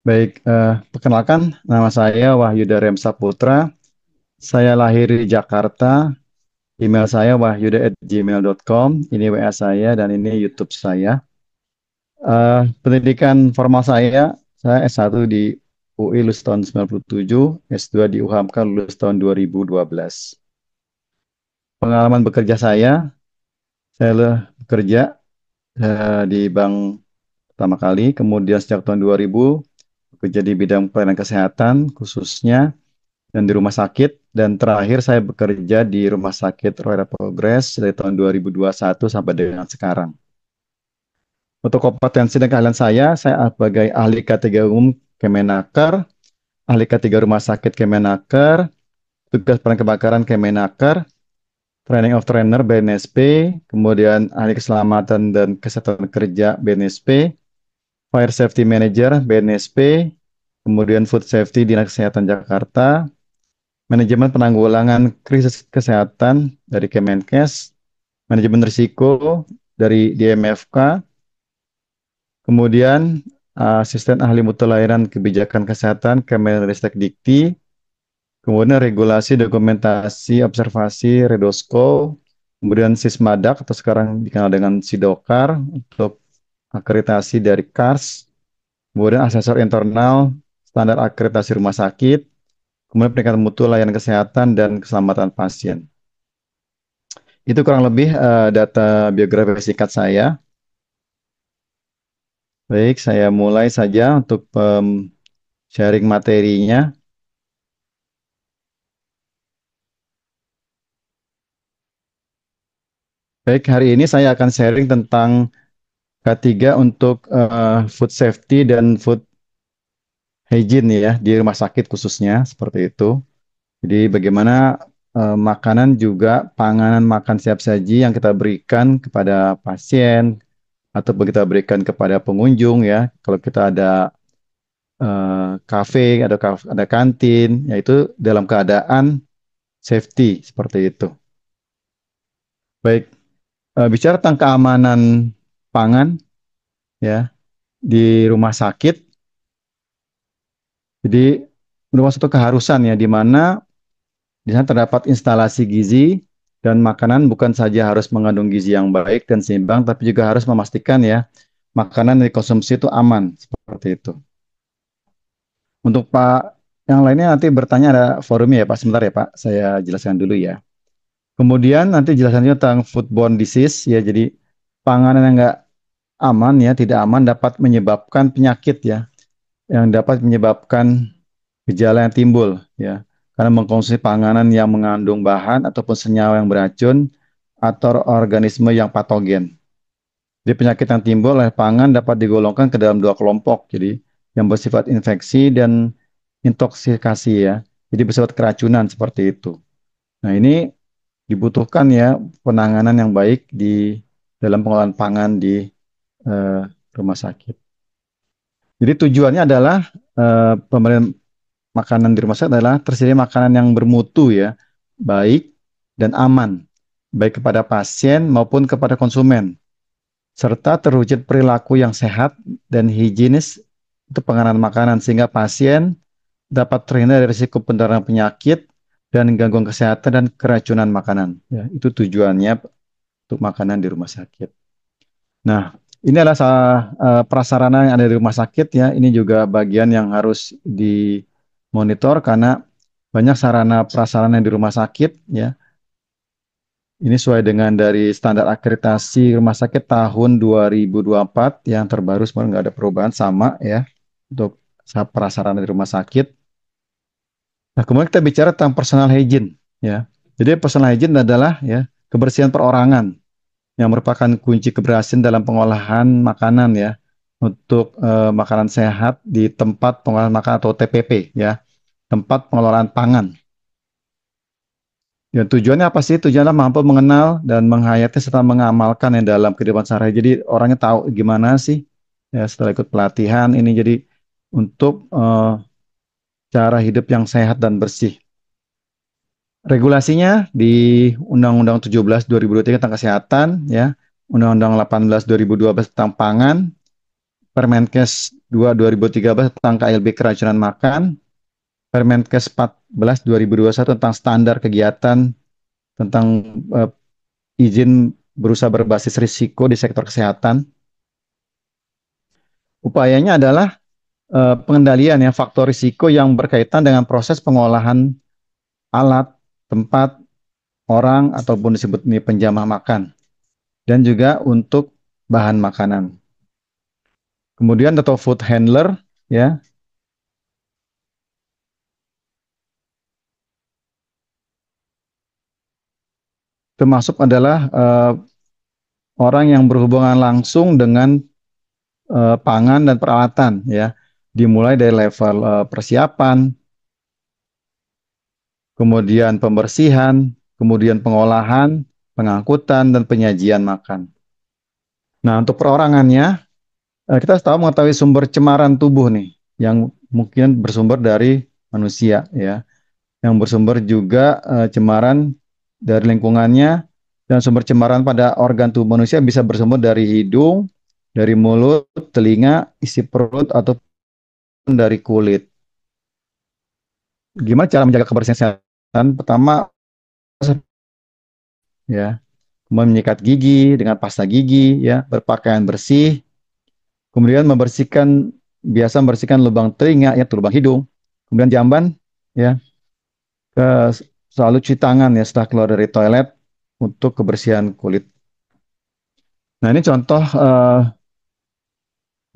Baik, perkenalkan nama saya Wahyu Darem Saputra. Saya lahir di Jakarta. Email saya wahyuda@gmail.com. Ini WA saya dan ini YouTube saya. Pendidikan formal saya S1 di UI lulus tahun 97, S2 di UHAMKA lulus tahun 2012. Pengalaman bekerja saya bekerja di bank pertama kali, kemudian sejak tahun 2000 bekerja di bidang pelayanan kesehatan khususnya dan di rumah sakit, dan terakhir saya bekerja di Rumah Sakit Royal Progress dari tahun 2021 sampai dengan sekarang. Untuk kompetensi dan keahlian saya sebagai ahli K3 umum Kemenaker, ahli K3 Rumah Sakit Kemenaker, tugas peran kebakaran Kemenaker, training of trainer BNSP, kemudian ahli keselamatan dan kesehatan kerja BNSP, fire safety manager BNSP, kemudian food safety Dinas Kesehatan Jakarta, manajemen penanggulangan krisis kesehatan dari Kemenkes, manajemen risiko dari DMFK, kemudian asisten ahli mutu layanan kebijakan kesehatan Kemenristek Dikti, kemudian regulasi dokumentasi observasi Redosko, kemudian Sismadak atau sekarang dikenal dengan Sidokar untuk akreditasi dari KARS, kemudian asesor internal standar akreditasi rumah sakit, kemudian peningkatan mutu layanan kesehatan dan keselamatan pasien. Itu kurang lebih data biografi singkat saya. Baik, saya mulai saja untuk sharing materinya. Baik, hari ini saya akan sharing tentang K3 untuk food safety dan food hygiene ya di rumah sakit khususnya seperti itu. Jadi bagaimana makanan juga panganan makan siap saji yang kita berikan kepada pasien atau kita berikan kepada pengunjung ya. Kalau kita ada kafe, ada kantin, yaitu dalam keadaan safety seperti itu. Baik, bicara tentang keamanan pangan ya di rumah sakit, jadi merupakan suatu keharusan ya di mana di sana terdapat instalasi gizi dan makanan bukan saja harus mengandung gizi yang baik dan seimbang, tapi juga harus memastikan ya makanan yang dikonsumsi itu aman seperti itu. Untuk Pak yang lainnya nanti bertanya ada forumnya ya Pak. Sebentar ya Pak, saya jelaskan dulu ya. Kemudian nanti jelaskan juga tentang foodborne disease ya. Jadi panganan yang nggak aman ya, tidak aman dapat menyebabkan penyakit ya, yang dapat menyebabkan gejala yang timbul ya. Karena mengkonsumsi panganan yang mengandung bahan ataupun senyawa yang beracun atau organisme yang patogen. Jadi penyakit yang timbul oleh pangan dapat digolongkan ke dalam dua kelompok. Jadi yang bersifat infeksi dan intoksikasi ya. Jadi bersifat keracunan seperti itu. Nah, ini dibutuhkan ya penanganan yang baik di dalam pengolahan pangan di eh, rumah sakit. Jadi tujuannya adalah pemberian makanan di rumah sakit adalah tersedia makanan yang bermutu ya, baik dan aman, baik kepada pasien maupun kepada konsumen, serta terwujud perilaku yang sehat dan higienis untuk pengenalan makanan sehingga pasien dapat terhindar dari risiko penularan penyakit dan gangguan kesehatan dan keracunan makanan. Ya, itu tujuannya untuk makanan di rumah sakit. Nah, ini adalah prasarana yang ada di rumah sakit ya. Ini juga bagian yang harus dimonitor karena banyak sarana prasarana di rumah sakit ya. Ini sesuai dengan dari standar akreditasi rumah sakit tahun 2024 yang terbaru sebenarnya nggak ada perubahan sama ya untuk prasarana di rumah sakit. Nah, kemudian kita bicara tentang personal hygiene ya. Jadi personal hygiene adalah ya kebersihan perorangan yang merupakan kunci keberhasilan dalam pengolahan makanan ya untuk makanan sehat di tempat pengolahan makanan atau TPP ya, tempat pengelolaan pangan. Ya, tujuannya apa sih? Tujuannya mampu mengenal dan menghayati serta mengamalkan yang dalam kehidupan sehari. Jadi orangnya tahu gimana sih ya setelah ikut pelatihan ini jadi untuk cara hidup yang sehat dan bersih. Regulasinya di Undang-Undang 17 2023 tentang kesehatan ya, Undang-Undang 18 2012 tentang pangan, Permenkes 2 2013 tentang KLB keracunan makan, Permenkes 14 2021 tentang standar kegiatan tentang eh, izin berusaha berbasis risiko di sektor kesehatan. Upayanya adalah pengendalian ya faktor risiko yang berkaitan dengan proses pengolahan alat, tempat, orang ataupun disebut ini penjamah makan dan juga untuk bahan makanan. Kemudian atau food handler ya, termasuk adalah orang yang berhubungan langsung dengan pangan dan peralatan ya. Dimulai dari level persiapan, kemudian pembersihan, kemudian pengolahan, pengangkutan dan penyajian makan. Nah, untuk perorangannya kita tahu mengetahui sumber cemaran tubuh nih yang mungkin bersumber dari manusia ya, yang bersumber juga cemaran dari lingkungannya dan sumber cemaran pada organ tubuh manusia bisa bersumber dari hidung, dari mulut, telinga, isi perut ataupun dari kulit. Gimana cara menjaga kebersihan kesehatan? Pertama ya, menyikat gigi dengan pasta gigi ya, berpakaian bersih, kemudian membersihkan lubang telinga ya, lubang hidung, kemudian jamban ya, selalu cuci tangan ya setelah keluar dari toilet untuk kebersihan kulit. Nah, ini contoh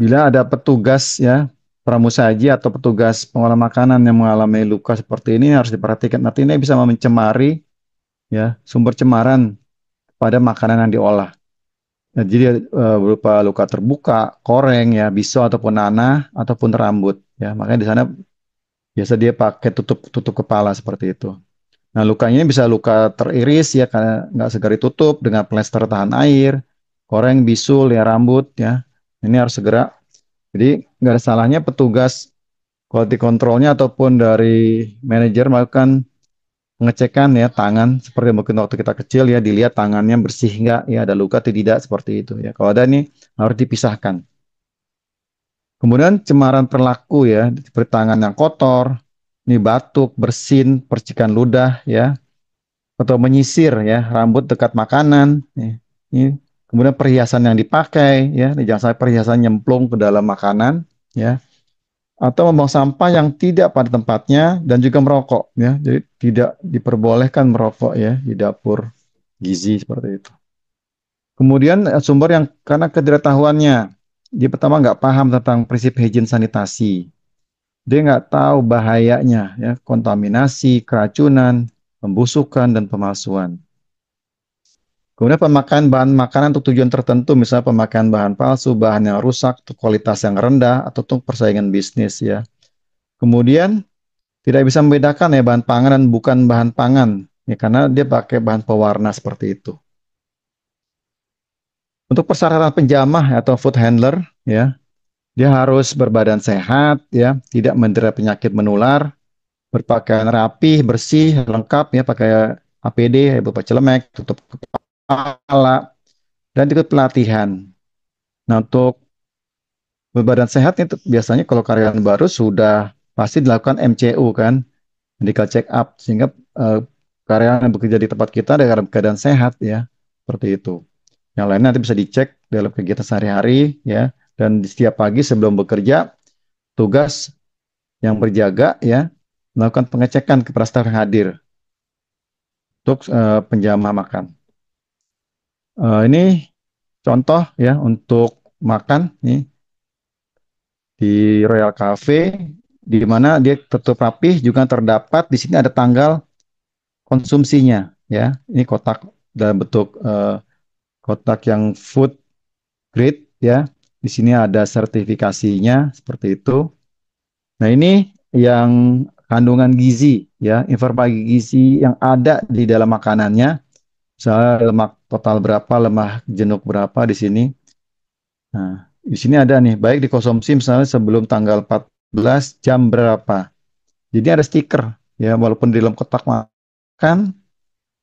bila ada petugas ya pramusaji atau petugas pengolah makanan yang mengalami luka seperti ini harus diperhatikan. Nanti ini bisa mencemari ya sumber cemaran pada makanan yang diolah. Nah, jadi berupa luka terbuka, koreng ya, bisul ataupun nanah ataupun rambut ya. Makanya di sana biasa dia pakai tutup tutup kepala seperti itu. Nah, lukanya bisa luka teriris ya karena nggak segera ditutup dengan plester tahan air, koreng, bisul ya rambut ya. Ini harus segera. Jadi nggak ada salahnya petugas quality controlnya ataupun dari manajer melakukan pengecekan ya tangan seperti mungkin waktu kita kecil ya dilihat tangannya bersih nggak ya ada luka atau tidak seperti itu ya. Kalau ada nih harus dipisahkan. Kemudian cemaran perilaku ya seperti tangan yang kotor, ini batuk, bersin, percikan ludah ya atau menyisir ya rambut dekat makanan ya. Ini kemudian perhiasan yang dipakai ya ini jangan sampai perhiasan nyemplung ke dalam makanan ya atau membuang sampah yang tidak pada tempatnya dan juga merokok ya jadi tidak diperbolehkan merokok ya di dapur gizi seperti itu. Kemudian sumber yang karena ketidaktahuannya dia pertama nggak paham tentang prinsip higien sanitasi, dia nggak tahu bahayanya ya kontaminasi, keracunan, pembusukan dan pemalsuan. Kemudian pemakaian bahan makanan untuk tujuan tertentu, misalnya pemakaian bahan palsu, bahan yang rusak, untuk kualitas yang rendah, atau untuk persaingan bisnis ya. Kemudian tidak bisa membedakan ya bahan pangan dan bukan bahan pangan, ya karena dia pakai bahan pewarna seperti itu. Untuk persyaratan penjamah atau food handler, ya dia harus berbadan sehat, ya tidak menderita penyakit menular, berpakaian rapi, bersih, lengkap, ya pakai APD, ya, berupa celemek, tutup kepala, dan ikut pelatihan. Nah, untuk berbadan sehat itu biasanya kalau karyawan baru sudah pasti dilakukan MCU kan, medical check up, sehingga eh, karyawan yang bekerja di tempat kita dalam keadaan sehat ya, seperti itu. Yang lainnya nanti bisa dicek dalam kegiatan sehari-hari ya, dan di setiap pagi sebelum bekerja, tugas yang berjaga ya melakukan pengecekan kepada staf yang hadir untuk penjamah makan. Ini contoh ya untuk makan nih di Royal Cafe di mana dia tertutup rapih juga terdapat di sini ada tanggal konsumsinya ya. Ini kotak dalam bentuk kotak yang food grade ya. Di sini ada sertifikasinya seperti itu. Nah, ini yang kandungan gizi ya, informasi gizi yang ada di dalam makanannya. Misalnya lemak total berapa, lemak jenuh berapa di sini. Nah, di sini ada nih, baik dikonsumsi misalnya sebelum tanggal 14 jam berapa. Jadi ada stiker ya, walaupun di dalam kotak makan,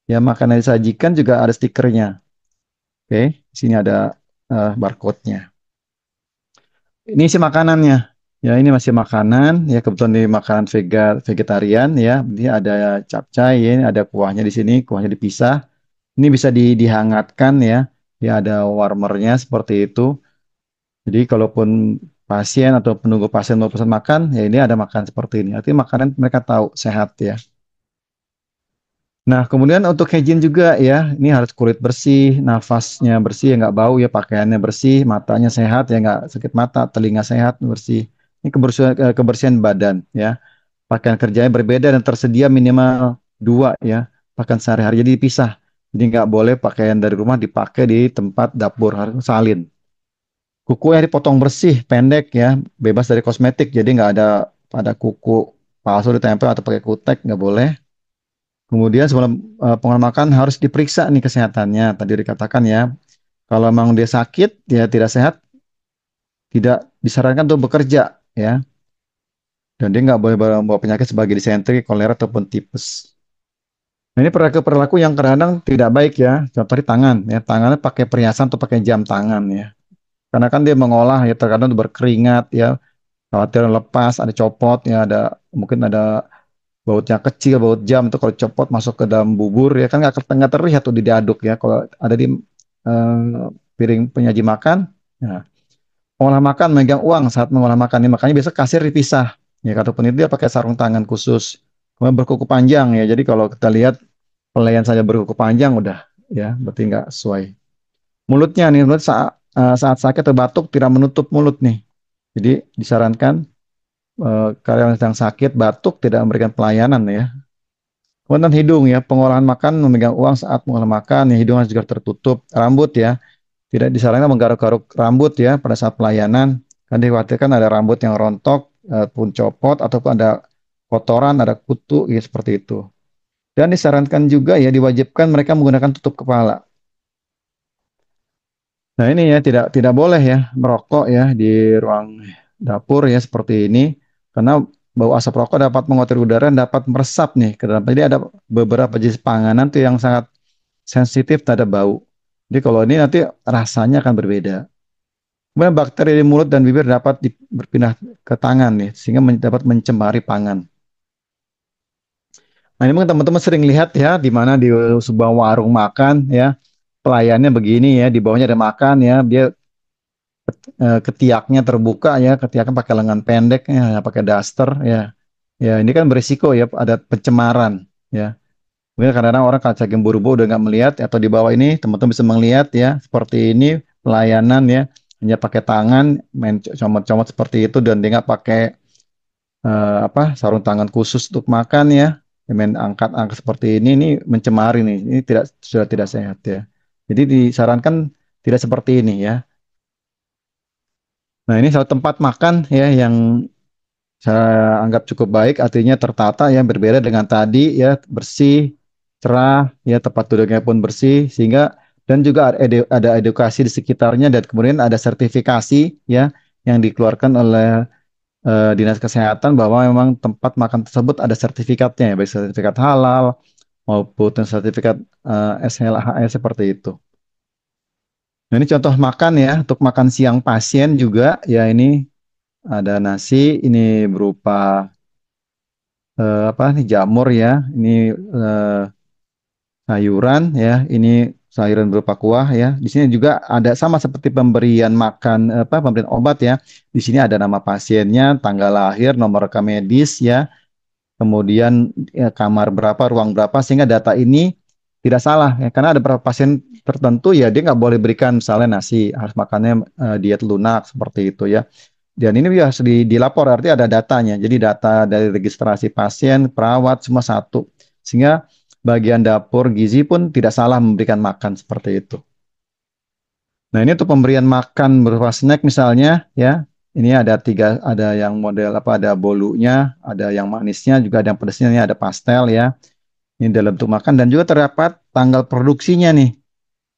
ya makanan yang disajikan juga ada stikernya. Oke, di sini ada barcode-nya. Ini isi makanannya. Ya, ini masih makanan. Ya, kebetulan ini makanan vegetarian ya. Ini ada capcay, ya, ini ada kuahnya di sini, kuahnya dipisah. Ini bisa dihangatkan ya. Ya, ada warmernya seperti itu. Jadi, kalaupun pasien atau penunggu pasien mau pesan makan, ya ini ada makan seperti ini. Artinya makanan mereka tahu sehat ya. Nah, kemudian untuk hygiene juga ya, ini harus kulit bersih, nafasnya bersih, ya nggak bau ya, pakaiannya bersih, matanya sehat ya nggak sakit mata, telinga sehat bersih. Ini kebersihan badan ya. Pakaian kerjanya berbeda dan tersedia minimal dua ya, pakaian sehari-hari jadi dipisah. Jadi nggak boleh pakaian dari rumah dipakai di tempat dapur, harus salin. Kuku yang dipotong bersih, pendek ya, bebas dari kosmetik, jadi nggak ada kuku palsu ditempel atau pakai kutek, nggak boleh. Kemudian sebelum pengelola makan harus diperiksa nih kesehatannya. Tadi dikatakan ya, kalau memang dia sakit, dia tidak sehat, tidak disarankan untuk bekerja ya. Dan dia nggak boleh bawa penyakit sebagai disentri, kolera ataupun tipes. Nah, ini perilaku yang kadang tidak baik ya. Contoh di tangan ya, tangannya pakai perhiasan atau pakai jam tangan ya. Karena kan dia mengolah ya, terkadang berkeringat ya, khawatir lepas, ada copot ya, mungkin ada bautnya kecil, baut jam itu kalau copot masuk ke dalam bubur ya kan nggak terlihat tuh diaduk ya. Kalau ada di piring penyaji makan, ya, olah makan megang uang saat mengolah makan ini makanya biasa kasir dipisah ya. Ataupun itu dia pakai sarung tangan khusus. Kemudian berkuku panjang ya. Jadi kalau kita lihat pelayan saja berkuku panjang udah ya berarti nggak sesuai. Mulutnya nih, mulut saat sakit atau batuk tidak menutup mulut nih. Jadi disarankan karyawan yang sedang sakit batuk tidak memberikan pelayanan ya. Kemudian hidung ya, pengolahan makan memegang uang saat mengolah makan, ya hidung harus juga tertutup. Rambut ya, tidak disarankan menggaruk-garuk rambut ya pada saat pelayanan. Kan dikhawatirkan ada rambut yang rontok, pun copot, ataupun ada kotoran, ada kutu, ya seperti itu. Dan disarankan juga ya diwajibkan mereka menggunakan tutup kepala. Nah ini ya tidak boleh ya merokok ya di ruang dapur ya seperti ini karena bau asap rokok dapat mengotori udara dan dapat meresap nih ke dalam. Jadi ada beberapa jenis panganan tuh yang sangat sensitif terhadap bau. Jadi kalau ini nanti rasanya akan berbeda. Kemudian bakteri di mulut dan bibir dapat berpindah ke tangan nih sehingga dapat mencemari pangan. Nah ini mungkin teman-teman sering lihat ya di mana di sebuah warung makan ya pelayannya begini ya di bawahnya ada makan ya dia ketiaknya terbuka ya, ketiaknya pakai lengan pendek ya, pakai daster ya. Ya, ini kan berisiko ya, ada pencemaran ya. Mungkin kadang-kadang orang kalau saking buru-buru udah nggak melihat atau di bawah ini teman-teman bisa melihat ya, seperti ini pelayanan ya, hanya pakai tangan, main comot-comot seperti itu dan dia nggak pakai apa sarung tangan khusus untuk makan ya. Dia main angkat-angkat seperti ini mencemari nih, ini sudah tidak sehat ya. Jadi disarankan tidak seperti ini ya. Nah, ini satu tempat makan ya yang saya anggap cukup baik, artinya tertata ya, berbeda dengan tadi ya, bersih, cerah, ya tempat duduknya pun bersih, sehingga dan juga ada edukasi di sekitarnya dan kemudian ada sertifikasi ya yang dikeluarkan oleh Dinas Kesehatan bahwa memang tempat makan tersebut ada sertifikatnya ya, baik sertifikat halal maupun sertifikat SLHS seperti itu. Nah, ini contoh makan ya, untuk makan siang pasien juga ya ini ada nasi, ini berupa apa nih jamur ya, ini eh, sayuran ya, ini sayuran berupa kuah ya. Di sini juga ada sama seperti pemberian makan apa pemberian obat ya. Di sini ada nama pasiennya, tanggal lahir, nomor rekam medis ya, kemudian ya, kamar berapa, ruang berapa sehingga data ini tidak salah ya. Karena ada beberapa pasien tertentu ya dia nggak boleh berikan misalnya nasi, harus makannya diet lunak seperti itu ya. Dan ini harus dilapor, artinya ada datanya. Jadi data dari registrasi pasien, perawat, semua satu. Sehingga bagian dapur gizi pun tidak salah memberikan makan seperti itu. Nah ini untuk pemberian makan berupa snack misalnya, ya. Ini ada tiga, ada yang model apa, ada bolunya, ada yang manisnya, juga ada yang pedasnya, ini ada pastel ya. Ini dalam bentuk makan dan juga terdapat tanggal produksinya nih.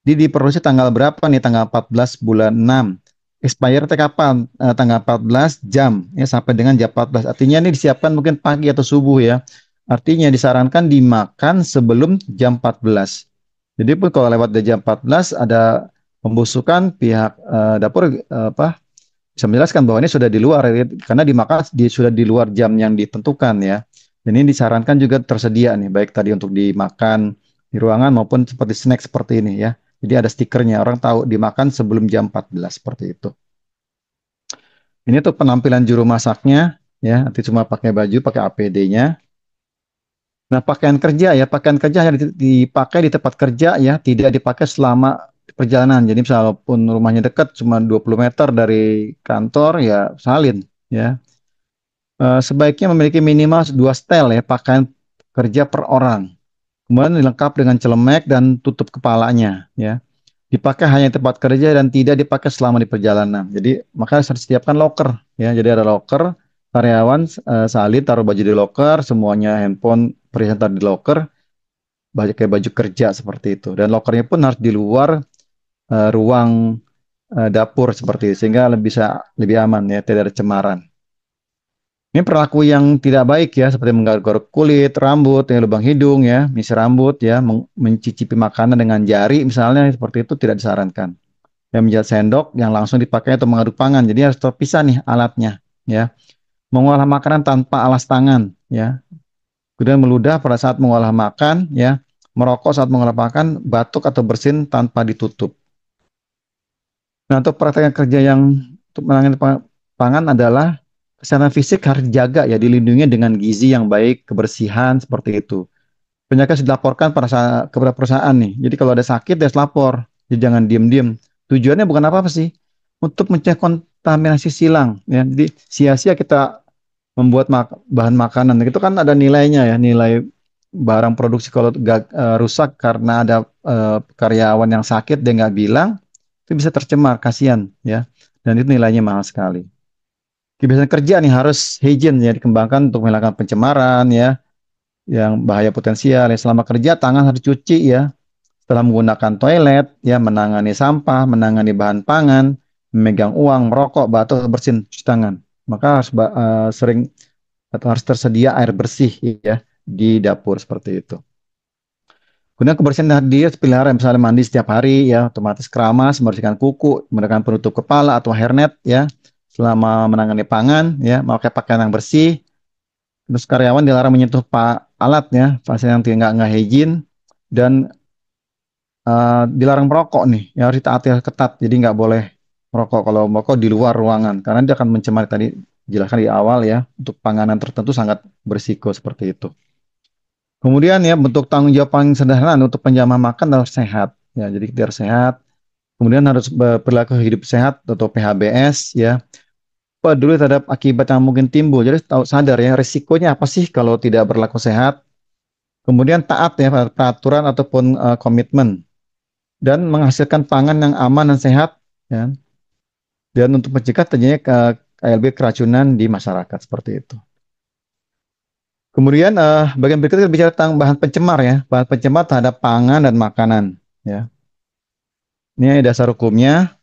Jadi diproduksi tanggal berapa nih? Tanggal 14 bulan 6. Expire teh kapan? Tanggal 14 jam ya sampai dengan jam 14. Artinya ini disiapkan mungkin pagi atau subuh ya. Artinya disarankan dimakan sebelum jam 14. Jadi pun kalau lewat dari jam 14 ada pembusukan pihak dapur apa bisa menjelaskan bahwa ini sudah di luar ya, karena dimakan sudah di luar jam yang ditentukan ya. Dan ini disarankan juga tersedia nih, baik tadi untuk dimakan di ruangan maupun seperti snack seperti ini ya. Jadi ada stikernya, orang tahu dimakan sebelum jam 14 seperti itu. Ini tuh penampilan juru masaknya ya, nanti cuma pakai baju, pakai APD-nya. Nah, pakaian kerja ya, pakaian kerja hanya dipakai di tempat kerja ya, tidak dipakai selama perjalanan. Jadi misalnya rumahnya dekat cuma 20 meter dari kantor ya salin ya. Sebaiknya memiliki minimal dua setel ya pakaian kerja per orang. Kemudian dilengkap dengan celemek dan tutup kepalanya ya. Dipakai hanya di tempat kerja dan tidak dipakai selama di perjalanan. Jadi maka harus disediakan locker ya. Jadi ada locker, karyawan salin taruh baju di locker, semuanya handphone presenter di locker, baju kayak baju kerja seperti itu. Dan lockernya pun harus di luar ruang dapur seperti itu sehingga bisa lebih aman ya, tidak ada cemaran. Ini perilaku yang tidak baik ya, seperti menggaruk-garuk kulit, rambut, ya, lubang hidung ya, misi rambut ya, mencicipi makanan dengan jari misalnya seperti itu tidak disarankan. Yang menjadi sendok yang langsung dipakai untuk mengaduk pangan, jadi harus terpisah nih alatnya ya. Mengolah makanan tanpa alas tangan ya. Kemudian meludah pada saat mengolah makan ya, merokok saat mengolah makan, batuk atau bersin tanpa ditutup. Nah, untuk praktek kerja yang untuk menangani pangan adalah kesehatan fisik harus dijaga ya, dilindungi dengan gizi yang baik, kebersihan seperti itu. Penyakit harus dilaporkan kepada perusahaan nih. Jadi kalau ada sakit, dia harus lapor. Jadi jangan diem-diem. Tujuannya bukan apa-apa sih, untuk mencegah kontaminasi silang. Ya. Jadi sia-sia kita membuat bahan makanan. Itu kan ada nilainya ya, nilai barang produksi kalau rusak karena ada karyawan yang sakit dia nggak bilang, itu bisa tercemar, kasihan ya. Dan itu nilainya mahal sekali. Kebiasaan kerja nih harus hygiene ya dikembangkan untuk menghilangkan pencemaran ya, yang bahaya potensial. Ya, selama kerja tangan harus cuci ya, setelah menggunakan toilet ya, menangani sampah, menangani bahan pangan, memegang uang, merokok, batuk, bersin, cuci tangan. Maka harus sering atau harus tersedia air bersih ya di dapur seperti itu. Kemudian kebersihan dia pelihara misalnya mandi setiap hari ya, otomatis keramas, membersihkan kuku, menggunakan penutup kepala atau hairnet ya, selama menangani pangan ya, memakai pakaian yang bersih. Terus karyawan dilarang menyentuh alat ya, fasilitas yang nggak hygiene dan dilarang merokok nih, ya harus ditaati ketat. Jadi nggak boleh merokok kalau merokok di luar ruangan karena dia akan mencemari tadi jelaskan di awal ya, untuk panganan tertentu sangat berisiko seperti itu. Kemudian ya bentuk tanggung jawab paling sederhana untuk penjamah makan harus sehat. Ya, jadi kita harus sehat. Kemudian harus berperilaku hidup sehat atau PHBS ya. Peduli terhadap akibat yang mungkin timbul. Jadi tahu sadar ya risikonya apa sih kalau tidak berlaku sehat. Kemudian taat ya pada peraturan ataupun komitmen dan menghasilkan pangan yang aman dan sehat ya. Dan untuk mencegah terjadinya KLB keracunan di masyarakat seperti itu. Kemudian bagian berikutnya kita bicara tentang bahan pencemar ya, bahan pencemar terhadap pangan dan makanan ya. Ini dasar hukumnya.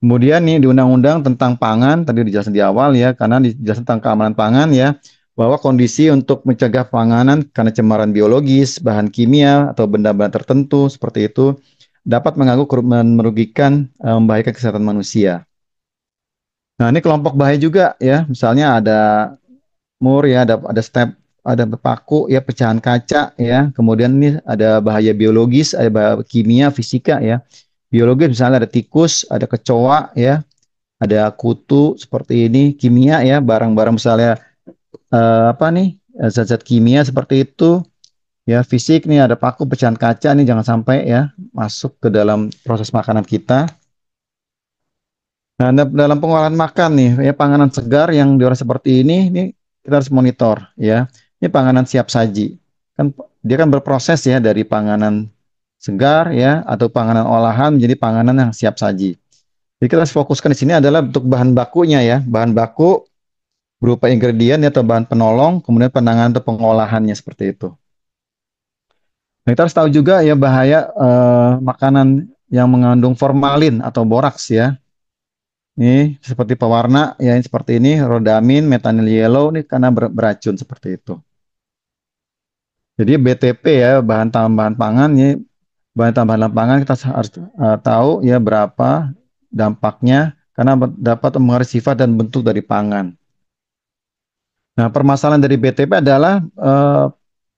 Kemudian nih di undang-undang tentang pangan tadi dijelaskan di awal ya, karena dijelaskan tentang keamanan pangan ya, bahwa kondisi untuk mencegah panganan karena cemaran biologis, bahan kimia atau benda-benda tertentu seperti itu dapat mengganggu merugikan membahayakan kesehatan manusia. Nah, ini kelompok bahaya juga ya, misalnya ada mur ya, ada step, ada paku ya, pecahan kaca ya, kemudian ini ada bahaya biologis, ada bahaya kimia, fisika ya. Biologis misalnya ada tikus, ada kecoa ya, ada kutu seperti ini, kimia ya, barang-barang misalnya apa nih, zat-zat kimia seperti itu ya. Fisik nih ada paku, pecahan kaca nih jangan sampai ya masuk ke dalam proses makanan kita. Nah, dalam pengolahan makan nih ya, panganan segar yang diolah seperti ini kita harus monitor ya. Ini panganan siap saji. Kan dia kan berproses ya dari panganan segar ya atau panganan olahan menjadi panganan yang siap saji. Jadi kita harus fokuskan di sini adalah untuk bahan bakunya ya. Bahan baku berupa ingredient atau bahan penolong, kemudian penanganan atau pengolahannya seperti itu. Nah, kita harus tahu juga ya bahaya makanan yang mengandung formalin atau boraks ya. Ini seperti pewarna ya, ini seperti ini, rodamin, metanyl yellow nih karena beracun seperti itu. Jadi BTP ya, bahan tambahan pangan ya, bahan tambahan pangan kita harus tahu ya berapa dampaknya karena dapat mempengaruhi sifat dan bentuk dari pangan. Nah, permasalahan dari BTP adalah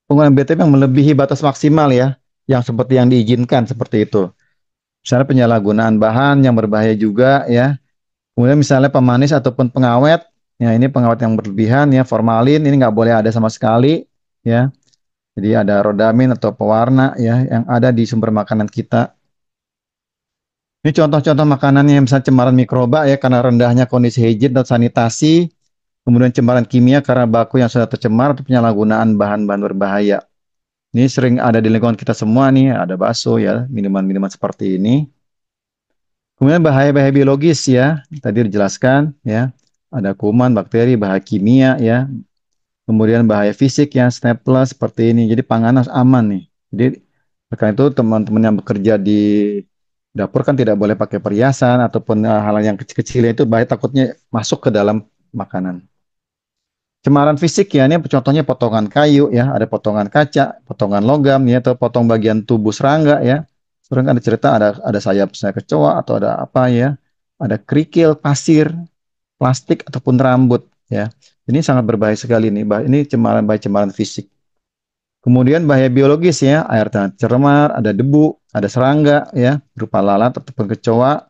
penggunaan BTP yang melebihi batas maksimal ya, yang seperti yang diizinkan seperti itu. Misalnya penyalahgunaan bahan yang berbahaya juga ya. Kemudian misalnya pemanis ataupun pengawet, ya ini pengawet yang berlebihan ya, formalin ini nggak boleh ada sama sekali ya. Jadi ada rodamin atau pewarna ya yang ada di sumber makanan kita. Ini contoh-contoh makanan yang bisa cemaran mikroba ya karena rendahnya kondisi higien dan sanitasi, kemudian cemaran kimia karena baku yang sudah tercemar atau penyalahgunaan bahan-bahan berbahaya. Ini sering ada di lingkungan kita semua nih, ada bakso ya, minuman-minuman seperti ini. Kemudian bahaya-bahaya biologis ya, tadi dijelaskan ya, ada kuman, bakteri, bahaya kimia ya, kemudian bahaya fisik ya, staples seperti ini. Jadi pangan harus aman nih. Jadi karena itu teman-teman yang bekerja di dapur kan tidak boleh pakai perhiasan ataupun hal yang kecil-kecil itu bahaya takutnya masuk ke dalam makanan. Cemaran fisik ya, ini contohnya potongan kayu ya, ada potongan kaca, potongan logam ya, atau potong bagian tubuh serangga ya. Sering ada cerita ada sayap-sayap kecoa atau ada apa ya, ada kerikil, pasir, plastik ataupun rambut ya. Ini sangat berbahaya sekali nih. Ini cemaran bahaya cemaran fisik. Kemudian bahaya biologis ya, air tanah tercemar, ada debu, ada serangga ya, berupa lalat ataupun kecoa,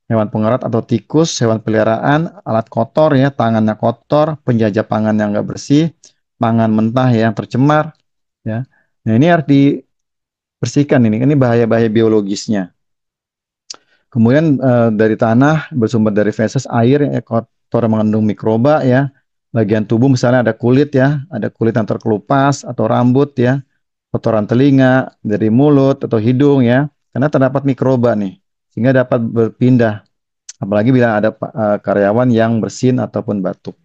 hewan pengerat atau tikus, hewan peliharaan, alat kotor ya, tangannya kotor, penjajah pangan yang nggak bersih, pangan mentah yang tercemar ya. Nah ini harus dibersihkan ini bahaya-bahaya biologisnya. Kemudian dari tanah bersumber dari feses air yang kotor mengandung mikroba ya. Bagian tubuh misalnya ada kulit ya, ada kulit yang terkelupas atau rambut ya, kotoran telinga, dari mulut atau hidung ya, karena terdapat mikroba nih, sehingga dapat berpindah. Apalagi bila ada karyawan yang bersin ataupun batuk.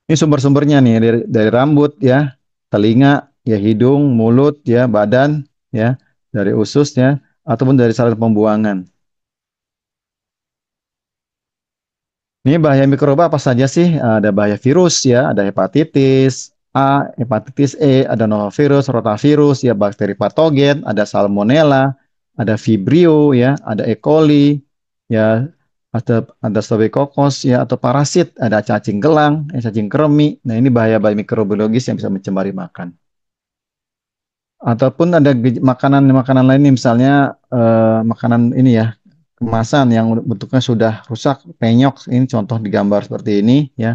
Ini sumber-sumbernya nih dari rambut ya, telinga, ya hidung, mulut ya, badan ya, dari ususnya ataupun dari saluran pembuangan. Ini bahaya mikroba apa saja sih? Ada bahaya virus ya, ada hepatitis A, hepatitis E, ada norovirus, rotavirus, ya bakteri patogen, ada salmonella, ada vibrio ya, ada E. coli, ya ada Staphylococcus ya atau parasit, ada cacing gelang, cacing kremi. Nah, ini bahaya-bahaya mikrobiologis yang bisa mencemari makan. Ataupun ada makanan-makanan lain nih, misalnya makanan ini ya, kemasan yang bentuknya sudah rusak, penyok, ini contoh di gambar seperti ini ya,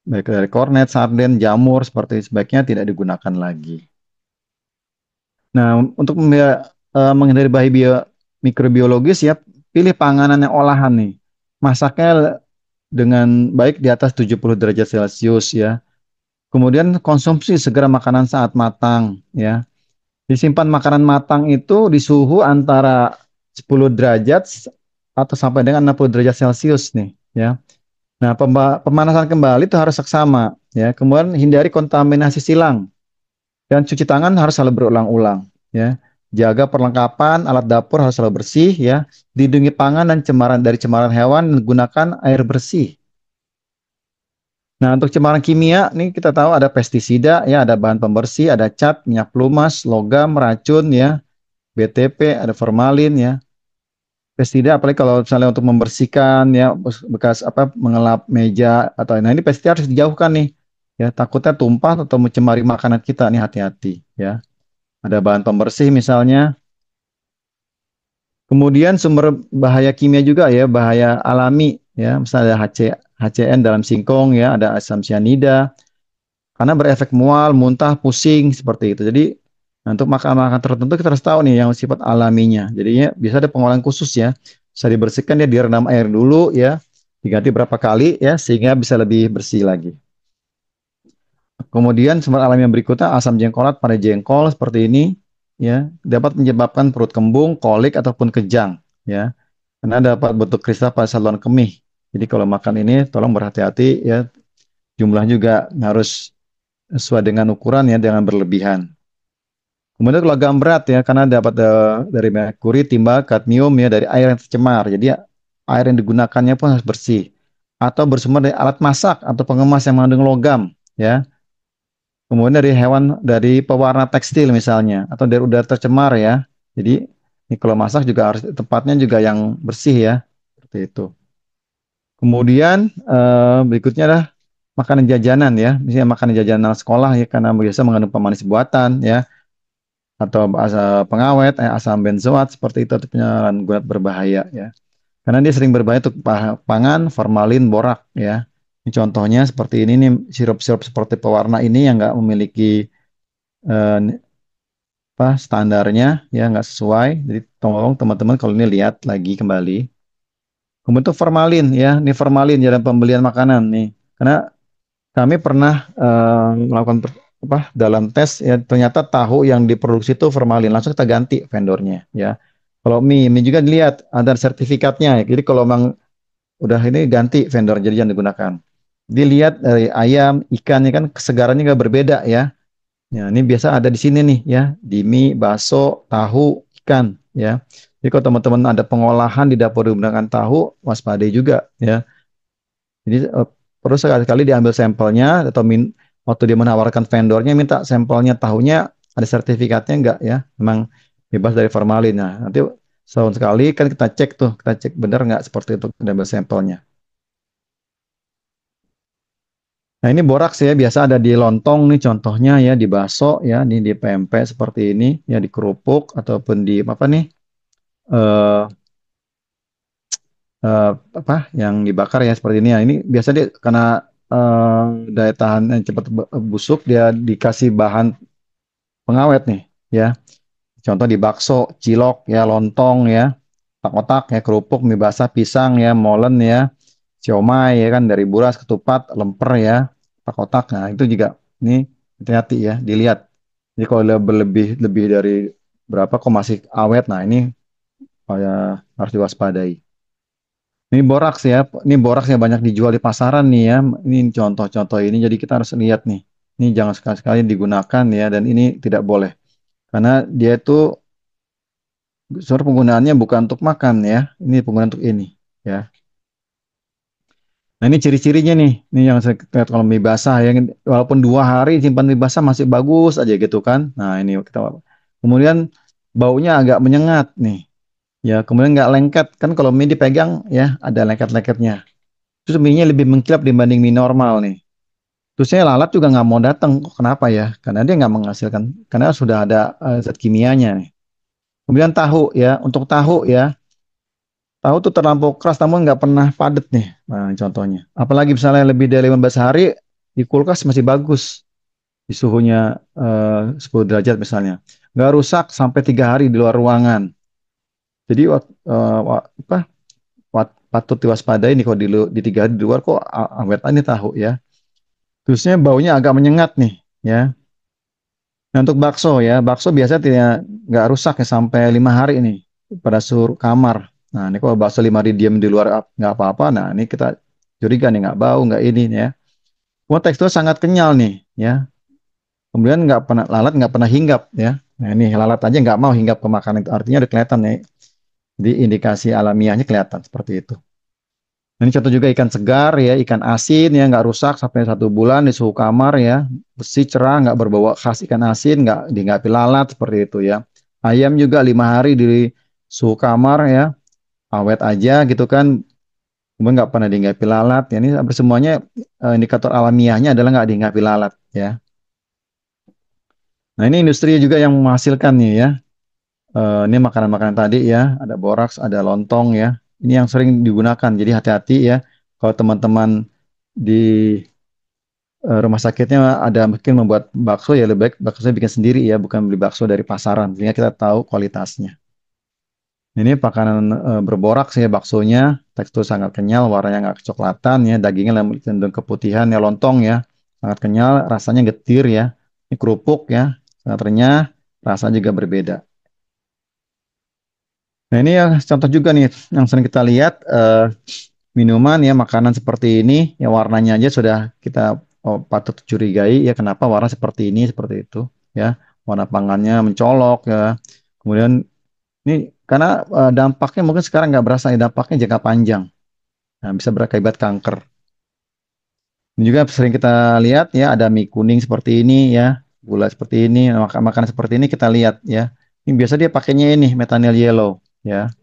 baik dari kornet, sarden, jamur, seperti sebaiknya tidak digunakan lagi. Nah, untuk menghindari bahaya mikrobiologis ya, pilih panganan yang olahan nih. Masaknya dengan baik di atas 70 derajat Celcius ya. Kemudian konsumsi segera makanan saat matang ya. Disimpan makanan matang itu di suhu antara 10 derajat atau sampai dengan 60 derajat Celcius nih ya. Nah, pemanasan kembali itu harus seksama ya. Kemudian hindari kontaminasi silang dan cuci tangan harus selalu berulang-ulang ya. Jaga perlengkapan alat dapur harus selalu bersih ya. Lindungi pangan dan cemaran hewan dan gunakan air bersih. Nah, untuk cemaran kimia, nih kita tahu ada pestisida, ya, ada bahan pembersih, ada cat, minyak pelumas, logam, racun, ya, BTP, ada formalin, ya. Pestisida, apalagi kalau misalnya untuk membersihkan, ya, bekas apa mengelap meja atau nah ini pestisida harus dijauhkan nih, ya, takutnya tumpah atau mencemari makanan kita nih hati-hati, ya. Ada bahan pembersih misalnya. Kemudian sumber bahaya kimia juga ya, bahaya alami, ya, misalnya ada HCN dalam singkong, ya, ada asam cyanida karena berefek mual, muntah, pusing seperti itu. Jadi untuk makanan-makanan tertentu kita harus tahu nih yang sifat alaminya. Jadinya bisa ada pengolahan khusus ya. Bisa dibersihkan dia direndam air dulu ya, diganti berapa kali ya sehingga bisa lebih bersih lagi. Kemudian sumber alami yang berikutnya asam jengkolat pada jengkol seperti ini ya dapat menyebabkan perut kembung, kolik ataupun kejang ya. Karena dapat bentuk kristal pada saluran kemih. Jadi kalau makan ini tolong berhati-hati ya. Jumlah juga harus sesuai dengan ukuran ya, jangan berlebihan. Kemudian kalau logam berat ya, karena dapat dari merkuri, timba, kadmium ya, dari air yang tercemar. Jadi ya, air yang digunakannya pun harus bersih. Atau bersumber dari alat masak atau pengemas yang mengandung logam ya. Kemudian dari hewan, dari pewarna tekstil misalnya, atau dari udara tercemar ya. Jadi ini kalau masak juga harus tempatnya juga yang bersih ya. seperti itu. Kemudian berikutnya adalah makanan jajanan ya, misalnya makanan jajanan sekolah ya karena biasa mengandung pemanis buatan ya atau pengawet, asam benzoat seperti itu atau penyalahgunaan berbahaya ya. Karena dia sering berbahaya untuk pangan, formalin, borak ya. Ini contohnya seperti ini nih sirup-sirup seperti pewarna ini yang nggak memiliki eh, apa standarnya ya nggak sesuai. Jadi tolong teman-teman kalau ini lihat lagi kembali. Kemudian itu formalin ya, ini formalin dalam pembelian makanan nih. Karena kami pernah melakukan dalam tes ya ternyata tahu yang diproduksi itu formalin langsung kita ganti vendornya ya. Kalau mie juga dilihat ada sertifikatnya. Jadi kalau memang udah ini ganti vendor jadi jangan digunakan. Dilihat dari ayam, ikannya kan kesegarannya nggak berbeda ya. Ya, ini biasa ada di sini nih ya, di mie, bakso, tahu, ikan ya. Jadi kalau teman-teman ada pengolahan di dapur menggunakan tahu, waspadai juga ya. Jadi perlu sekali-kali diambil sampelnya atau waktu dia menawarkan vendornya minta sampelnya tahunya ada sertifikatnya enggak ya, memang bebas dari formalin. Nah, nanti setahun sekali kan kita cek tuh, kita cek benar nggak seperti itu, kita ambil sampelnya. Nah, ini boraks ya, biasa ada di lontong nih contohnya ya, di bakso ya, ini di pempek seperti ini, ya di kerupuk ataupun di apa nih, eh eh, apa yang dibakar ya seperti ini ya. Ini biasa dia karena eh, daya tahan yang cepat busuk, dia dikasih bahan pengawet nih ya. Contoh di bakso, cilok ya, lontong ya, otak-otak ya, kerupuk, mie basah, pisang ya, molen ya, siomay ya kan dari buras, ketupat, lemper ya, otak-otak. Nah, itu juga ini hati-hati ya, dilihat. Jadi kalau udah berlebih lebih dari berapa kok masih awet, nah ini harus diwaspadai. Ini boraks ya, ini boraks yang banyak dijual di pasaran nih ya. Ini contoh-contoh ini, jadi kita harus lihat nih. Ini jangan sekali-sekali digunakan ya, dan ini tidak boleh. Karena dia itu sebenarnya penggunaannya bukan untuk makan ya, ini penggunaan untuk ini ya. Nah ini ciri-cirinya nih, ini yang saya lihat kalau mie basah ya, walaupun 2 hari simpan mie basah masih bagus aja gitu kan. Nah ini kita kemudian baunya agak menyengat nih, ya kemudian nggak lengket kan kalau mie dipegang ya ada lengket-lengketnya. Terus mie-nya lebih mengkilap dibanding mie normal nih. Terus saya lalat juga nggak mau datang, kok kenapa ya? Karena dia nggak menghasilkan, karena sudah ada zat kimianya nih. Kemudian tahu ya, untuk tahu ya. Tahu tuh terlampau keras namun nggak pernah padat nih. Nah, contohnya. Apalagi misalnya lebih dari 15 hari di kulkas masih bagus. Di suhunya 10 derajat misalnya. Nggak rusak sampai 3 hari di luar ruangan. Jadi patut diwaspadai nih kalau di 3 hari di luar kok awet ini tahu ya. Terusnya baunya agak menyengat nih ya. Nah, untuk bakso ya, bakso biasa tidak nggak rusak ya sampai 5 hari ini pada suhu kamar. Nah, ini kalau bakso 5 hari diam di luar nggak apa-apa. Nah, ini kita curiga nih nggak bau nggak ini ya. Cuma tekstur sangat kenyal nih ya. Kemudian nggak pernah lalat nggak pernah hinggap ya. Nah, ini lalat aja nggak mau hinggap ke makanan itu artinya udah kelihatan nih. Di indikasi alamiahnya kelihatan seperti itu. Nah, ini contoh juga ikan segar ya, ikan asin ya nggak rusak sampai 1 bulan di suhu kamar ya, bersih cerah nggak berbau khas ikan asin nggak dihinggapi lalat seperti itu ya. Ayam juga 5 hari di suhu kamar ya, awet aja gitu kan, kemudian nggak pernah dihinggapi lalat. Ya, ini hampir semuanya indikator alamiahnya adalah nggak dihinggapi lalat ya. Nah ini industri juga yang menghasilkan nih ya. Ini makanan-makanan tadi ya, ada boraks, ada lontong ya. Ini yang sering digunakan. Jadi hati-hati ya. Kalau teman-teman di rumah sakitnya ada mungkin membuat bakso ya lebih baik bakso bikin sendiri ya, bukan beli bakso dari pasaran. Sehingga kita tahu kualitasnya. Ini makanan berboraks ya baksonya, tekstur sangat kenyal, warnanya nggak kecoklatan ya, dagingnya cenderung keputihan ya, lontong ya, sangat kenyal, rasanya getir ya. Ini kerupuk ya, sangat renyah, rasanya juga berbeda. Nah, ini yang contoh juga nih yang sering kita lihat minuman ya, makanan seperti ini ya warnanya aja sudah kita patut curigai ya kenapa warna seperti ini seperti itu ya. Warna pangannya mencolok ya. Kemudian ini karena dampaknya mungkin sekarang nggak berasa ya dampaknya jangka panjang. Nah, bisa berakibat kanker. Ini juga sering kita lihat ya ada mie kuning seperti ini ya, gula seperti ini, makanan seperti ini kita lihat ya. Ini biasa dia pakainya ini methanol yellow ya.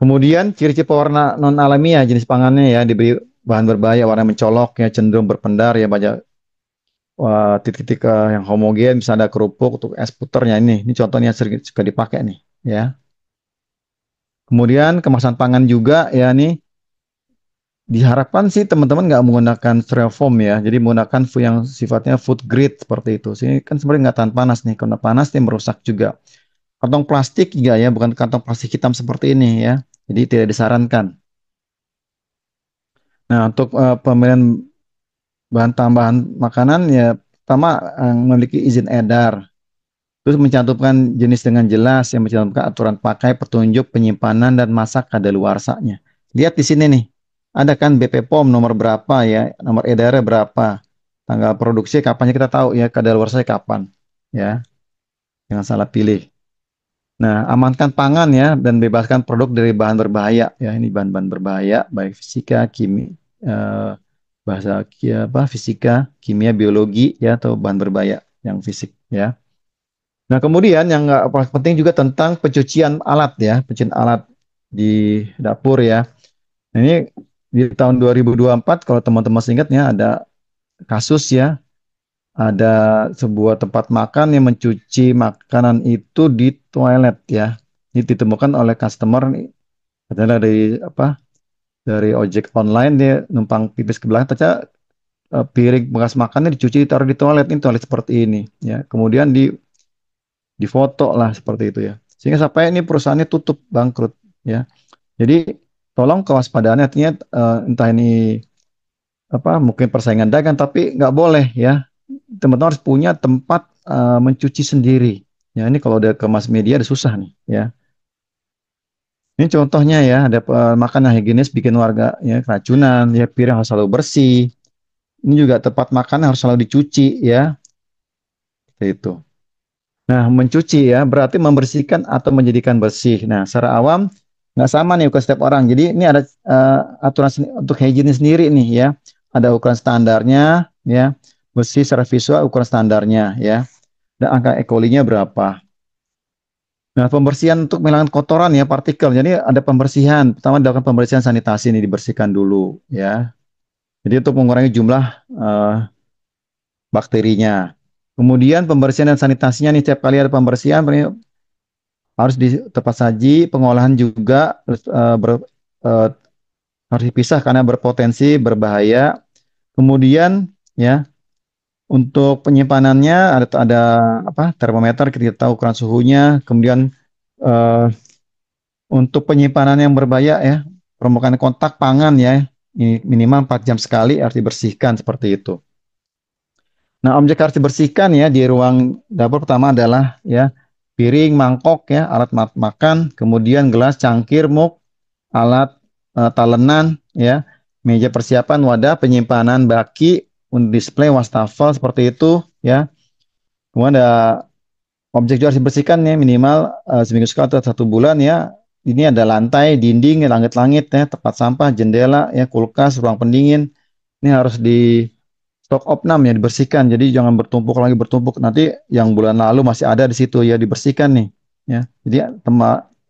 Kemudian ciri-ciri pewarna non alamiah jenis pangannya ya diberi bahan berbahaya, warna mencolok ya, cenderung berpendar ya, banyak titik-titik yang homogen, bisa ada kerupuk untuk es puternya ini contohnya sering suka dipakai nih ya. Kemudian kemasan pangan juga ya nih, diharapkan sih teman-teman nggak menggunakan styrofoam ya, jadi menggunakan yang sifatnya food grade seperti itu. Sini kan sebenarnya nggak tahan panas nih, karena panas nih merusak juga. Kantong plastik juga ya, bukan kantong plastik hitam seperti ini ya, jadi tidak disarankan. Nah, untuk pembelian bahan tambahan makanan ya, pertama memiliki izin edar. Terus mencantumkan jenis dengan jelas, yang mencantumkan aturan pakai, petunjuk, penyimpanan, dan masak kadaluarsanya. Lihat di sini nih, ada kan BP POM nomor berapa ya, nomor edarnya berapa, tanggal produksi kapannya kita tahu ya, kadaluarsanya kapan. Ya, jangan salah pilih. Nah, amankan pangan ya, dan bebaskan produk dari bahan berbahaya. Ya, ini bahan-bahan berbahaya, baik fisika, kimia, fisika, kimia, biologi, ya, atau bahan berbahaya yang fisik, ya. Nah, kemudian yang nggak paling penting juga tentang pencucian alat ya, pencucian alat di dapur ya. Nah, ini di tahun 2024 kalau teman-teman masih ingat ya, ada kasus ya, ada sebuah tempat makan yang mencuci makanan itu di toilet ya. Ini ditemukan oleh customer adalah dari apa? Dari ojek online, dia numpang pipis ke belakang, ternyata piring bekas makannya dicuci ditaruh di toilet, ini toilet seperti ini ya. Kemudian difoto lah seperti itu ya. Sehingga sampai ini perusahaannya tutup bangkrut ya. Jadi tolong kewaspadaan, artinya entah ini apa mungkin persaingan dagang, tapi nggak boleh ya. Teman-teman harus punya tempat mencuci sendiri. Ya, ini kalau udah ke mass media udah susah nih ya. Ini contohnya ya, ada makanan higienis bikin warga ya keracunan, ya piring harus selalu bersih. Ini juga tempat makan harus selalu dicuci ya, seperti itu. Nah, mencuci ya berarti membersihkan atau menjadikan bersih. Nah, secara awam nggak sama nih untuk setiap orang. Jadi ini ada aturan untuk hygiene sendiri nih ya. Ada ukuran standarnya ya. Bersih secara visual ukuran standarnya ya. Dan angka E. coli-nya berapa. Nah, pembersihan untuk menghilangkan kotoran ya, partikel. Jadi ada pembersihan. Pertama dilakukan pembersihan sanitasi ini dibersihkan dulu ya. Jadi untuk mengurangi jumlah eh, bakterinya. Kemudian pembersihan dan sanitasinya nih, setiap kali ada pembersihan harus di tepat saji, pengolahan juga eh, harus dipisah karena berpotensi berbahaya. Kemudian ya untuk penyimpanannya ada apa termometer, kita tahu ukuran suhunya. Kemudian eh, untuk penyimpanan yang berbahaya ya, permukaan kontak pangan ya, ini minimal 4 jam sekali harus dibersihkan seperti itu. Nah, objek harus dibersihkan ya di ruang dapur pertama adalah ya piring, mangkok ya, alat makan, kemudian gelas, cangkir, mug, alat talenan ya, meja persiapan, wadah, penyimpanan, baki, untuk display, wastafel seperti itu ya. Kemudian ada objek juga harus dibersihkan ya minimal seminggu sekali atau 1 bulan ya. Ini ada lantai, dinding, langit-langit ya, tempat sampah, jendela ya, kulkas, ruang pendingin. Ini harus di stok opnam ya dibersihkan. Jadi jangan bertumpuk lagi bertumpuk. Nanti yang bulan lalu masih ada di situ ya dibersihkan nih. Ya. Jadi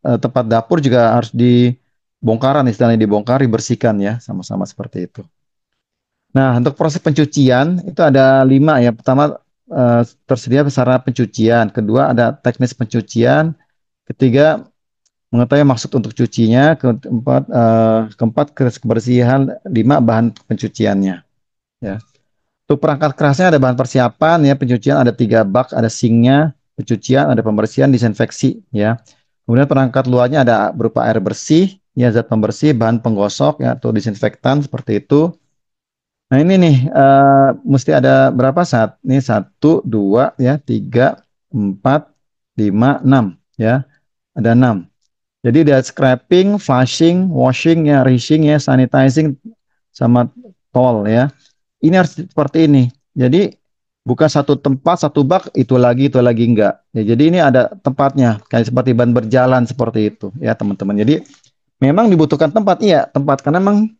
tempat dapur juga harus dibongkaran, istilahnya dibongkar, dibersihkan ya, sama-sama seperti itu. Nah, untuk proses pencucian itu ada 5 ya. Pertama tersedia sarana pencucian. Kedua ada teknis pencucian. Ketiga mengetahui maksud untuk cucinya. Keempat kebersihan. 5 bahan pencuciannya. Ya. Untuk perangkat kerasnya ada bahan persiapan ya, pencucian ada 3 bak, ada sinknya, pencucian, ada pembersihan, disinfeksi ya. Kemudian perangkat luarnya ada berupa air bersih, ya zat pembersih, bahan penggosok ya atau disinfektan seperti itu. Nah ini nih mesti ada berapa saat? Ini satu, dua, ya, tiga, empat, lima, enam, ya, ada 6. Jadi ada scraping, flushing, washing, ya, rinsing, ya, sanitizing, sama tol ya. Ini harus seperti ini. Jadi bukan satu tempat, satu bak, itu lagi enggak. Ya, jadi ini ada tempatnya, kayak seperti ban berjalan seperti itu ya teman-teman. Jadi memang dibutuhkan tempat, iya tempat karena memang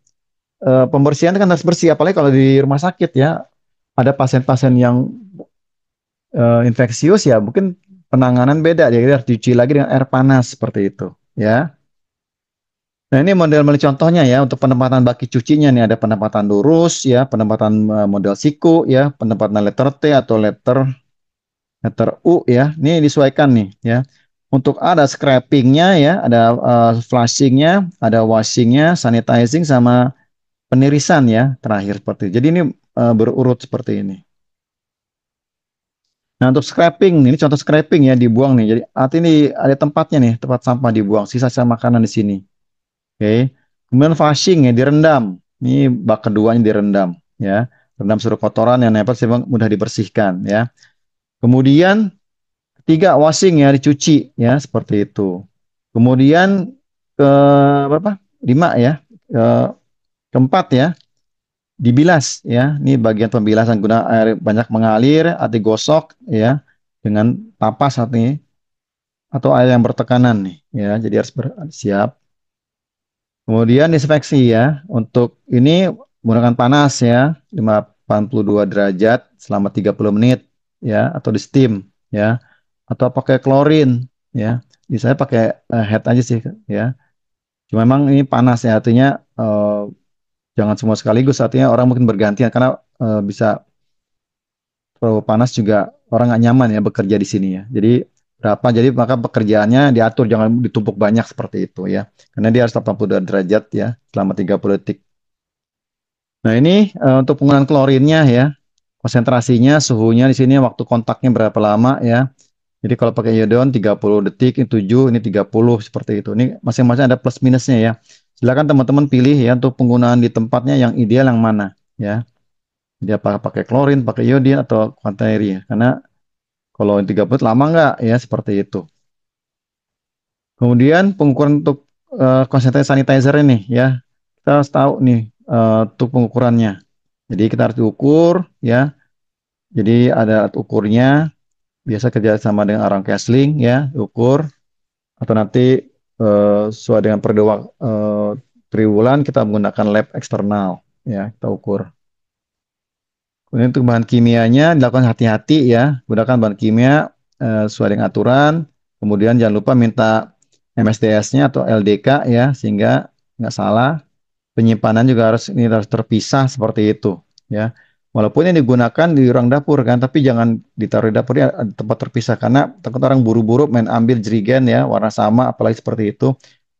pembersihan kan harus bersih, apalagi kalau di rumah sakit ya ada pasien-pasien yang infeksius ya mungkin penanganan beda, jadi harus dicuci lagi dengan air panas seperti itu ya. Nah, ini model-model contohnya ya untuk penempatan baki cucinya nih ada penempatan lurus ya, penempatan model siku ya, penempatan letter T atau letter U ya. Ini disesuaikan nih ya. Untuk ada scrapingnya ya, ada flushingnya, ada washingnya, sanitizing sama penirisan ya terakhir seperti itu. Jadi ini berurut seperti ini. Nah untuk scraping, ini contoh scraping ya dibuang nih. Jadi arti ini ada tempatnya nih, tempat sampah dibuang, sisa-sisa makanan di sini. Oke. Kemudian flushing ya direndam. Ini bak keduanya direndam ya. Rendam seluruh kotoran yang nempel sehingga mudah dibersihkan ya. Kemudian ketiga washing ya dicuci ya seperti itu. Kemudian ke berapa? Lima ya. Keempat ya dibilas ya. Ini bagian pembilasan guna air banyak mengalir, hati gosok ya dengan tapas saat ini atau air yang bertekanan nih ya. Jadi harus siap. Kemudian disinfeksi ya. Untuk ini menggunakan panas ya, 82 derajat selama 30 menit ya atau di steam ya atau pakai klorin ya. Di saya pakai head aja sih ya. Cuma memang ini panas ya artinya jangan semua sekaligus artinya orang mungkin bergantian karena bisa terlalu panas juga orang nggak nyaman ya bekerja di sini ya. Jadi berapa jadi maka pekerjaannya diatur jangan ditumpuk banyak seperti itu ya. Karena dia harus 82 derajat ya selama 30 detik. Nah, ini untuk penggunaan klorinnya ya. Konsentrasinya, suhunya di sini waktu kontaknya berapa lama ya. Jadi kalau pakai iodon 30 detik, ini 7, ini 30 seperti itu. Ini masing-masing ada plus minusnya ya. Silakan teman-teman pilih ya untuk penggunaan di tempatnya yang ideal yang mana ya. Dia pakai klorin, pakai iodin atau quaternary ya. Karena kalau 30 lama nggak ya seperti itu. Kemudian pengukuran untuk konsentrasi sanitizer ini ya. Kita harus tahu nih untuk pengukurannya. Jadi kita harus diukur ya. Jadi ada alat ukurnya. Biasa kerja sama dengan orang Kesling ya, diukur. Atau nanti sesuai dengan periode triwulan kita menggunakan lab eksternal ya, kita ukur. Kemudian untuk bahan kimianya dilakukan hati-hati ya, gunakan bahan kimia sesuai dengan aturan. Kemudian jangan lupa minta MSDS-nya atau LDK ya, sehingga nggak salah. Penyimpanan juga harus ini harus terpisah seperti itu ya. Walaupun yang digunakan di ruang dapur kan, tapi jangan ditaruh di dapur ya tempat terpisah karena takut orang buru-buru main ambil jerigen ya warna sama apalagi seperti itu.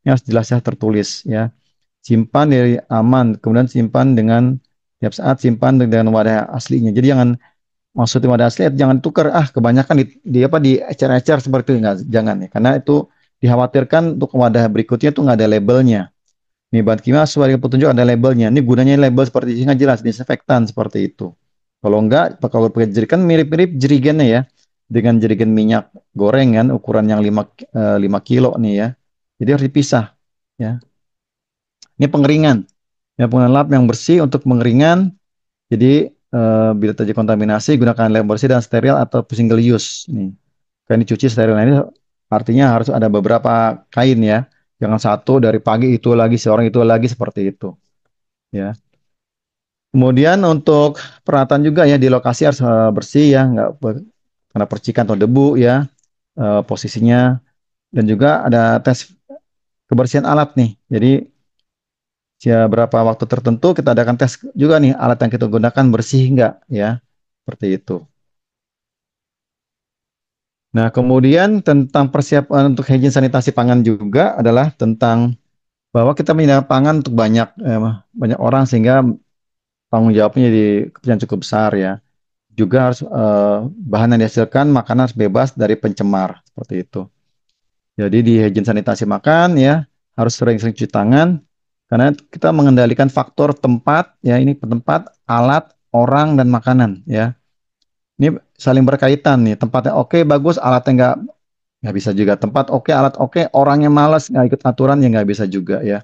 Ini harus jelasnya tertulis ya. Simpan dari aman, kemudian simpan dengan tiap saat simpan dengan wadah aslinya. Jadi jangan maksudnya wadah asli jangan tukar kebanyakan di apa di ecer-ecer seperti itu enggak, jangan ya karena itu dikhawatirkan untuk wadah berikutnya itu nggak ada labelnya. Nih bahan kimia sesuai dengan petunjuk ada labelnya. Ini gunanya label seperti ini nggak jelas, disinfektan seperti itu. Kalau enggak, kalau pakai jerigen mirip-mirip jerigennya ya. Dengan jerigen minyak goreng kan, ukuran yang 5 kilo nih ya. Jadi harus dipisah. Ya. Ini pengeringan. Ya, penggunaan lap yang bersih untuk pengeringan. Jadi bila terjadi kontaminasi, gunakan lap bersih dan steril atau single use. Nih. Kain dicuci steril. Nah, ini artinya harus ada beberapa kain ya. Jangan satu dari pagi itu lagi, seorang itu lagi seperti itu. Ya. Kemudian untuk peralatan juga ya di lokasi harus bersih ya, nggak kena percikan atau debu ya posisinya. Dan juga ada tes kebersihan alat nih. Jadi berapa waktu tertentu kita adakan tes juga nih alat yang kita gunakan bersih nggak ya, seperti itu. Nah kemudian tentang persiapan untuk hygiene sanitasi pangan juga adalah tentang bahwa kita menyediakan pangan untuk banyak orang sehingga tanggung jawabnya jadi yang cukup besar ya. Juga harus bahan yang dihasilkan makanan harus bebas dari pencemar seperti itu. Jadi di hygiene sanitasi makan ya harus sering-sering cuci tangan karena kita mengendalikan faktor tempat ya ini tempat, alat, orang dan makanan ya. Ini saling berkaitan nih. Tempatnya oke bagus, alatnya nggak bisa juga. Tempat oke, alat oke, orangnya malas nggak ikut aturan ya nggak bisa juga ya.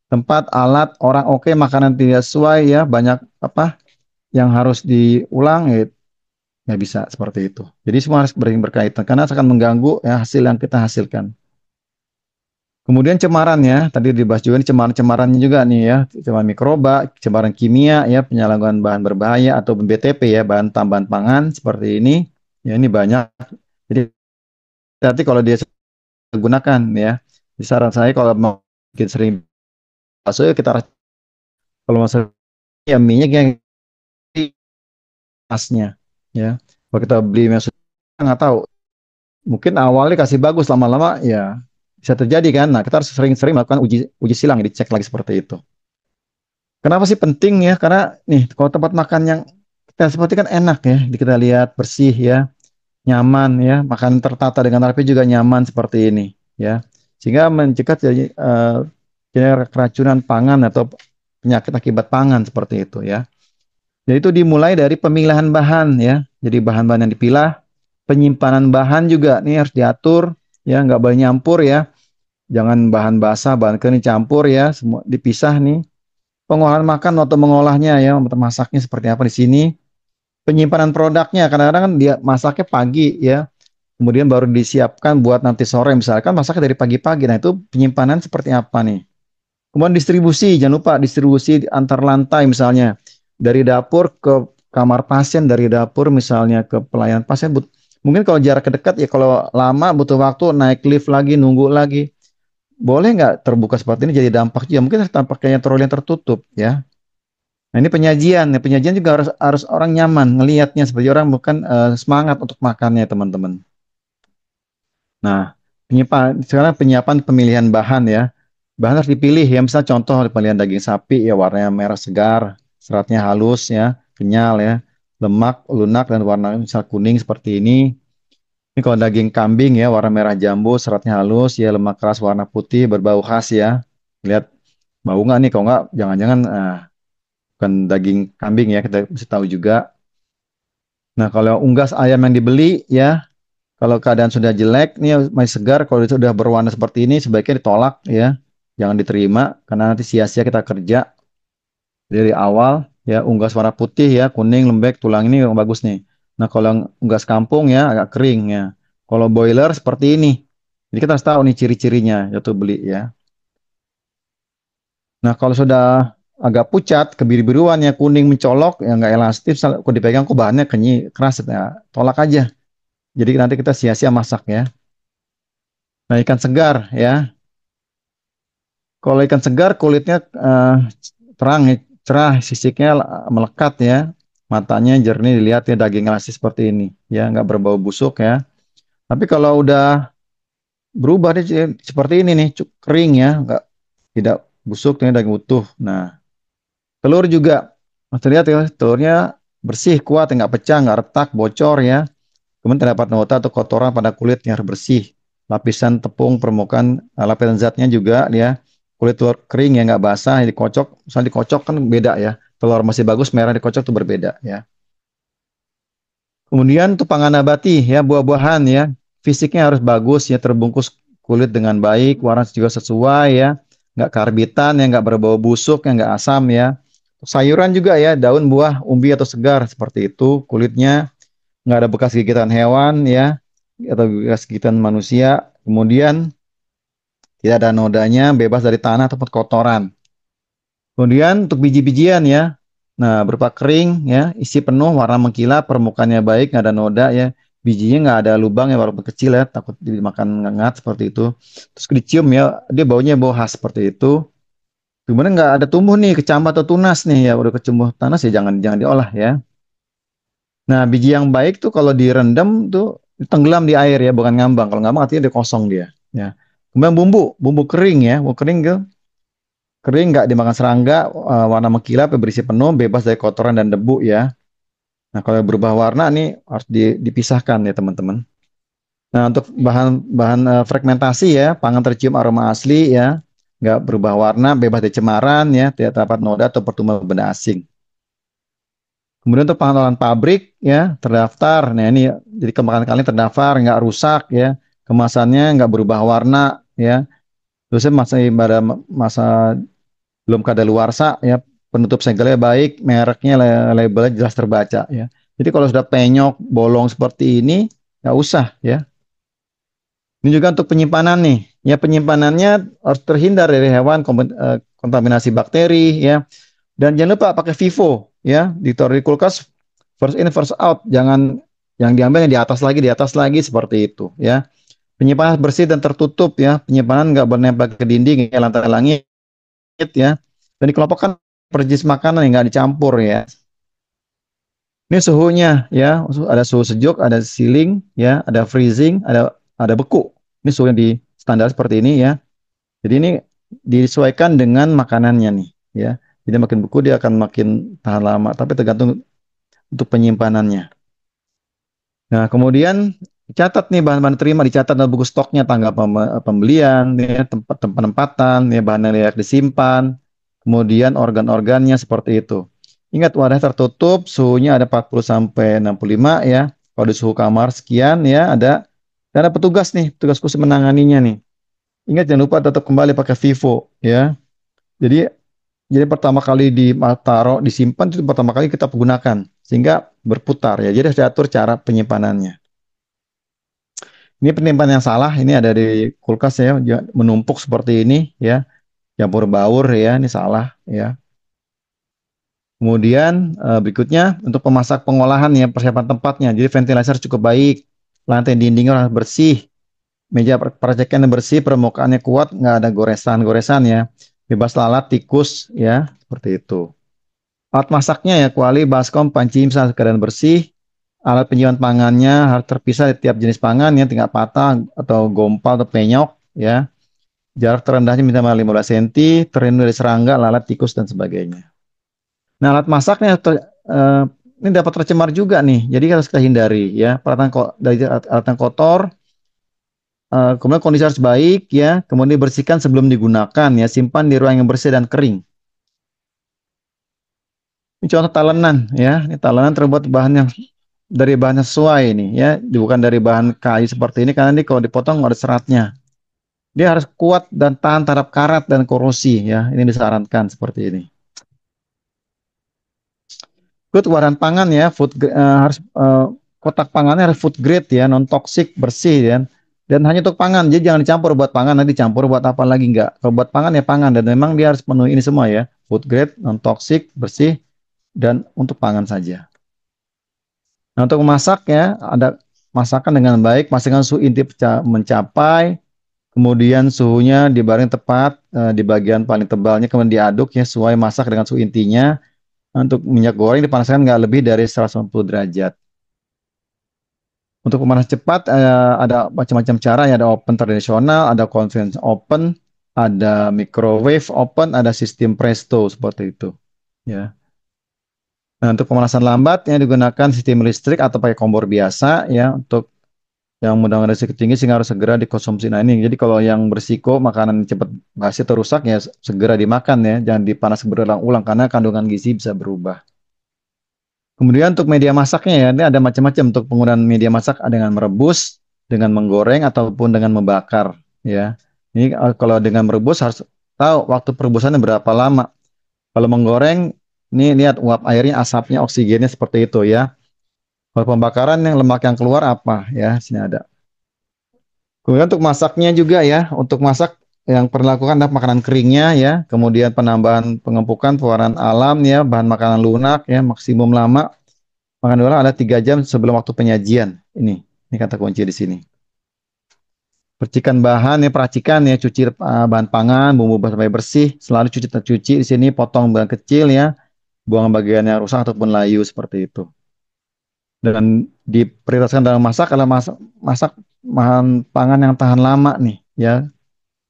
Tempat, alat, orang oke, makanan tidak sesuai ya banyak apa yang harus diulang ya nggak bisa seperti itu. Jadi semua harus berkaitan karena akan mengganggu ya hasil yang kita hasilkan. Kemudian cemaran ya, tadi dibahas juga nih cemaran-cemarannya juga nih ya, cemaran mikroba, cemaran kimia ya, penyalahgunaan bahan berbahaya atau BTP ya, bahan tambahan pangan seperti ini. Ya ini banyak. Jadi nanti kalau dia gunakan ya, saran saya kalau mau bikin sering bakso ya kita kalau masalah ya minyak yang khasnya ya. Kalau kita beli yang sudah nggak tahu, mungkin awalnya kasih bagus lama-lama ya bisa terjadi kan. Nah, kita harus sering-sering melakukan uji uji silang, dicek lagi seperti itu. Kenapa sih penting ya? Karena nih kalau tempat makan yang kita seperti kan enak ya, kita lihat bersih ya, nyaman ya, makan tertata dengan rapi juga nyaman seperti ini ya. Sehingga mencegah keracunan pangan atau penyakit akibat pangan seperti itu ya. Jadi itu dimulai dari pemilihan bahan ya. Jadi bahan-bahan yang dipilah, penyimpanan bahan juga nih harus diatur ya, nggak boleh nyampur ya. Jangan bahan basah, bahan kering campur ya, semua dipisah nih. Pengolahan makan atau mengolahnya ya, masaknya seperti apa di sini. Penyimpanan produknya, kadang-kadang kan dia masaknya pagi ya, kemudian baru disiapkan buat nanti sore misalkan masaknya dari pagi-pagi. Nah itu penyimpanan seperti apa nih? Kemudian distribusi, jangan lupa distribusi antar lantai misalnya dari dapur ke kamar pasien, dari dapur misalnya ke pelayan pasien. Mungkin kalau jarak dekat ya, kalau lama butuh waktu naik lift lagi, nunggu lagi. Boleh nggak terbuka seperti ini jadi dampak juga? Mungkin tampaknya troli yang tertutup ya. Nah ini penyajian, ya, penyajian juga harus harus orang nyaman ngelihatnya seperti orang bukan semangat untuk makannya teman-teman. Nah, sekarang penyiapan pemilihan bahan ya. Bahan harus dipilih ya, misal contoh pemilihan daging sapi ya warnanya merah segar, seratnya halus ya, kenyal ya, lemak, lunak dan warna misal kuning seperti ini. Ini kalau daging kambing ya warna merah jambu, seratnya halus ya, lemak keras warna putih, berbau khas ya. Lihat bau nggak nih? Kalau nggak, jangan-jangan bukan daging kambing ya, kita mesti tahu juga. Nah, kalau unggas ayam yang dibeli ya, kalau keadaan sudah jelek, nih masih segar, kalau itu sudah berwarna seperti ini, sebaiknya ditolak ya. Jangan diterima, karena nanti sia-sia kita kerja dari awal. Ya, unggas warna putih ya, kuning, lembek, tulang ini yang bagus nih. Nah, kalau yang unggas kampung ya, agak kering ya. Kalau boiler seperti ini. Jadi kita harus tahu nih ciri-cirinya, jatuh beli ya. Nah, kalau sudah agak pucat, kebiru-biruan ya, kuning mencolok, ya nggak elastis, kalau dipegang kok bahannya keras, ya, tolak aja. Jadi nanti kita sia-sia masak ya. Nah, ikan segar ya. Kalau ikan segar kulitnya terang, ya, cerah, sisiknya melekat ya. Matanya jernih dilihat ya, daging elastis seperti ini ya, nggak berbau busuk ya. Tapi kalau udah berubah dia seperti ini nih, kering ya, nggak tidak busuk, ini daging utuh. Nah, telur juga, mas lihat ya, telurnya bersih, kuat, nggak pecah, nggak retak, bocor ya. Kemudian terdapat noda atau kotoran pada kulit yang harus bersih. Lapisan tepung permukaan, lapisan zatnya juga ya. Kulit telur kering yang nggak basah, yang dikocok, misalnya dikocok kan beda ya. Telur masih bagus, merah dikocok itu berbeda ya. Kemudian untuk pangan nabati ya, buah-buahan ya. Fisiknya harus bagus ya, terbungkus kulit dengan baik, warna juga sesuai ya. Nggak karbitan ya, nggak berbau busuk, yang nggak asam ya. Sayuran juga ya, daun, buah, umbi atau segar seperti itu, kulitnya nggak ada bekas gigitan hewan ya atau bekas gigitan manusia. Kemudian tidak ada nodanya, bebas dari tanah ataupun kotoran. Kemudian untuk biji-bijian ya, nah berupa kering ya, isi penuh, warna mengkilap, permukaannya baik, nggak ada noda ya, bijinya nggak ada lubang ya walaupun kecil ya, takut dimakan ngengat seperti itu. Terus dicium ya, dia baunya bau khas seperti itu. Kemudian nggak ada tumbuh nih, kecambah atau tunas nih ya, udah kecembuh tanas ya jangan jangan diolah ya. Nah, biji yang baik tuh kalau direndam tuh tenggelam di air ya, bukan ngambang. Kalau ngambang artinya dia kosong dia. Ya. Kemudian bumbu, bumbu kering ya, bumbu kering tuh kering nggak dimakan serangga, warna mengkilap, berisi penuh, bebas dari kotoran dan debu ya. Nah, kalau berubah warna nih harus dipisahkan ya teman-teman. Nah, untuk bahan fragmentasi ya, pangan tercium aroma asli ya, nggak berubah warna, bebas dari cemaran ya, tidak terdapat noda atau pertumbuhan benda asing. Kemudian untuk pengenalan pabrik ya terdaftar. Nah ini jadi kemakan kalian terdaftar, nggak rusak ya, kemasannya nggak berubah warna ya. Terusnya masih pada masa belum kadaluarsa ya, penutup segelnya baik, mereknya labelnya jelas terbaca ya. Jadi kalau sudah penyok, bolong seperti ini nggak usah ya. Ini juga untuk penyimpanan nih. Ya penyimpanannya harus terhindar dari hewan kontaminasi bakteri ya. Dan jangan lupa pakai Vivo ya, ditaruh di kulkas first in first out, jangan yang diambil yang di atas lagi seperti itu ya. Penyimpanan bersih dan tertutup ya, penyimpanan nggak bernempel ke dinding ya, lantai langit ya. Dan dikelompokkan per jenis makanan yang nggak dicampur ya. Ini suhunya ya, ada suhu sejuk, ada ceiling ya, ada freezing, ada beku. Ini suhu yang di standar seperti ini ya. Jadi ini disesuaikan dengan makanannya nih ya. Jadi makin beku dia akan makin tahan lama, tapi tergantung untuk penyimpanannya. Nah, kemudian dicatat nih bahan-bahan terima, dicatat dalam buku stoknya, tanggal pembelian, ya, tempat penempatan, ya, bahan yang layak disimpan, kemudian organ-organnya seperti itu. Ingat wadah tertutup, suhunya ada 40 sampai 65 ya. Kalau di suhu kamar sekian ya, ada petugas nih, petugas khusus menanganinya nih. Ingat jangan lupa tetap kembali pakai Vivo ya. Jadi jadi pertama kali taruh disimpan itu pertama kali kita gunakan sehingga berputar ya. Jadi harus diatur cara penyimpanannya. Ini penyimpanan yang salah, ini ada di kulkas ya, menumpuk seperti ini ya, campur baur ya, ini salah ya. Kemudian berikutnya untuk pemasak pengolahan ya, persiapan tempatnya. Jadi ventilasi harus cukup baik, lantai dindingnya harus bersih, meja percekan yang bersih, permukaannya kuat, nggak ada goresan-goresan ya, bebas lalat, tikus ya, seperti itu. Alat masaknya ya, kuali, baskom, panci, misalnya keadaan bersih. Alat penyimpanan pangannya harus terpisah di tiap jenis pangan ya, tinggal patah atau gompal atau penyok ya. Jarak terendahnya minimal 15 cm, terlindung dari serangga, lalat, tikus dan sebagainya. Nah, alat masaknya ini dapat tercemar juga nih. Jadi harus kita hindari ya. Peralatan dari alat yang kotor, kemudian kondisi harus baik ya, kemudian dibersihkan sebelum digunakan ya, simpan di ruang yang bersih dan kering. Ini contoh talenan ya. Ini talenan terbuat dari bahan yang sesuai ini ya, bukan dari bahan kayu seperti ini karena ini kalau dipotong ada seratnya. Dia harus kuat dan tahan terhadap karat dan korosi ya. Ini disarankan seperti ini. Good waran pangan ya, harus kotak pangannya harus food grade ya, non toxic, bersih ya. Dan hanya untuk pangan, jadi jangan dicampur buat pangan, nanti dicampur buat apa lagi enggak. Kalau buat pangan ya pangan dan memang dia harus penuhi ini semua ya, food grade, non toxic, bersih dan untuk pangan saja. Nah, untuk memasak ya, ada masakan dengan baik, pastikan suhu inti mencapai, kemudian suhunya dibaring tepat di bagian paling tebalnya, kemudian diaduk ya, sesuai masak dengan suhu intinya. Untuk minyak goreng dipanaskan nggak lebih dari 180 derajat. Untuk pemanas cepat ada macam-macam cara ya, ada oven tradisional, ada convection oven, ada microwave oven, ada sistem presto seperti itu. Ya. Nah, untuk pemanasan lambat ya digunakan sistem listrik atau pakai kompor biasa ya untuk yang mudah resiko tinggi sehingga harus segera dikonsumsi. Nah ini jadi kalau yang bersiko makanan cepat basi atau rusak ya segera dimakan ya, jangan dipanas berulang-ulang karena kandungan gizi bisa berubah. Kemudian untuk media masaknya ya, ini ada macam-macam untuk penggunaan media masak ada dengan merebus, dengan menggoreng ataupun dengan membakar ya. Ini kalau dengan merebus harus tahu waktu perebusannya berapa lama. Kalau menggoreng, ini lihat uap airnya, asapnya, oksigennya seperti itu ya. Kalau pembakaran yang lemak yang keluar apa ya, sini ada. Kemudian untuk masaknya juga ya, untuk masak yang perlu dilakukan adalah makanan keringnya ya, kemudian penambahan pengempukan pewarnaan alam ya, bahan makanan lunak ya, maksimum lama makan dulu ada 3 jam sebelum waktu penyajian. Ini kata kunci di sini. Percikan bahan ya, peracikan ya, cuci bahan pangan, bumbu sampai bersih, selalu cuci di sini, potong bahan kecil ya, buang bagian yang rusak ataupun layu seperti itu. Dan diprioritaskan dalam masak adalah masak bahan pangan yang tahan lama nih ya.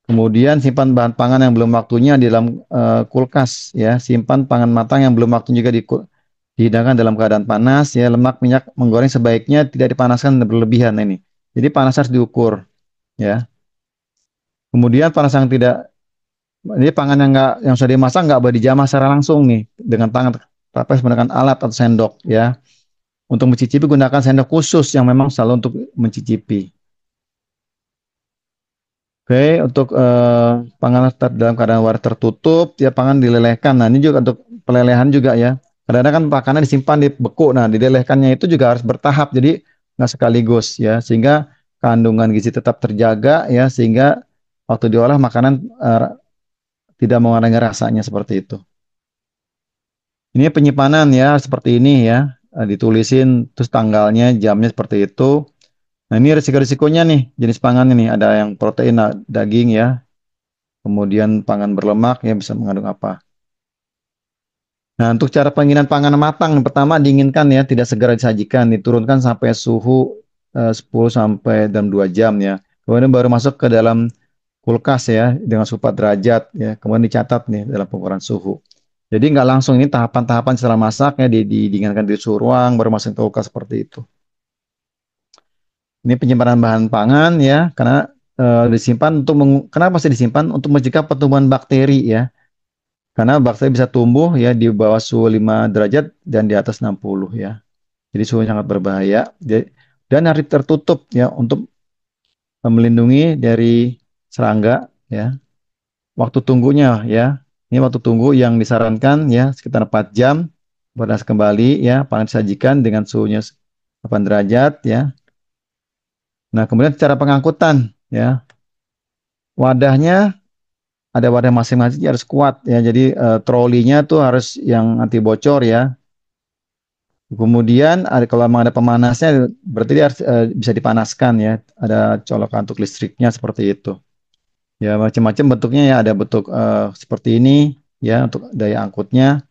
Kemudian simpan bahan pangan yang belum waktunya di dalam kulkas ya. Simpan pangan matang yang belum waktunya juga dihidangkan dalam keadaan panas ya. Lemak minyak menggoreng sebaiknya tidak dipanaskan berlebihan. Nah, ini. Jadi panas harus diukur ya. Kemudian panas yang tidak, jadi pangan yang sudah dimasak nggak boleh dijamah secara langsung nih dengan tangan, tapi harus menggunakan alat atau sendok ya. Untuk mencicipi gunakan sendok khusus yang memang selalu untuk mencicipi. Oke, untuk pangan dalam keadaan wadah tertutup, ya pangan dilelehkan. Nah, ini juga untuk pelelehan juga ya. Kadang-kadang kan makanan disimpan di beku. Nah, dilelehkannya itu juga harus bertahap, jadi nggak sekaligus ya, sehingga kandungan gizi tetap terjaga ya, sehingga waktu diolah makanan tidak mengurangi rasanya seperti itu. Ini penyimpanan ya, seperti ini ya, ditulisin terus tanggalnya, jamnya seperti itu. Nah, ini risiko-risikonya nih, jenis pangan ini ada yang protein, daging ya. kemudian pangan berlemak ya bisa mengandung apa. Nah, untuk cara penginginan pangan matang, yang pertama diinginkan ya, tidak segera disajikan, diturunkan sampai suhu 10 sampai dalam 2 jam ya. Kemudian baru masuk ke dalam kulkas ya, dengan suhu 4 derajat ya. Kemudian dicatat nih dalam pengukuran suhu. Jadi nggak langsung ini tahapan-tahapan setelah masak ya, diinginkan di suhu ruang, baru masuk ke kulkas seperti itu. Ini penyimpanan bahan pangan ya, karena disimpan untuk kenapa sih disimpan? Untuk mencegah pertumbuhan bakteri ya. Karena bakteri bisa tumbuh ya di bawah suhu 5 derajat dan di atas 60 ya. Jadi suhu sangat berbahaya. Dan harus tertutup ya untuk melindungi dari serangga ya. Waktu tunggunya ya. Ini waktu tunggu yang disarankan ya sekitar 4 jam. Panas kembali ya, panas disajikan dengan suhunya 8 derajat ya. Nah, kemudian cara pengangkutan ya. Wadahnya ada wadah masing-masing harus kuat ya. Jadi trolinya tuh harus yang anti bocor ya. Kemudian ada kalau memang ada pemanasnya berarti dia harus, bisa dipanaskan ya. Ada colokan untuk listriknya seperti itu. Ya macam-macam bentuknya ya ada bentuk seperti ini ya untuk daya angkutnya.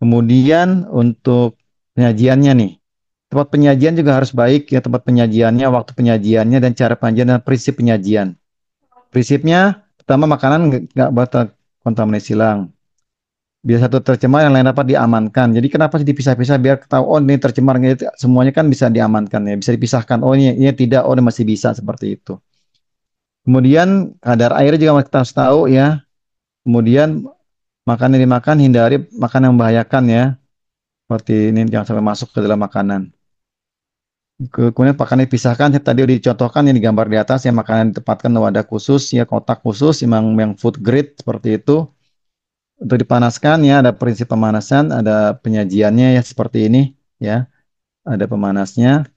Kemudian untuk penyajiannya nih. Tempat penyajian juga harus baik ya tempat penyajiannya, waktu penyajiannya dan cara penyajian dan prinsip penyajian. Prinsipnya pertama makanan nggak bakal kontaminasi silang. Biar satu tercemar yang lain dapat diamankan. Jadi kenapa sih dipisah-pisah biar tahu oh ini tercemar gitu. Semuanya kan bisa diamankan ya, bisa dipisahkan. Oh ini tidak, oh ini masih bisa seperti itu. Kemudian kadar air juga kita harus tahu ya. Kemudian makanan yang dimakan hindari makanan yang membahayakan ya. Seperti ini jangan sampai masuk ke dalam makanan. Kemudian makanan dipisahkan tadi udah dicontohkan yang digambar di atas ya makanan ditempatkan di wadah khusus ya kotak khusus yang food grade seperti itu. Untuk dipanaskan ya ada prinsip pemanasan, ada penyajiannya ya seperti ini ya, ada pemanasnya.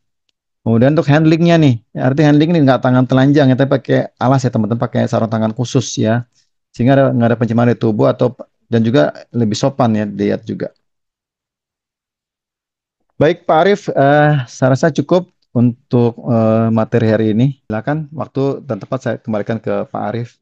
Kemudian untuk handlingnya nih, ya, arti handling ini nggak tangan telanjang ya, tapi pakai alas ya teman-teman, pakai sarung tangan khusus ya, sehingga nggak ada pencemaran di tubuh atau dan juga lebih sopan ya dilihat juga. Baik Pak Arief, saya rasa cukup untuk materi hari ini. Silakan waktu dan tempat saya kembalikan ke Pak Arief.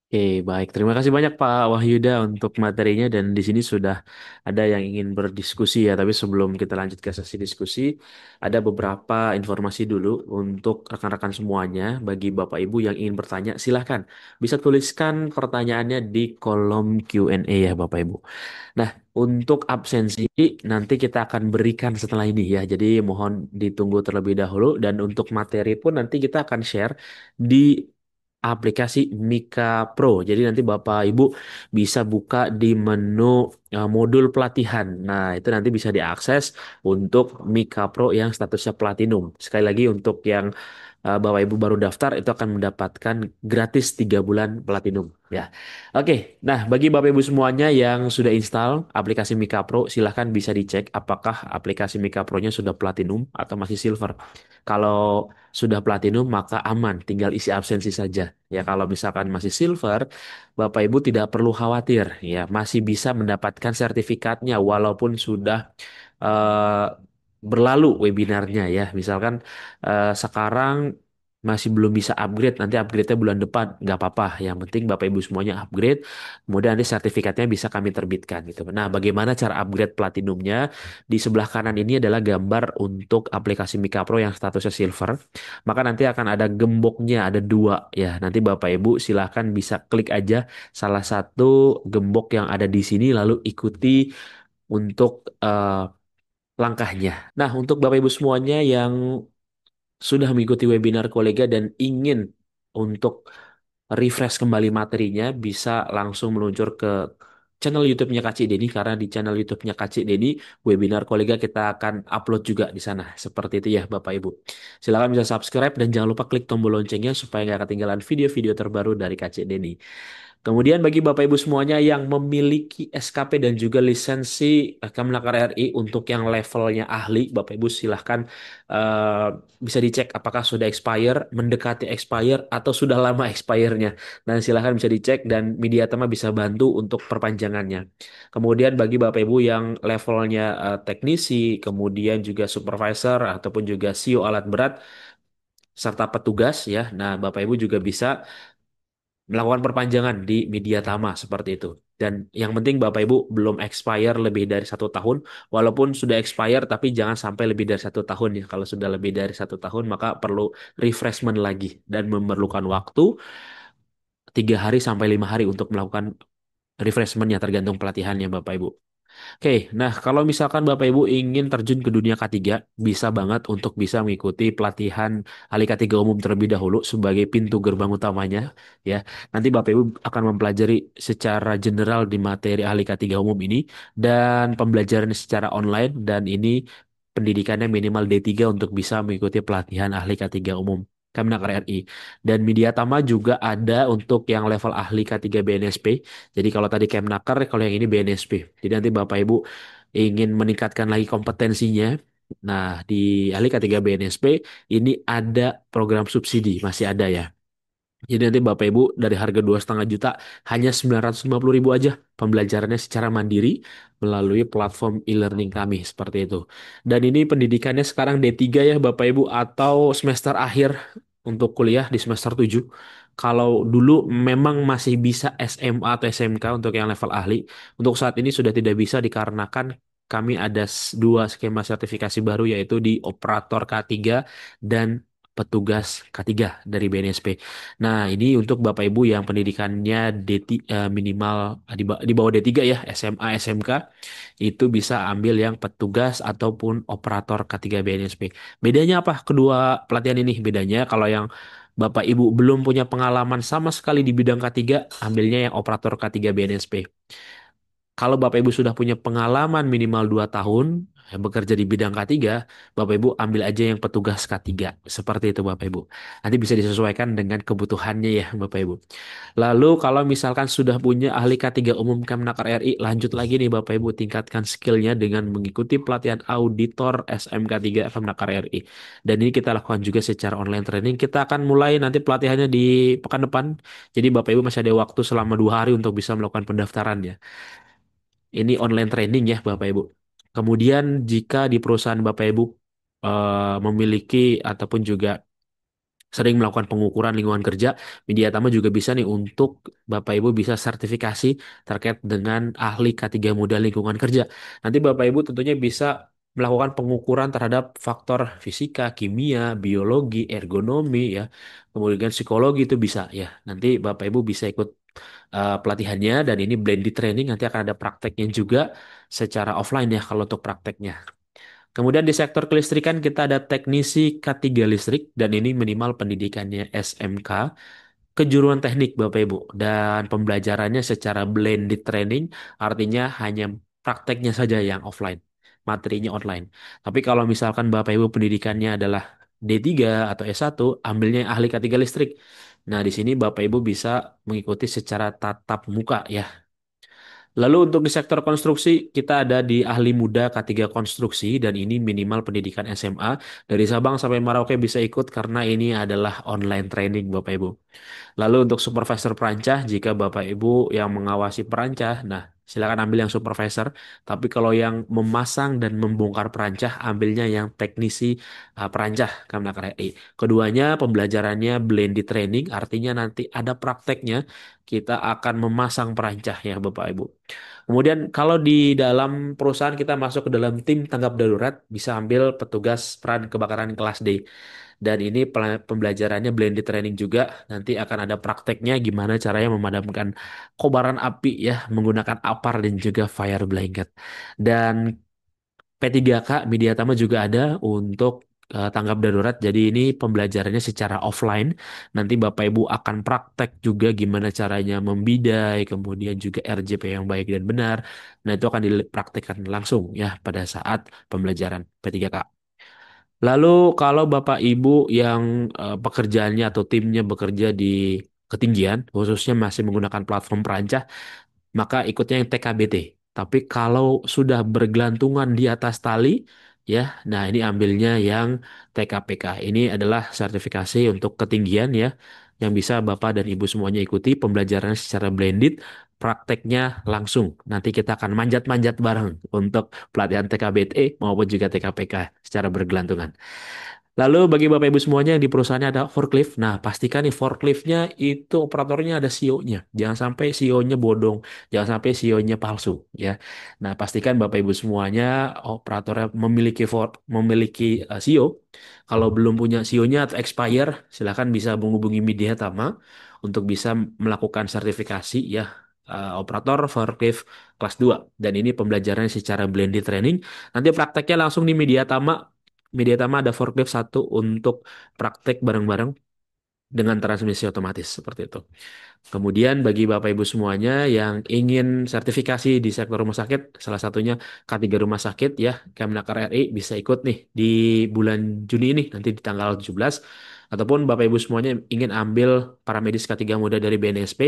Oke, baik. Terima kasih banyak Pak Wahyuda untuk materinya dan di sini sudah ada yang ingin berdiskusi ya. Tapi sebelum kita lanjut ke sesi diskusi, ada beberapa informasi dulu untuk rekan-rekan semuanya. Bagi Bapak Ibu yang ingin bertanya, silahkan bisa tuliskan pertanyaannya di kolom Q&A ya Bapak Ibu. Nah, untuk absensi nanti kita akan berikan setelah ini ya. Jadi mohon ditunggu terlebih dahulu dan untuk materi pun nanti kita akan share di aplikasi Mika Pro. Jadi nanti Bapak Ibu bisa buka di menu modul pelatihan. Nah, itu nanti bisa diakses untuk Mika Pro yang statusnya platinum. Sekali lagi untuk yang Bapak Ibu baru daftar itu akan mendapatkan gratis 3 bulan platinum ya. Oke, nah bagi Bapak Ibu semuanya yang sudah install aplikasi Mika Pro, silahkan bisa dicek apakah aplikasi Mika Pro-nya sudah platinum atau masih silver. Kalau sudah platinum maka aman, tinggal isi absensi saja. Ya kalau misalkan masih silver, Bapak Ibu tidak perlu khawatir ya, masih bisa mendapatkan sertifikatnya walaupun sudah eh, berlalu webinarnya ya. Misalkan sekarang masih belum bisa upgrade, nanti upgrade-nya bulan depan, nggak apa-apa. Yang penting Bapak Ibu semuanya upgrade, kemudian nanti sertifikatnya bisa kami terbitkan gitu. Nah, bagaimana cara upgrade platinumnya? Di sebelah kanan ini adalah gambar untuk aplikasi Mika Pro yang statusnya silver. Maka nanti akan ada gemboknya, ada dua ya. Nanti Bapak Ibu silahkan bisa klik aja salah satu gembok yang ada di sini, lalu ikuti untuk langkahnya. Nah, untuk Bapak Ibu semuanya yang sudah mengikuti webinar kolega dan ingin untuk refresh kembali materinya, bisa langsung meluncur ke channel YouTube-nya Kak Cik Deni karena di channel YouTube-nya Kak Cik Deni webinar kolega kita akan upload juga di sana. Seperti itu ya Bapak Ibu. Silakan bisa subscribe dan jangan lupa klik tombol loncengnya supaya nggak ketinggalan video-video terbaru dari Kak Cik Deni. Kemudian bagi Bapak Ibu semuanya yang memiliki SKP dan juga lisensi Kemenaker RI untuk yang levelnya ahli, Bapak Ibu silahkan eh, bisa dicek apakah sudah expire, mendekati expire, atau sudah lama expire-nya. Dan silahkan bisa dicek dan Mediatema bisa bantu untuk perpanjangannya. Kemudian bagi Bapak Ibu yang levelnya teknisi, kemudian juga supervisor, ataupun juga CEO alat berat, serta petugas ya. Nah, Bapak Ibu juga bisa melakukan perpanjangan di media Tama seperti itu. Dan yang penting Bapak Ibu belum expire lebih dari 1 tahun, walaupun sudah expire tapi jangan sampai lebih dari 1 tahun ya. Kalau sudah lebih dari 1 tahun maka perlu refreshment lagi dan memerlukan waktu 3 hari sampai 5 hari untuk melakukan refreshmentnya tergantung pelatihannya Bapak Ibu. Oke, nah kalau misalkan Bapak Ibu ingin terjun ke dunia K3, bisa banget untuk bisa mengikuti pelatihan ahli K3 umum terlebih dahulu sebagai pintu gerbang utamanya, ya. Nanti Bapak Ibu akan mempelajari secara general di materi ahli K3 umum ini dan pembelajaran secara online dan ini pendidikannya minimal D3 untuk bisa mengikuti pelatihan ahli K3 umum. Kemenaker RI. Dan Mediatama juga ada untuk yang level ahli K3 BNSP. Jadi kalau tadi Kemnaker, kalau yang ini BNSP. Jadi nanti Bapak Ibu ingin meningkatkan lagi kompetensinya. Nah, di ahli K3 BNSP ini ada program subsidi, masih ada ya. Jadi nanti Bapak Ibu dari harga 2,5 juta hanya 950.000 aja pembelajarannya secara mandiri melalui platform e-learning kami seperti itu. Dan ini pendidikannya sekarang D3 ya Bapak Ibu atau semester akhir untuk kuliah di semester 7. Kalau dulu memang masih bisa SMA atau SMK untuk yang level ahli, untuk saat ini sudah tidak bisa dikarenakan kami ada dua skema sertifikasi baru yaitu di operator K3 dan petugas K3 dari BNSP. Nah, ini untuk Bapak Ibu yang pendidikannya minimal di bawah D3 ya, SMA, SMK, itu bisa ambil yang petugas ataupun operator K3 BNSP. Bedanya apa kedua pelatihan ini? Bedanya kalau yang Bapak Ibu belum punya pengalaman sama sekali di bidang K3, ambilnya yang operator K3 BNSP. Kalau Bapak Ibu sudah punya pengalaman minimal 2 tahun bekerja di bidang K3, Bapak Ibu ambil aja yang petugas K3. Seperti itu Bapak Ibu. Nanti bisa disesuaikan dengan kebutuhannya ya Bapak Ibu. Lalu kalau misalkan sudah punya ahli K3 umum Kemnaker RI, lanjut lagi nih Bapak Ibu tingkatkan skillnya dengan mengikuti pelatihan auditor SMK3 Kemnaker RI. Dan ini kita lakukan juga secara online training. Kita akan mulai nanti pelatihannya di pekan depan. Jadi Bapak Ibu masih ada waktu selama 2 hari untuk bisa melakukan pendaftaran ya. Ini online training ya Bapak Ibu. Kemudian jika di perusahaan Bapak Ibu memiliki ataupun juga sering melakukan pengukuran lingkungan kerja, Media Tama juga bisa nih untuk Bapak Ibu bisa sertifikasi terkait dengan ahli K3 modal lingkungan kerja. Nanti Bapak Ibu tentunya bisa melakukan pengukuran terhadap faktor fisika, kimia, biologi, ergonomi ya, kemudian psikologi itu bisa ya. Nanti Bapak Ibu bisa ikut pelatihannya dan ini blended training nanti akan ada prakteknya juga secara offline ya kalau untuk prakteknya. Kemudian di sektor kelistrikan kita ada teknisi K3 listrik dan ini minimal pendidikannya SMK, kejuruan teknik Bapak Ibu dan pembelajarannya secara blended training artinya hanya prakteknya saja yang offline, materinya online. Tapi kalau misalkan Bapak Ibu pendidikannya adalah D3 atau S1, ambilnya yang ahli K3 listrik. Nah, di sini Bapak Ibu bisa mengikuti secara tatap muka ya. Lalu untuk di sektor konstruksi, kita ada di ahli muda K3 konstruksi dan ini minimal pendidikan SMA. Dari Sabang sampai Merauke bisa ikut karena ini adalah online training Bapak Ibu. Lalu untuk supervisor perancah, jika Bapak Ibu yang mengawasi perancah, nah silakan ambil yang supervisor. Tapi kalau yang memasang dan membongkar perancah, ambilnya yang teknisi perancah Kemenaker RI. Keduanya pembelajarannya blended training, artinya nanti ada prakteknya, kita akan memasang perancah ya Bapak Ibu. Kemudian kalau di dalam perusahaan kita masuk ke dalam tim tanggap darurat, bisa ambil petugas peran kebakaran kelas D. Dan ini pembelajarannya blended training juga. Nanti akan ada prakteknya gimana caranya memadamkan kobaran api ya menggunakan apar dan juga fire blanket. Dan P3K Media Tama juga ada untuk tanggap darurat. Jadi ini pembelajarannya secara offline. Nanti Bapak Ibu akan praktek juga gimana caranya membidai, kemudian juga RJP yang baik dan benar. Nah, itu akan dipraktekkan langsung ya pada saat pembelajaran P3K. Lalu kalau Bapak Ibu yang pekerjaannya atau timnya bekerja di ketinggian, khususnya masih menggunakan platform perancah, maka ikutnya yang TKBT. Tapi kalau sudah bergelantungan di atas tali, ya, nah ini ambilnya yang TKPK. Ini adalah sertifikasi untuk ketinggian ya, yang bisa Bapak dan Ibu semuanya ikuti pembelajaran secara blended, prakteknya langsung. Nanti kita akan manjat-manjat bareng untuk pelatihan TKBT maupun juga TKPK secara bergelantungan. Lalu bagi Bapak Ibu semuanya yang di perusahaannya ada forklift, nah pastikan nih forkliftnya itu operatornya ada CEO-nya. Jangan sampai CEO-nya bodong, jangan sampai CEO-nya palsu ya. Nah pastikan Bapak Ibu semuanya operatornya memiliki CEO. Kalau belum punya CEO-nya atau expire, silakan bisa menghubungi Media Tama untuk bisa melakukan sertifikasi ya operator forklift kelas 2. Dan ini pembelajarannya secara blended training. Nanti prakteknya langsung di Media Tama. Media Tama ada forklift satu untuk praktek bareng-bareng dengan transmisi otomatis seperti itu. Kemudian bagi Bapak Ibu semuanya yang ingin sertifikasi di sektor rumah sakit, salah satunya K3 Rumah Sakit ya, Kemenaker RI bisa ikut nih di bulan Juni ini, nanti di tanggal 17. Ataupun Bapak Ibu semuanya ingin ambil paramedis K3 muda dari BNSP,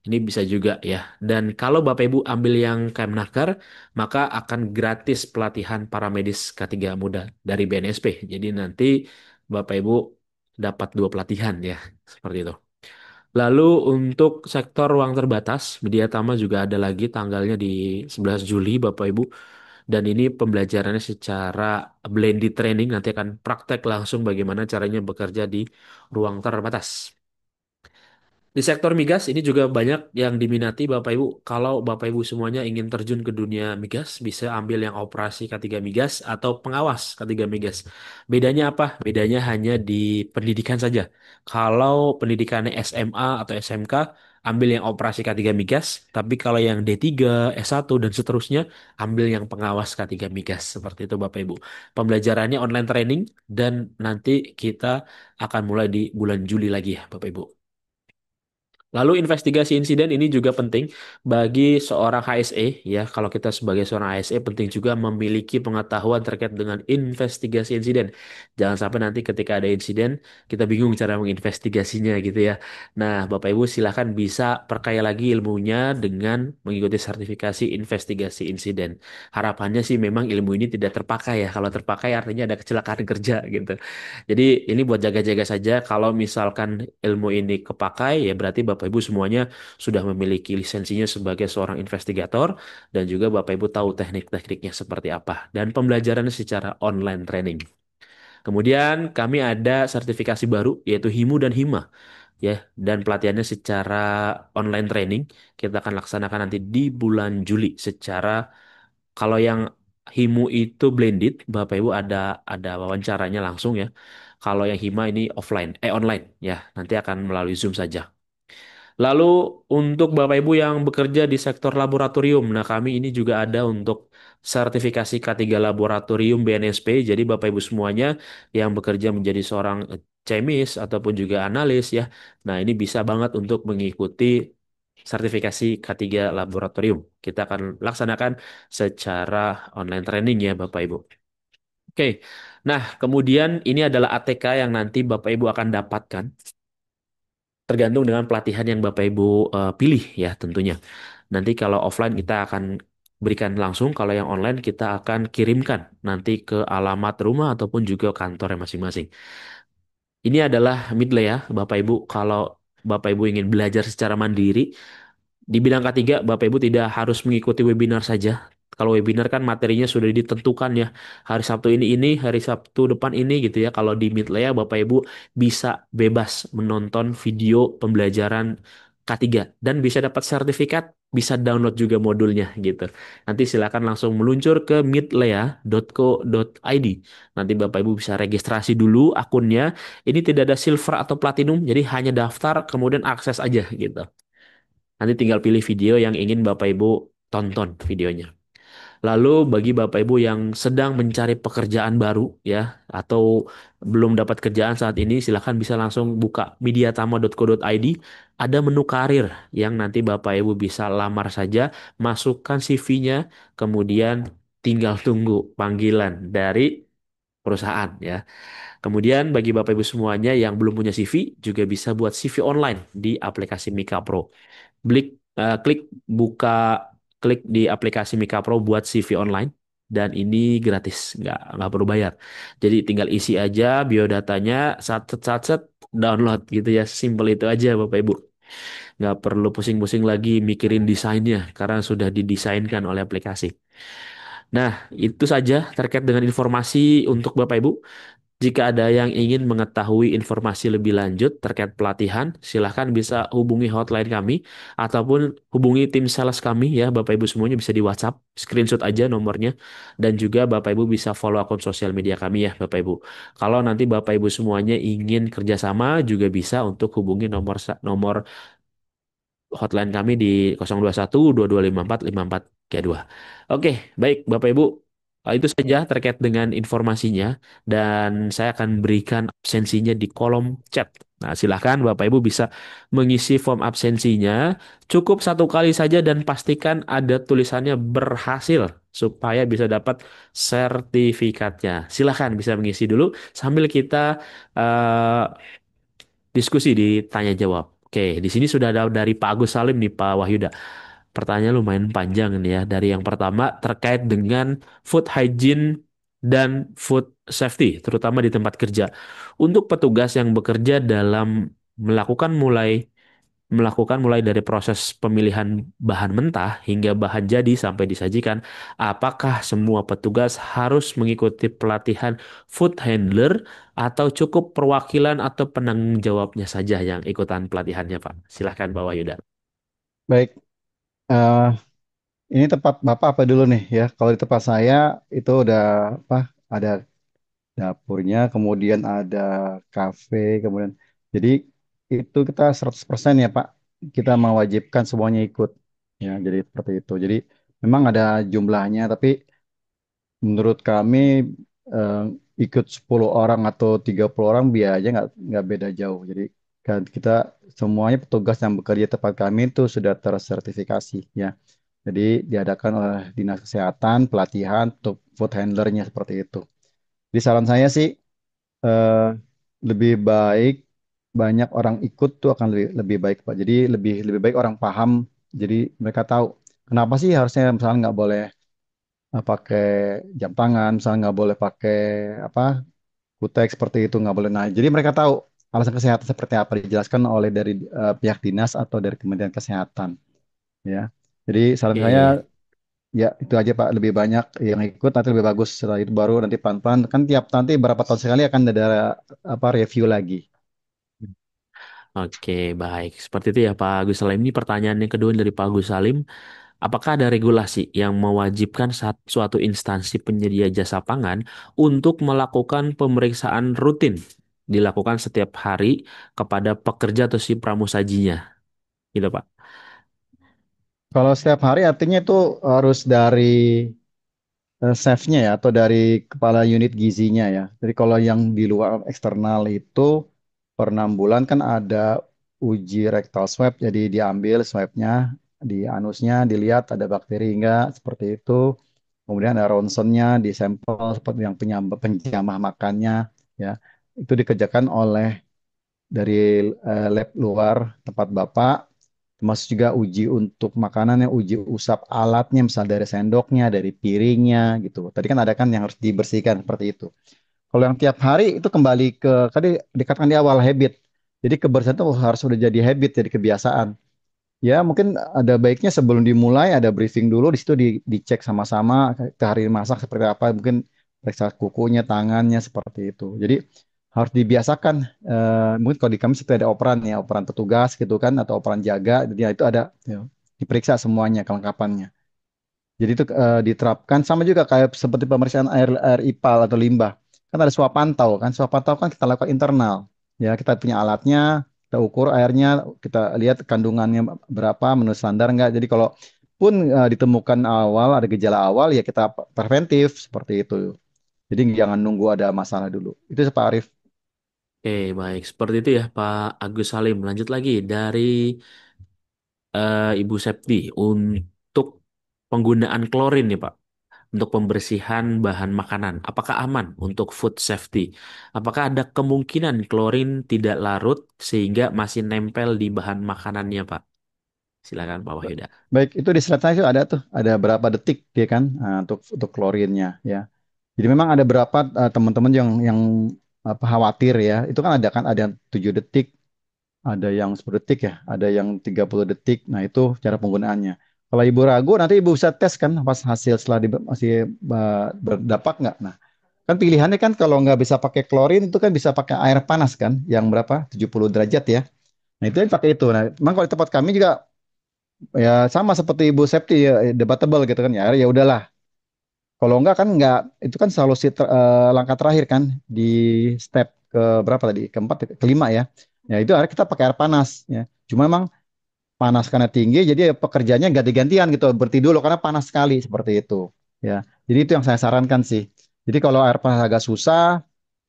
ini bisa juga ya. Dan kalau Bapak Ibu ambil yang Kemenaker, maka akan gratis pelatihan paramedis K3 muda dari BNSP. Jadi nanti Bapak Ibu dapat dua pelatihan ya, seperti itu. Lalu untuk sektor ruang terbatas, Media Tama juga ada lagi tanggalnya di 11 Juli, Bapak Ibu. Dan ini pembelajarannya secara blended training, nanti akan praktek langsung bagaimana caranya bekerja di ruang terbatas. Di sektor migas ini juga banyak yang diminati Bapak Ibu. Kalau Bapak Ibu semuanya ingin terjun ke dunia migas, bisa ambil yang operasi K3 migas atau pengawas K3 migas. Bedanya apa? Bedanya hanya di pendidikan saja. Kalau pendidikannya SMA atau SMK, ambil yang operasi K3 migas. Tapi kalau yang D3, S1, dan seterusnya, ambil yang pengawas K3 migas. Seperti itu Bapak Ibu. Pembelajarannya online training dan nanti kita akan mulai di bulan Juli lagi ya Bapak Ibu. Lalu investigasi insiden ini juga penting bagi seorang HSE ya. Kalau kita sebagai seorang HSE penting juga memiliki pengetahuan terkait dengan investigasi insiden. Jangan sampai nanti ketika ada insiden kita bingung cara menginvestigasinya gitu ya. Nah, Bapak Ibu silakan bisa perkaya lagi ilmunya dengan mengikuti sertifikasi investigasi insiden. Harapannya sih memang ilmu ini tidak terpakai ya. Kalau terpakai artinya ada kecelakaan kerja gitu. Jadi ini buat jaga-jaga saja. Kalau misalkan ilmu ini kepakai, ya berarti Bapak Ibu semuanya sudah memiliki lisensinya sebagai seorang investigator dan juga Bapak Ibu tahu teknik-tekniknya seperti apa. Dan pembelajarannya secara online training. Kemudian kami ada sertifikasi baru yaitu HIMU dan HIMA ya dan pelatihannya secara online training kita akan laksanakan nanti di bulan Juli secara kalau yang Himu itu blended, Bapak Ibu ada wawancaranya langsung ya. Kalau yang Hima ini offline, online ya. Nanti akan melalui Zoom saja. Lalu untuk Bapak Ibu yang bekerja di sektor laboratorium, nah kami ini juga ada untuk sertifikasi K3 laboratorium BNSP. Jadi Bapak Ibu semuanya yang bekerja menjadi seorang chemis ataupun juga analis ya. Nah, ini bisa banget untuk mengikuti sertifikasi K3 laboratorium. Kita akan laksanakan secara online training ya Bapak Ibu. Oke. Nah, kemudian ini adalah ATK yang nanti Bapak Ibu akan dapatkan tergantung dengan pelatihan yang Bapak Ibu pilih ya tentunya. Nanti kalau offline kita akan berikan langsung, kalau yang online kita akan kirimkan nanti ke alamat rumah ataupun juga kantornya masing-masing. Ini adalah midlay ya Bapak Ibu. Kalau Bapak Ibu ingin belajar secara mandiri, di bidang ketiga, Bapak Ibu tidak harus mengikuti webinar saja. Kalau webinar kan materinya sudah ditentukan ya. Hari Sabtu ini, hari Sabtu depan ini gitu ya. Kalau di Midlaya, Bapak Ibu bisa bebas menonton video pembelajaran K3 dan bisa dapat sertifikat, bisa download juga modulnya gitu. Nanti silakan langsung meluncur ke midlaya.co.id. Nanti Bapak Ibu bisa registrasi dulu akunnya. Ini tidak ada silver atau platinum, jadi hanya daftar kemudian akses aja gitu. Nanti tinggal pilih video yang ingin Bapak Ibu tonton videonya. Lalu bagi Bapak Ibu yang sedang mencari pekerjaan baru ya atau belum dapat kerjaan saat ini silahkan bisa langsung buka mediatama.co.id ada menu karir yang nanti Bapak Ibu bisa lamar saja, masukkan CV-nya, kemudian tinggal tunggu panggilan dari perusahaan ya. Kemudian bagi Bapak Ibu semuanya yang belum punya CV juga bisa buat CV online di aplikasi Mika Pro. Klik, klik buka klik di aplikasi Mika Pro buat CV online dan ini gratis, nggak perlu bayar. Jadi tinggal isi aja biodatanya, sat download gitu ya, simpel itu aja Bapak Ibu. Nggak perlu pusing-pusing lagi mikirin desainnya karena sudah didesainkan oleh aplikasi. Nah, itu saja terkait dengan informasi untuk Bapak Ibu. Jika ada yang ingin mengetahui informasi lebih lanjut terkait pelatihan, silahkan bisa hubungi hotline kami ataupun hubungi tim sales kami ya. Bapak Ibu semuanya bisa di WhatsApp, screenshot aja nomornya dan juga Bapak Ibu bisa follow akun sosial media kami ya Bapak Ibu. Kalau nanti Bapak Ibu semuanya ingin kerjasama juga bisa untuk hubungi nomor hotline kami di 021 2254 5432. Oke, baik Bapak Ibu. Itu saja terkait dengan informasinya dan saya akan berikan absensinya di kolom chat. Nah, silahkan Bapak Ibu bisa mengisi form absensinya. Cukup satu kali saja dan pastikan ada tulisannya berhasil supaya bisa dapat sertifikatnya. Silahkan bisa mengisi dulu sambil kita eh, diskusi di tanya jawab. Oke, di sini sudah ada dari Pak Agus Salim nih Pak Wahyuda. Pertanyaan lumayan panjang nih ya. Dari yang pertama terkait dengan food hygiene dan food safety, terutama di tempat kerja. Untuk petugas yang bekerja dalam melakukan mulai melakukan dari proses pemilihan bahan mentah hingga bahan jadi sampai disajikan, apakah semua petugas harus mengikuti pelatihan food handler atau cukup perwakilan atau penanggung jawabnya saja yang ikutan pelatihannya, Pak? Silahkan, Pak Wahyuda. Baik, eh, ini tempat Bapak apa dulu nih ya? Kalau di tempat saya itu udah apa? Ada dapurnya, kemudian ada kafe, kemudian jadi itu kita 100% ya Pak. Kita mewajibkan semuanya ikut. Ya, jadi seperti itu. Jadi memang ada jumlahnya, tapi menurut kami eh, ikut 10 orang atau 30 orang biayanya nggak beda jauh. Jadi kan kita semuanya petugas yang bekerja di tempat kami itu sudah tersertifikasi ya. Jadi diadakan oleh Dinas Kesehatan pelatihan untuk food handlernya seperti itu. Jadi saran saya sih eh, lebih baik banyak orang ikut tuh akan lebih lebih baik Pak. Jadi lebih lebih baik orang paham. Jadi mereka tahu kenapa sih harusnya misalnya nggak boleh pakai jam tangan, misalnya nggak boleh pakai apa kutek seperti itu nggak boleh. Nah, jadi mereka tahu alasan kesehatan seperti apa dijelaskan oleh dari pihak dinas atau dari Kementerian Kesehatan, ya. Jadi saran saya Oke. ya itu aja Pak, lebih banyak yang ikut nanti lebih bagus. Setelah itu baru nanti pelan-pelan kan tiap nanti berapa tahun sekali akan ada apa review lagi. Oke, baik. Seperti itu ya Pak Agus Salim. Ini pertanyaan yang kedua dari Pak Agus Salim. Apakah ada regulasi yang mewajibkan suatu instansi penyedia jasa pangan untuk melakukan pemeriksaan rutin dilakukan setiap hari kepada pekerja atau si pramusajinya? Gitu, Pak. Kalau setiap hari artinya itu harus dari chefnya ya atau dari kepala unit gizinya ya. Jadi kalau yang di luar eksternal itu per 6 bulan kan ada uji rectal swab, jadi diambil swabnya di anusnya dilihat ada bakteri enggak seperti itu. Kemudian ada ronsennya di sampel seperti yang penjamah makannya ya. Itu dikerjakan oleh dari lab luar tempat Bapak, termasuk juga uji untuk makanannya, uji usap alatnya, misal dari sendoknya, dari piringnya gitu. Tadi kan ada kan yang harus dibersihkan seperti itu. Kalau yang tiap hari itu kembali ke tadi dikatakan di awal habit. Jadi kebersihan itu harus sudah jadi habit, jadi kebiasaan. Ya, mungkin ada baiknya sebelum dimulai ada briefing dulu di situ dicek sama-sama ke hari masak seperti apa, mungkin periksa kukunya, tangannya seperti itu. Jadi harus dibiasakan. Mungkin kalau di kami seperti ada operan ya, operan petugas gitu kan atau operan jaga, jadi itu ada ya, diperiksa semuanya kelengkapannya. Jadi itu diterapkan sama juga kayak seperti pemeriksaan air IPAL atau limbah. Kan ada swab pantau kan. Swab pantau kan kita lakukan internal. Ya, kita punya alatnya, kita ukur airnya, kita lihat kandungannya berapa menurut standar enggak. Jadi kalau pun ditemukan awal ada gejala awal ya kita preventif seperti itu. Jadi jangan nunggu ada masalah dulu. Itu Pak Arif. Oke, baik. Seperti itu ya, Pak Agus Salim. Lanjut lagi dari Ibu Septi untuk penggunaan klorin nih, Pak. Untuk pembersihan bahan makanan. Apakah aman untuk food safety? Apakah ada kemungkinan klorin tidak larut sehingga masih nempel di bahan makanannya, Pak? Silakan, Pak Wahyuda. Baik, itu di slide saya itu ada tuh, ada berapa detik dia kan untuk klorinnya ya. Jadi memang ada berapa teman-teman yang apa, khawatir ya. Itu kan ada yang 7 detik, ada yang 10 detik ya, ada yang 30 detik. Nah, itu cara penggunaannya. Kalau Ibu ragu nanti Ibu bisa tes kan pas hasil setelah masih berdampak nggak. Nah, Kan pilihannya kan kalau nggak bisa pakai klorin itu kan bisa pakai air panas kan, yang berapa? 70 derajat ya. Nah itu yang pakai itu. Nah, memang kalau di tempat kami juga ya sama seperti Ibu Septi ya, debatable gitu kan ya. Ya udahlah. Kalau enggak kan enggak, itu kan solusi langkah terakhir kan di step ke berapa tadi? Keempat, kelima ya. Ya itu akhirnya kita pakai air panas ya. Cuma memang panas karena tinggi, jadi pekerjaannya ganti-gantian gitu, berhenti dulu karena panas sekali seperti itu. Ya, jadi itu yang saya sarankan sih. Jadi kalau air panas agak susah,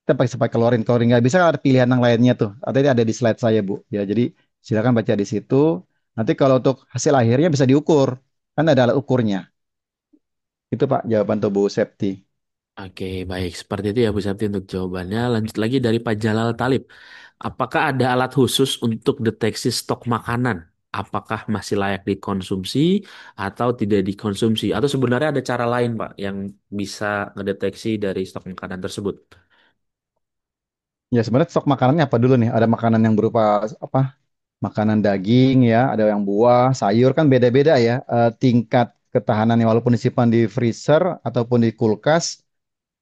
kita pakai klorin. Klorin nggak bisa ada pilihan yang lainnya tuh. Ada di slide saya Bu. Ya, jadi silakan baca di situ. Nanti kalau untuk hasil akhirnya bisa diukur, kan ada alat ukurnya. Itu Pak jawaban tuh Bu Septi. Oke, baik. Seperti itu ya Bu Septi untuk jawabannya. Lanjut lagi dari Pak Jalal Talib. Apakah ada alat khusus untuk deteksi stok makanan? Apakah masih layak dikonsumsi atau tidak dikonsumsi? Atau sebenarnya ada cara lain, Pak, yang bisa ngedeteksi dari stok makanan tersebut? Ya sebenarnya stok makanannya apa dulu nih? Ada makanan yang berupa apa? Makanan daging ya, ada yang buah, sayur kan beda-beda ya. Tingkat ketahanannya walaupun disimpan di freezer ataupun di kulkas.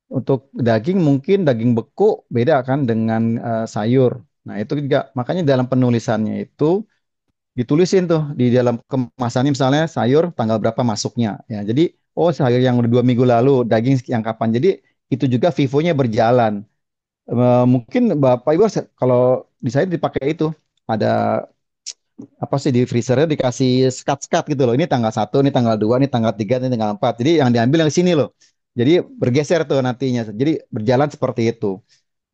Untuk daging mungkin daging beku beda kan dengan sayur. Nah itu juga makanya dalam penulisannya itu ditulisin tuh di dalam kemasannya misalnya sayur tanggal berapa masuknya. Ya jadi oh sayur yang udah 2 minggu lalu, daging yang kapan. Jadi itu juga FIFO-nya berjalan. Mungkin Bapak Ibu kalau di saya dipakai itu ada apa sih di freezernya dikasih skat-skat gitu loh. Ini tanggal 1, ini tanggal 2, ini tanggal 3, ini tanggal 4. Jadi yang diambil yang sini loh. Jadi bergeser tuh nantinya. Jadi berjalan seperti itu.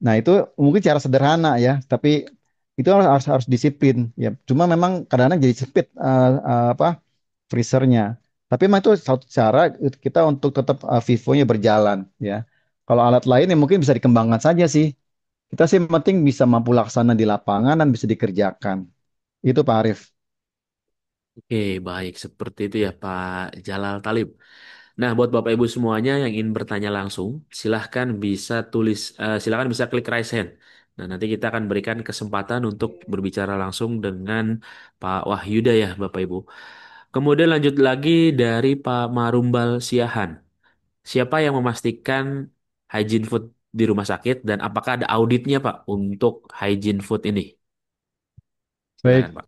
Nah, itu mungkin cara sederhana ya, tapi itu harus disiplin ya. Cuma memang kadang-kadang jadi sempit apa freezernya. Tapi memang itu satu cara kita untuk tetap Vivo-nya berjalan ya. Kalau alat lain yang mungkin bisa dikembangkan saja sih. Kita sih yang penting bisa mampu laksana di lapangan dan bisa dikerjakan. Itu Pak Arief. Oke, baik. Seperti itu ya, Pak Jalal Talib. Nah, buat Bapak Ibu semuanya yang ingin bertanya langsung, silahkan bisa klik raise hand. Nah, nanti kita akan berikan kesempatan untuk berbicara langsung dengan Pak Wahyuda ya, Bapak Ibu. Kemudian lanjut lagi dari Pak Marumbal Siahan. Siapa yang memastikan hygiene food di rumah sakit dan apakah ada auditnya, Pak, untuk hygiene food ini? Baik, Silakan, Pak.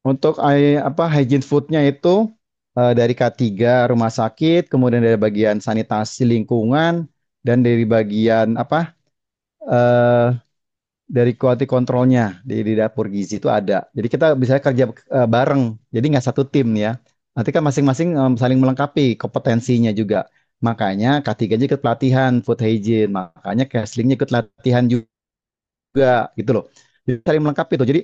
untuk apa hygiene food-nya itu dari K3 rumah sakit, kemudian dari bagian sanitasi lingkungan dan dari bagian apa eh, dari quality controlnya di dapur gizi itu ada. Jadi kita bisa kerja bareng. Jadi nggak satu tim ya. Nanti kan masing-masing saling melengkapi kompetensinya juga. Makanya K3 juga ikut pelatihan food hygiene. Makanya Keslingnya ikut latihan juga gitu loh. Jadi saling melengkapi tuh. Jadi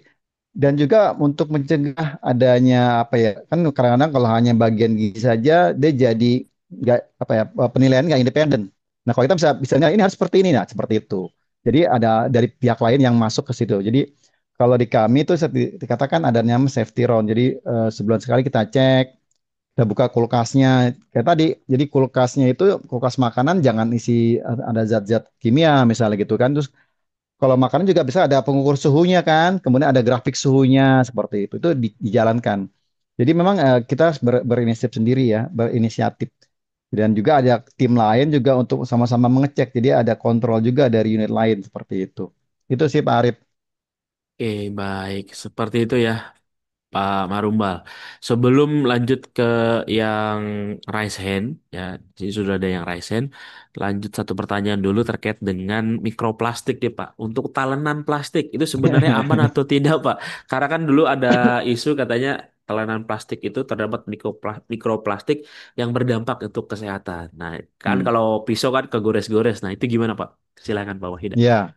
dan juga untuk mencegah adanya apa ya kan kadang-kadang kalau hanya bagian gizi saja dia jadi nggak apa ya penilaian nggak independen. Nah kalau kita bisa ini harus seperti ini nah seperti itu. Jadi ada dari pihak lain yang masuk ke situ. Jadi kalau di kami itu dikatakan ada namanya safety round. Jadi sebulan sekali kita cek, kita buka kulkasnya. Kayak tadi, jadi kulkasnya itu kulkas makanan jangan isi ada zat-zat kimia misalnya gitu kan. Terus kalau makanan juga bisa ada pengukur suhunya kan, kemudian ada grafik suhunya seperti itu dijalankan. Jadi memang kita harus berinisiatif sendiri ya, berinisiatif. Dan juga ada tim lain juga untuk sama-sama mengecek. Jadi ada kontrol juga dari unit lain seperti itu. Itu sih Pak Arif. Oke, baik. Seperti itu ya, Pak Marumbal. Sebelum lanjut ke yang raise hand, ya, jadi sudah ada yang raise hand. Lanjut satu pertanyaan dulu terkait dengan mikroplastik deh, Pak. Untuk talenan plastik itu sebenarnya aman atau tidak, Pak? Karena kan dulu ada isu katanya talenan plastik itu terdapat mikroplastik yang berdampak untuk kesehatan. Nah, kan Hmm. kalau pisau kan kegores-gores. Nah, itu gimana, Pak? Silakan, Pak Wahida. Ya,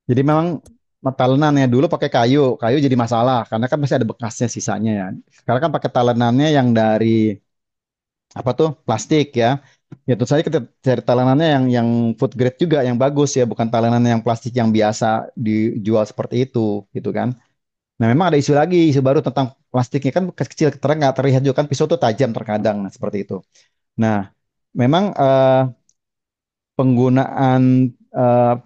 jadi memang talenannya dulu pakai kayu, kayu jadi masalah karena kan masih ada bekasnya sisanya ya. Sekarang kan pakai talenannya yang dari apa tuh plastik ya. Ya tentu saja kita cari talenannya yang food grade juga yang bagus ya, bukan talenan yang plastik yang biasa dijual seperti itu gitu kan. Nah memang ada isu lagi, isu baru tentang plastiknya kan kecil terang nggak terlihat juga kan pisau tuh tajam terkadang nah, seperti itu. Nah memang penggunaan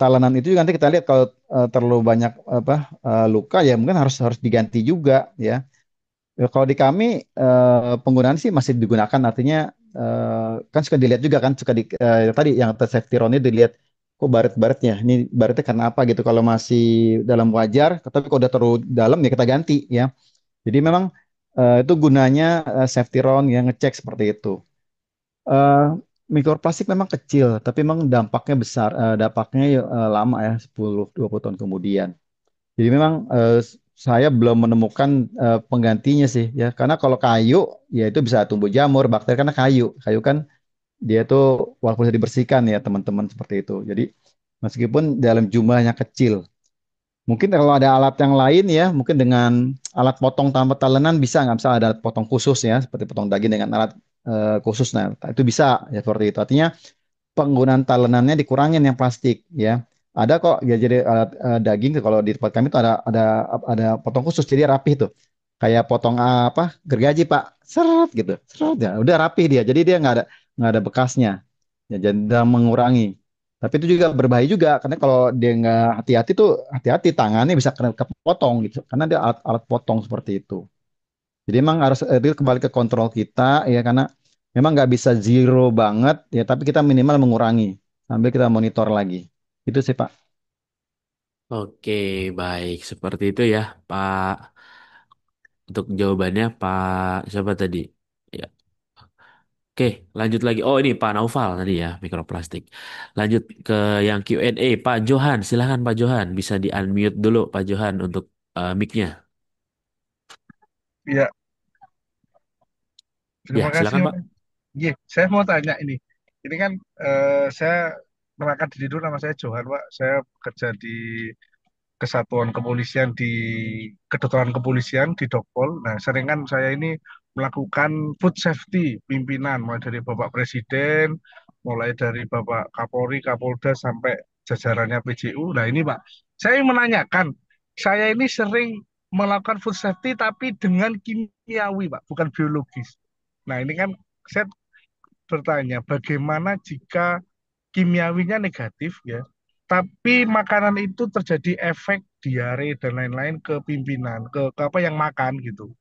talenan itu juga nanti kita lihat kalau terlalu banyak apa luka ya mungkin harus harus diganti juga ya. Ya, kalau di kami penggunaan sih masih digunakan artinya kan suka dilihat juga kan suka tadi yang safety round itu dilihat kok baret-baretnya? Ini baretnya karena apa gitu? Kalau masih dalam wajar, tapi kalau udah terlalu dalam ya kita ganti ya. Jadi memang itu gunanya safety round yang ngecek seperti itu. Eh, Mikroplastik memang kecil, tapi memang dampaknya besar. Dampaknya lama ya, 10-20 tahun kemudian. Jadi memang saya belum menemukan penggantinya sih ya. Karena kalau kayu ya itu bisa tumbuh jamur, bakteri karena kayu. Kayu kan dia itu walaupun bisa dibersihkan ya teman-teman seperti itu. Jadi meskipun dalam jumlahnya kecil. Mungkin kalau ada alat yang lain ya, mungkin dengan alat potong tanpa talenan bisa nggak? Bisa ada alat potong khusus ya, seperti potong daging dengan alat khusus. Nah, itu bisa ya seperti itu. Artinya penggunaan talenannya dikurangin yang plastik ya. Ada kok ya jadi alat daging kalau di tempat kami itu ada potong khusus jadi rapih tuh. Kayak potong apa gergaji Pak, seret gitu, seret ya, udah rapih dia. Jadi dia nggak ada bekasnya. Ya, jadi udah mengurangi. Tapi itu juga berbahaya juga karena kalau dia nggak hati-hati tuh hati-hati tangannya bisa kena kepotong gitu karena dia alat potong seperti itu. Jadi emang harus itu kembali ke kontrol kita ya karena memang nggak bisa zero banget ya tapi kita minimal mengurangi sambil kita monitor lagi. Itu sih Pak. Oke, baik. Seperti itu ya, Pak. Untuk jawabannya, Pak. Siapa tadi? Ya. Oke, lanjut lagi. Oh, ini Pak Naufal tadi ya, mikroplastik. Lanjut ke yang Q&A. Pak Johan, silahkan Pak Johan. Bisa di-unmute dulu, Pak Johan, untuk mic-nya. Ya, Ya, terima kasih silakan Pak. Mas. Iya, saya mau tanya ini. Ini kan saya merakat diri dulu, nama saya Johan, Pak. Saya bekerja di Kesatuan Kepolisian di Kedutaan Kepolisian di Dokpol. Nah, sering kan saya ini melakukan food safety pimpinan, mulai dari Bapak Presiden, mulai dari Bapak Kapolri, Kapolda sampai jajarannya PJU. Nah, ini Pak, saya ingin menanyakan, saya ini sering melakukan food safety tapi dengan kimiawi, Pak, bukan biologis. Nah, ini kan saya bertanya, bagaimana jika kimiawinya negatif ya, tapi makanan itu terjadi efek diare dan lain-lain ke pimpinan, ke apa yang makan gitu.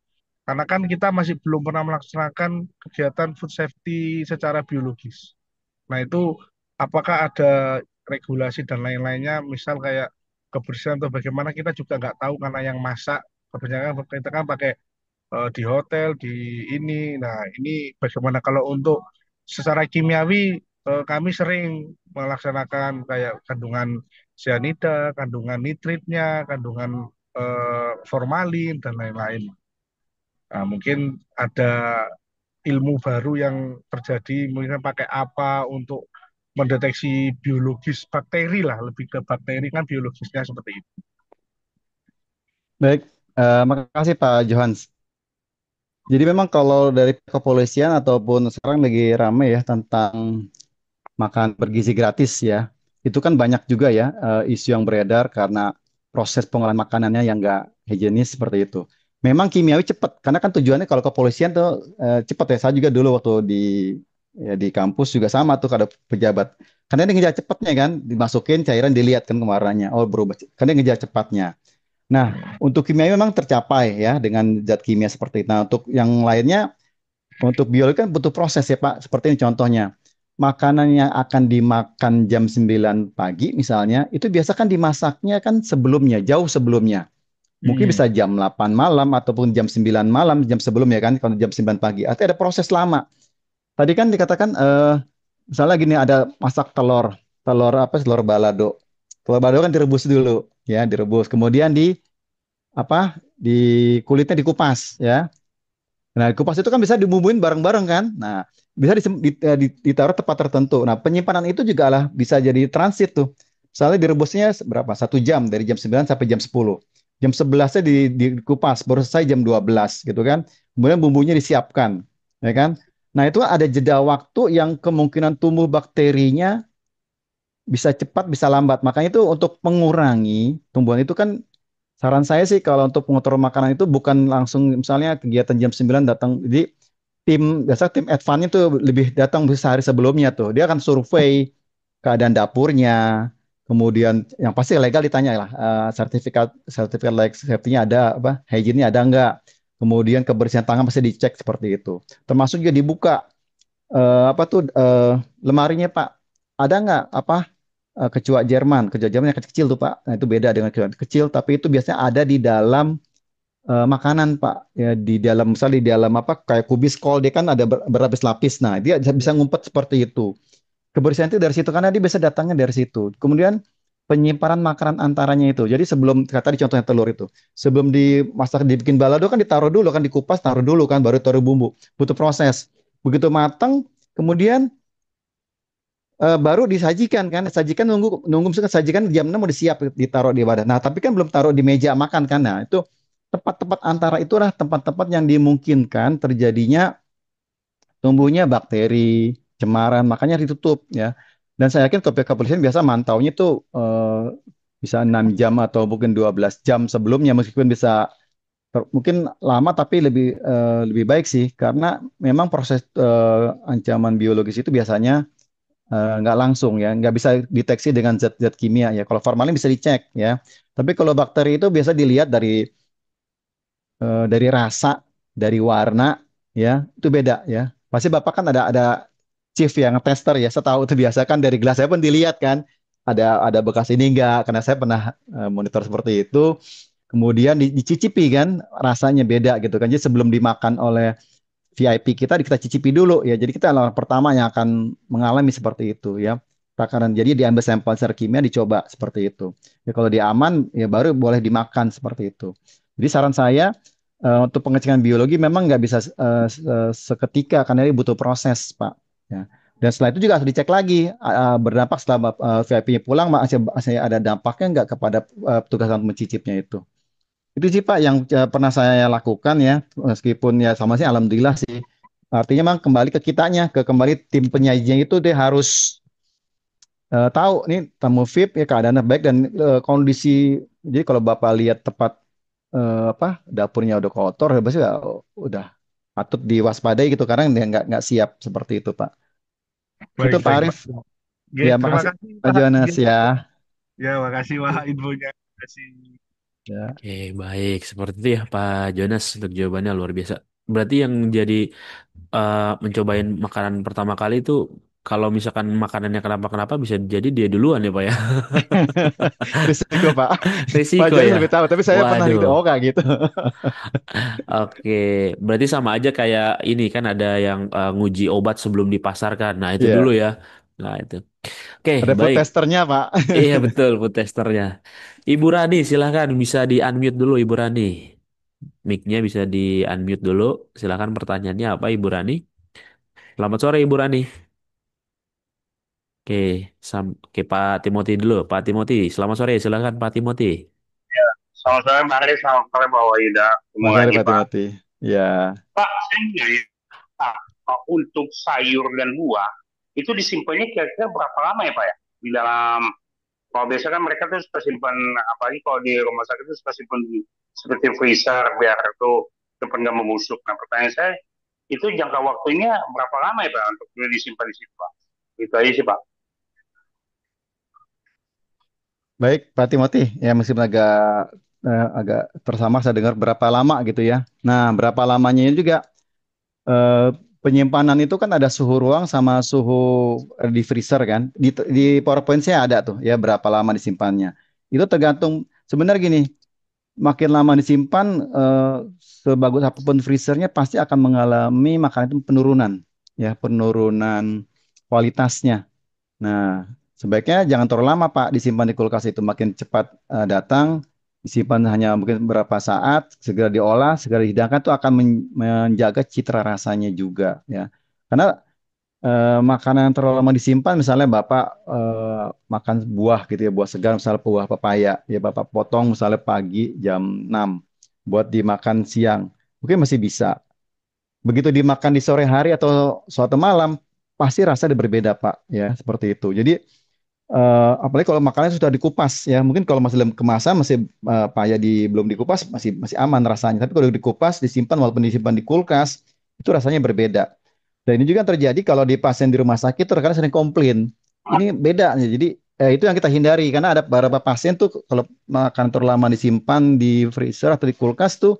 Karena kan kita masih belum pernah melaksanakan kegiatan food safety secara biologis. Nah itu apakah ada regulasi dan lain-lainnya, misal kayak kebersihan atau bagaimana kita juga nggak tahu karena yang masak kebanyakan kita kan pakai di hotel, di ini. Nah, ini bagaimana kalau untuk secara kimiawi kami sering melaksanakan kayak kandungan cyanida, kandungan nitritnya, kandungan formalin dan lain-lain. Nah, mungkin ada ilmu baru yang terjadi, mungkin pakai apa untuk mendeteksi biologis bakteri lah, lebih ke bakteri kan biologisnya seperti itu. Baik, makasih Pak Johans. Jadi memang kalau dari kepolisian ataupun sekarang lagi rame ya tentang makan bergizi gratis ya. Itu kan banyak juga ya isu yang beredar karena proses pengolahan makanannya yang nggak higienis seperti itu. Memang kimiawi cepat, karena kan tujuannya kalau kepolisian tuh cepat ya. Saya juga dulu waktu di kampus juga sama tuh kada pejabat. Karena dia ngejar cepatnya kan, dimasukin cairan dilihat kan kemarinnya. Oh berubah, karena dia ngejar cepatnya. Nah, untuk kimiawi memang tercapai ya dengan zat kimia seperti itu. Nah, untuk yang lainnya untuk biologi kan butuh proses ya Pak. Seperti ini contohnya. Makanan yang akan dimakan jam 9 pagi misalnya, itu biasa kan dimasaknya kan sebelumnya, jauh sebelumnya. Mungkin Hmm. bisa jam 8 malam ataupun jam 9 malam, jam sebelumnya kan, kalau jam 9 pagi. Artinya ada proses lama. Tadi kan dikatakan, misalnya gini, ada masak telur, telur apa, telur balado. Telur balado kan direbus dulu, ya, direbus. Kemudian apa, di kulitnya dikupas, ya. Nah, kupas itu kan bisa dibumbuin bareng-bareng kan. Nah, bisa ditaruh tempat tertentu. Nah, penyimpanan itu juga lah bisa jadi transit tuh. Misalnya direbusnya berapa? 1 jam dari jam 9 sampai jam 10. Jam 11-nya dikupas, baru selesai jam 12 gitu kan. Kemudian bumbunya disiapkan, ya kan? Nah, itu ada jeda waktu yang kemungkinan tumbuh bakterinya bisa cepat, bisa lambat. Makanya itu untuk mengurangi tumbuhan itu kan saran saya sih kalau untuk pengontrol makanan itu bukan langsung misalnya kegiatan jam 9 datang. Jadi biasa tim advance itu lebih datang bisa sehari sebelumnya tuh. Dia akan survei keadaan dapurnya, kemudian yang pasti legal ditanya lah sertifikat sertifikat like safety-nya ada apa, hygiene-nya ada enggak. Kemudian kebersihan tangan pasti dicek seperti itu. Termasuk juga dibuka apa tuh lemarinya Pak. Ada nggak apa kecoa Jerman yang kecil tuh Pak. Nah, itu beda dengan kecoa kecil, tapi itu biasanya ada di dalam makanan Pak. Ya di dalam misalnya di dalam apa kayak kubis kol dia kan ada berlapis-lapis. Nah, dia bisa ngumpet seperti itu. Kebersihan itu dari situ karena dia bisa datangnya dari situ. Kemudian penyimpanan makanan antaranya itu. Jadi sebelum kata di contohnya telur itu, sebelum dimasak dibikin balado kan ditaruh dulu kan dikupas taruh dulu kan baru taruh bumbu. Butuh proses. Begitu matang, kemudian baru disajikan kan. Sajikan nunggu nunggu misalkan sajikan jam 6 udah siap ditaruh di wadah. Nah, tapi kan belum taruh di meja makan kan. Nah, itu tempat-tempat antara itulah tempat-tempat yang dimungkinkan terjadinya tumbuhnya bakteri, cemaran, makanya ditutup ya. Dan saya yakin pihak kepolisian biasa mantaunya tuh bisa 6 jam atau mungkin 12 jam sebelumnya meskipun bisa mungkin lama tapi lebih baik sih karena memang proses ancaman biologis itu biasanya nggak langsung ya, nggak bisa deteksi dengan zat-zat kimia ya. Kalau formalin bisa dicek ya. Tapi kalau bakteri itu biasa dilihat dari rasa, dari warna, ya itu beda ya. Pasti Bapak kan ada chief yang tester ya. Saya tahu itu biasa kan dari gelas saya pun dilihat kan ada bekas ini enggak karena saya pernah monitor seperti itu. Kemudian dicicipi kan rasanya beda gitu kan. Jadi sebelum dimakan oleh VIP kita cicipi dulu ya. Jadi kita adalah pertama yang akan mengalami seperti itu ya. Takaran jadi diambil sampel secara kimia dicoba seperti itu. Ya kalau dia aman ya baru boleh dimakan seperti itu. Jadi saran saya untuk pengecekan biologi memang nggak bisa seketika karena ini butuh proses Pak. Ya. Dan setelah itu juga harus dicek lagi berdampak setelah VIP-nya pulang masih ada dampaknya nggak kepada petugas untuk mencicipnya itu. Itu sih Pak yang pernah saya lakukan ya, meskipun ya sama sih alhamdulillah sih. Artinya memang kembali ke kitanya, kembali tim penyajinya itu dia harus tahu nih tamu VIP ya keadaannya baik dan kondisi. Jadi kalau Bapak lihat tempat apa dapurnya udah kotor, ya pasti udah patut diwaspadai gitu karena dia nggak siap seperti itu Pak. Itu Baik, Pak baik, Arif. Pak. Oke, Ya terima makasih kasih Pak Pak. Jonas ya. Ya, makasih Wah infonya. Terima kasih. Ya. Oke, baik. Seperti itu ya Pak Jonas untuk jawabannya luar biasa. Berarti yang jadi mencobain makanan pertama kali itu kalau misalkan makanannya kenapa-kenapa bisa jadi dia duluan ya Pak ya. Risiko Pak. Pak Risiko Jonas ya. lebih tahu, tapi saya pernah gitu. Oh Waduh. kayak gitu. Oke, berarti sama aja kayak ini kan ada yang nguji obat sebelum dipasarkan. Nah, itu dulu Iya, ya. Nah, itu. Oke, ada food baik. testernya Pak. Iya, betul food testernya. Ibu Rani, silahkan bisa di-unmute dulu Ibu Rani. Mic-nya bisa di-unmute dulu. Silahkan pertanyaannya apa Ibu Rani? Selamat sore Ibu Rani. Oke, oke Pak Timothy dulu. Pak Timothy, selamat sore. Silahkan Pak Timothy. Selamat sore Pak Aris, selamat sore Pak Wahida. Ketemu Mas Arif lagi Pak Pak. Timothy. Ya. Pak, saya nanya, Pak, untuk sayur dan buah, itu disimpannya kira-kira berapa lama ya Pak ya? Di dalam, kalau biasa kan mereka tuh suka simpan, apalagi kalau di rumah sakit itu suka simpan seperti freezer, biar itu cepat nggak membusuk. Nah pertanyaan saya, itu jangka waktunya berapa lama ya Pak untuk disimpan di situ Pak? Itu aja sih Pak. Baik, Pak Timothy. Ya, meskipun agak tersamar saya dengar berapa lama gitu ya. Nah, berapa lamanya ini juga eh, penyimpanan itu kan ada suhu ruang sama suhu di freezer kan. Di PowerPoint saya ada tuh ya berapa lama disimpannya. Itu tergantung sebenarnya gini, makin lama disimpan sebagus apapun freezernya pasti akan mengalami makanan itu penurunan ya, penurunan kualitasnya. Nah, sebaiknya jangan terlalu lama, Pak, disimpan di kulkas itu. Makin cepat datang, disimpan hanya mungkin beberapa saat, segera diolah, segera dihidangkan itu akan menjaga citra rasanya juga, ya. Karena makanan yang terlalu lama disimpan, misalnya Bapak makan buah gitu ya, buah segar, misalnya buah pepaya, ya Bapak potong misalnya pagi jam 6 buat dimakan siang, mungkin masih bisa. Begitu dimakan di sore hari atau suatu malam, pasti rasanya berbeda, Pak, ya, seperti itu. Jadi apalagi kalau makanannya sudah dikupas ya mungkin kalau masih dalam kemasan masih paya belum dikupas masih aman rasanya tapi kalau dikupas disimpan walaupun disimpan di kulkas itu rasanya berbeda dan ini juga terjadi kalau di pasien di rumah sakit tuh rekan sering komplain ini beda jadi itu yang kita hindari karena ada beberapa pasien tuh kalau makan terlalu lama disimpan di freezer atau di kulkas tuh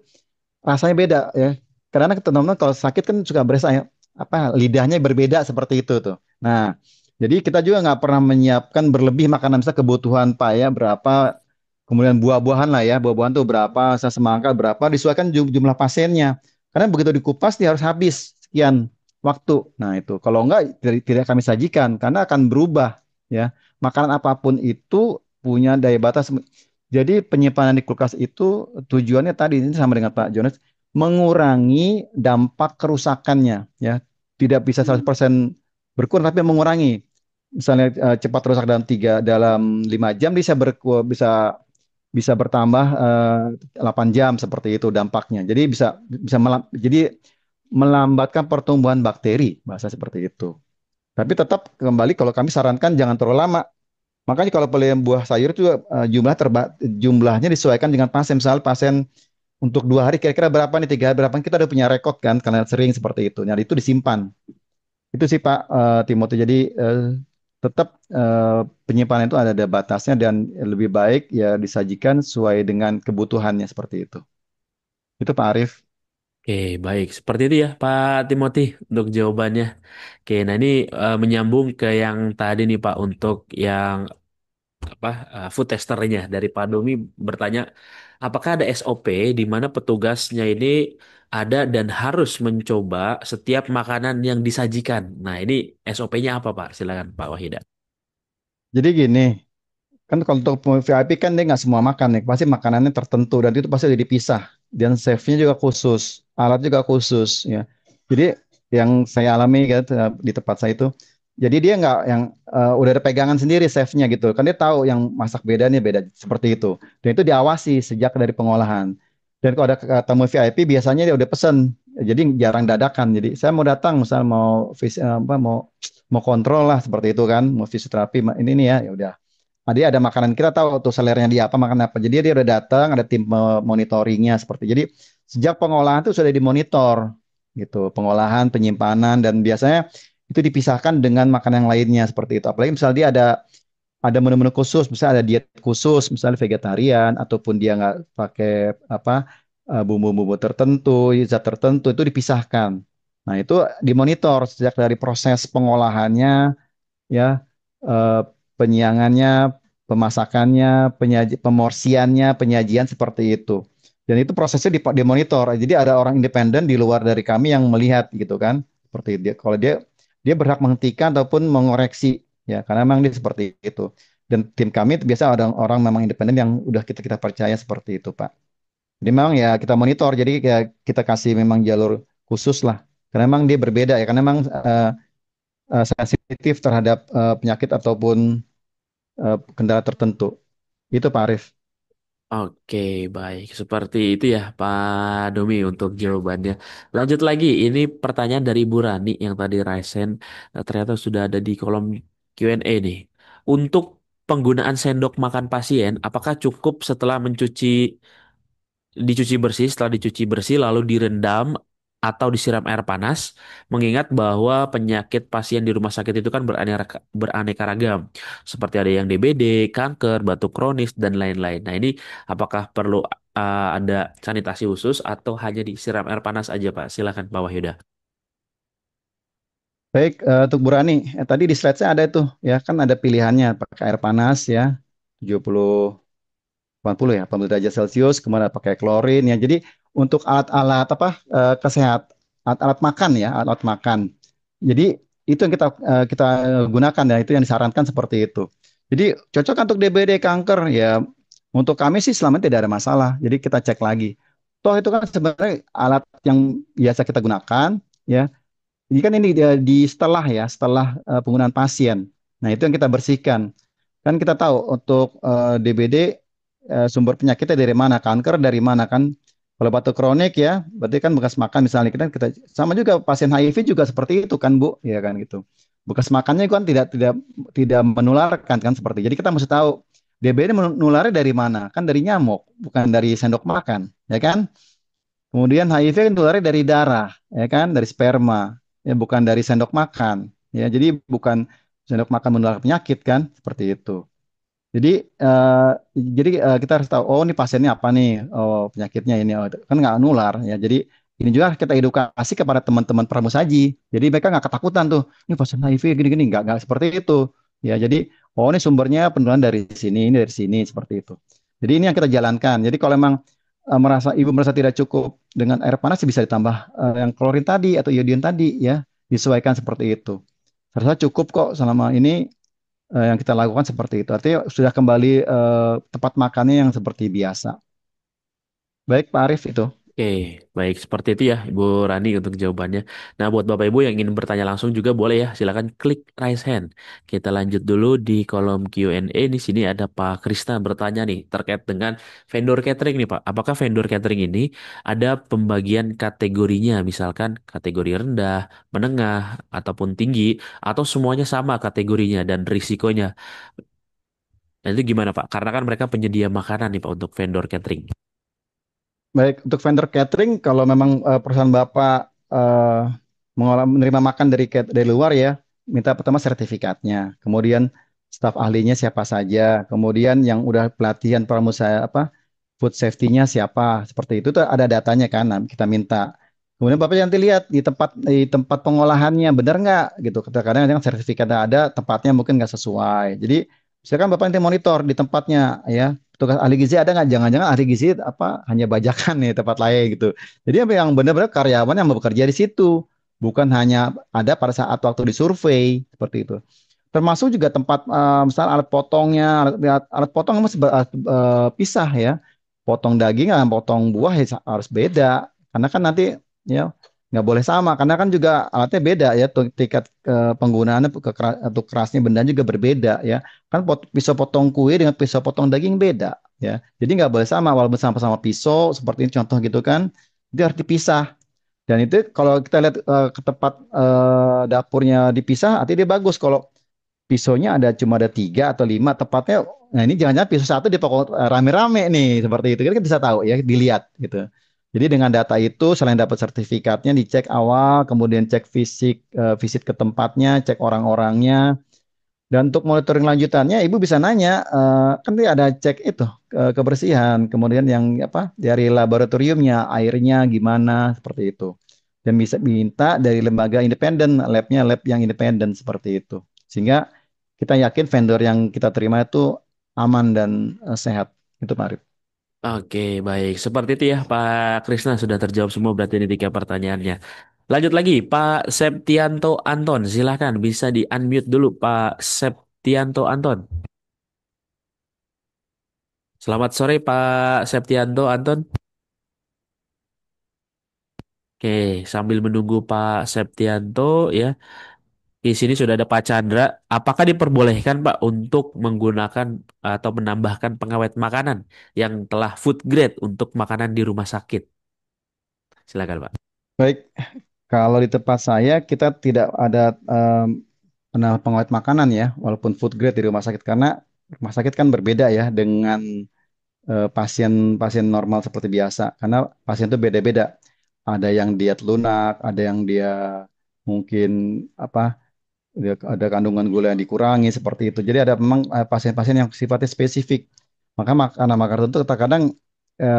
rasanya beda ya karena teman-teman kalau sakit kan suka berasa ya apa lidahnya berbeda seperti itu tuh nah Jadi kita juga nggak pernah menyiapkan berlebih makanan, misalnya kebutuhan Pak ya berapa, kemudian buah-buahan lah ya, buah-buahan tuh berapa, saya semangka berapa, disesuaikan jumlah pasiennya. Karena begitu dikupas dia harus habis sekian waktu. Nah itu, kalau enggak tidak kami sajikan karena akan berubah ya. Makanan apapun itu punya daya batas. Jadi penyimpanan di kulkas itu tujuannya tadi ini sama dengan Pak Jonas, mengurangi dampak kerusakannya ya. Tidak bisa 100% berkurang tapi mengurangi. Misalnya cepat rusak dalam 5 jam bisa bisa bertambah 8 jam seperti itu dampaknya. Jadi jadi melambatkan pertumbuhan bakteri bahasa seperti itu. Tapi tetap kembali kalau kami sarankan jangan terlalu lama. Makanya kalau pembelian buah sayur itu jumlahnya disesuaikan dengan pasien. Misal pasien untuk 2 hari kira-kira berapa nih, 3 hari berapa, kita udah punya rekod kan karena sering seperti itu. Nah itu disimpan. Itu sih Pak Timothy. Jadi tetap penyimpanan itu ada batasnya dan lebih baik ya disajikan sesuai dengan kebutuhannya seperti itu. Itu Pak Arief. Oke, baik. Seperti itu ya, Pak Timothy, untuk jawabannya. Oke, nah ini menyambung ke yang tadi nih, Pak, untuk yang apa food testernya dari Pak Domi bertanya, apakah ada SOP di mana petugasnya ini ada dan harus mencoba setiap makanan yang disajikan. Nah, ini SOP-nya apa, Pak? Silakan, Pak Wahida. Jadi gini, kan kalau untuk VIP kan dia nggak semua makan nih, pasti makanannya tertentu dan itu pasti udah dipisah. Dan chefnya juga khusus, alat juga khusus ya. Jadi yang saya alami gitu, di tempat saya itu, jadi dia nggak yang udah ada pegangan sendiri chefnya gitu. Kan dia tahu yang masak beda nih beda seperti itu. Dan itu diawasi sejak dari pengolahan. Dan kalau ada tamu VIP biasanya dia udah pesen. Jadi jarang dadakan. Jadi saya mau datang, misal mau mau kontrol lah seperti itu kan, mau fisioterapi ini nih ya, ya udah. Nah, dia ada makanan kita tahu tuh selernya dia apa makan apa. Jadi dia udah datang ada tim monitoringnya seperti. Jadi sejak pengolahan itu sudah dimonitor gitu, pengolahan, penyimpanan dan biasanya itu dipisahkan dengan makanan yang lainnya seperti itu. Apalagi misalnya dia ada menu-menu khusus, misalnya ada diet khusus, misalnya vegetarian ataupun dia nggak pakai apa bumbu-bumbu tertentu, zat tertentu itu dipisahkan. Nah, itu dimonitor sejak dari proses pengolahannya ya, eh, penyiangannya, pemasakannya, pemorsiannya, penyajian seperti itu. Dan itu prosesnya dimonitor. Jadi ada orang independen di luar dari kami yang melihat gitu kan. Seperti dia. Kalau dia berhak menghentikan ataupun mengoreksi ya, karena memang dia seperti itu. Dan tim kami itu biasa ada orang memang independen yang udah kita kita percaya seperti itu, Pak. Jadi memang ya kita monitor. Jadi ya kita kasih memang jalur khusus lah. Karena memang dia berbeda ya. Karena memang sensitif terhadap penyakit ataupun kendala tertentu. Itu Pak Arif. Oke, baik. Seperti itu ya, Pak Domi untuk jawabannya. Lanjut lagi, ini pertanyaan dari Ibu Rani yang tadi Raisen ternyata sudah ada di kolom Q&A nih. Untuk penggunaan sendok makan pasien, apakah cukup setelah dicuci bersih, setelah dicuci bersih lalu direndam atau disiram air panas, mengingat bahwa penyakit pasien di rumah sakit itu kan beraneka ragam, seperti ada yang DBD, kanker, batuk kronis, dan lain-lain. Nah, ini apakah perlu ada sanitasi khusus atau hanya disiram air panas aja, Pak? Silakan, Pak Wahyuda. Baik, untuk Bu Rani, tadi di slide saya ada itu ya kan ada pilihannya pakai air panas ya 70 80 ya 80 derajat Celcius, kemudian pakai klorin ya. Jadi untuk alat-alat apa alat-alat makan ya, alat makan. Jadi itu yang kita gunakan ya, itu yang disarankan seperti itu. Jadi cocok untuk DBD kanker ya. Untuk kami sih selama ini tidak ada masalah. Jadi kita cek lagi. Toh itu kan sebenarnya alat yang biasa kita gunakan ya. Ini kan ini setelah ya, setelah penggunaan pasien. Nah, itu yang kita bersihkan. Kan kita tahu untuk DBD sumber penyakitnya dari mana, kanker dari mana kan. Kalau batuk kronik ya, berarti kan bekas makan misalnya kita sama juga pasien HIV juga seperti itu kan Bu, ya kan gitu. Bekas makannya kan tidak menularkan kan seperti. Jadi kita mesti tahu DBD menularnya dari mana? Kan dari nyamuk, bukan dari sendok makan, ya kan? Kemudian HIV kan keluarnya dari darah, ya kan, dari sperma, ya bukan dari sendok makan, ya. Jadi bukan sendok makan menular penyakit kan, seperti itu. Jadi eh, jadi kita harus tahu, oh ini pasiennya apa nih, oh penyakitnya ini, oh, kan nggak nular, ya. Jadi ini juga kita edukasi kepada teman-teman pramusaji. Jadi mereka nggak ketakutan tuh, ini pasien HIV gini-gini, nggak seperti itu. Ya, jadi oh ini sumbernya penularan dari sini, ini dari sini seperti itu. Jadi ini yang kita jalankan. Jadi kalau memang ibu merasa tidak cukup dengan air panas, bisa ditambah yang klorin tadi atau iodium tadi ya, disesuaikan seperti itu. Saya rasa cukup kok selama ini yang kita lakukan seperti itu. Artinya sudah kembali tempat makannya yang seperti biasa. Baik Pak Arief itu. Oke, baik seperti itu ya Ibu Rani untuk jawabannya. Nah, buat Bapak Ibu yang ingin bertanya langsung juga boleh ya, silakan klik raise hand. Kita lanjut dulu di kolom Q&A. Di sini ada Pak Krisna bertanya nih terkait dengan vendor catering nih Pak. Apakah vendor catering ini ada pembagian kategorinya, misalkan kategori rendah, menengah, ataupun tinggi, atau semuanya sama kategorinya dan risikonya? Nah, itu gimana Pak? Karena kan mereka penyedia makanan nih Pak untuk vendor catering. Baik, untuk vendor catering, kalau memang perusahaan Bapak menerima makan dari luar ya, minta pertama sertifikatnya, kemudian staf ahlinya siapa saja, kemudian yang udah pelatihan pramusa apa food safety-nya siapa, seperti itu tuh ada datanya kan, nah, kita minta. Kemudian Bapak nanti lihat di tempat pengolahannya benar nggak gitu. Kadang-kadang sertifikatnya ada, tempatnya mungkin nggak sesuai. Jadi silakan Bapak nanti monitor di tempatnya ya, petugas ahli gizi ada nggak? Jangan-jangan ahli gizi apa hanya bajakan nih tempat lain gitu. Jadi apa yang benar-benar karyawan yang bekerja di situ, bukan hanya ada pada saat waktu disurvei seperti itu. Termasuk juga tempat misal alat potongnya, alat potong harus pisah ya. Potong daging sama potong buah ya harus beda, karena kan nanti ya nggak boleh sama, karena kan juga alatnya beda ya, tingkat penggunaannya untuk kerasnya benda juga berbeda ya. Kan pisau potong kue dengan pisau potong daging beda ya. Jadi nggak boleh sama walaupun sama-sama pisau seperti ini contoh gitu kan. Itu harus dipisah. Dan itu kalau kita lihat ke tempat dapurnya dipisah, artinya dia bagus. Kalau pisaunya cuma ada 3 atau 5 tepatnya, nah ini jangan-jangan pisau satu dipokok rame-rame nih seperti itu kan kita bisa tahu ya, dilihat gitu. Jadi dengan data itu selain dapat sertifikatnya, dicek awal, kemudian cek visit ke tempatnya, cek orang-orangnya. Dan untuk monitoring lanjutannya, Ibu bisa nanya, kan dia ada cek itu kebersihan, kemudian yang apa dari laboratoriumnya, airnya gimana seperti itu. Dan bisa minta dari lembaga independen, labnya lab yang independen seperti itu. Sehingga kita yakin vendor yang kita terima itu aman dan sehat. Itu Pak Arif. Oke, baik. Seperti itu ya, Pak Krisna sudah terjawab semua berarti ini 3 pertanyaannya. Lanjut lagi, Pak Septianto Anton. Silahkan bisa di-unmute dulu, Pak Septianto Anton. Selamat sore, Pak Septianto Anton. Oke, sambil menunggu Pak Septianto ya. Di sini sudah ada Pak Chandra. Apakah diperbolehkan, Pak, untuk menggunakan atau menambahkan pengawet makanan yang telah food grade untuk makanan di rumah sakit? Silakan, Pak. Baik, kalau di tempat saya kita tidak ada pengawet makanan ya, walaupun food grade di rumah sakit, karena rumah sakit kan berbeda ya dengan pasien-pasien normal seperti biasa, karena pasien itu beda-beda. Ada yang diet lunak, ada yang dia mungkin apa, dia ada kandungan gula yang dikurangi seperti itu. Jadi ada memang pasien-pasien yang sifatnya spesifik. Maka makanan-makanan tertentu terkadang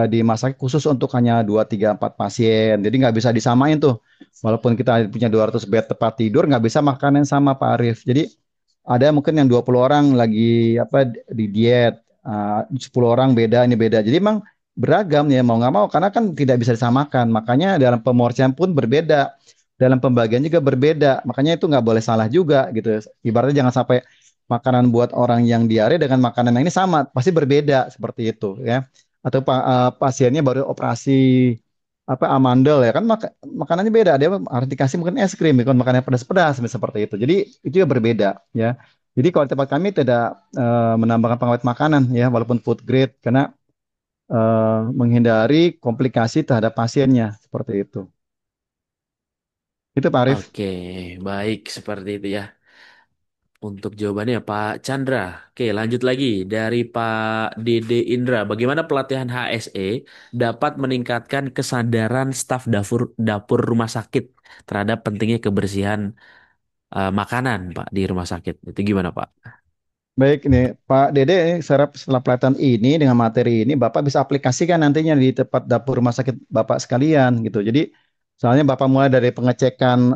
dimasak khusus untuk hanya 2, 3, 4 pasien. Jadi nggak bisa disamain tuh. Walaupun kita punya 200 bed tempat tidur, nggak bisa makan yang sama Pak Arief. Jadi ada mungkin yang 20 orang lagi apa di diet, 10 orang beda, ini beda. Jadi emang beragam ya mau nggak mau, karena kan tidak bisa disamakan. Makanya dalam pemorsian pun berbeda, dalam pembagian juga berbeda. Makanya itu nggak boleh salah juga gitu. Ibaratnya jangan sampai makanan buat orang yang diare dengan makanan yang ini sama, pasti berbeda seperti itu ya. Atau pasiennya baru operasi apa amandel ya kan, makanannya beda, dia harus dikasih mungkin es krim bukan makanan yang pedas-pedas seperti itu, jadi itu ya berbeda ya. Jadi kalau di tempat kami tidak menambahkan pengawet makanan ya walaupun food grade, karena menghindari komplikasi terhadap pasiennya seperti itu Pak Arief. Oke, baik seperti itu ya. Untuk jawabannya Pak Chandra. Oke, lanjut lagi dari Pak Dede Indra. Bagaimana pelatihan HSE dapat meningkatkan kesadaran staf dapur dapur rumah sakit terhadap pentingnya kebersihan makanan, Pak, di rumah sakit? Itu gimana, Pak? Baik, ini Pak Dede, setelah pelatihan ini dengan materi ini, Bapak bisa aplikasikan nantinya di tempat dapur rumah sakit Bapak sekalian gitu. Jadi Soalnya Bapak mulai dari pengecekan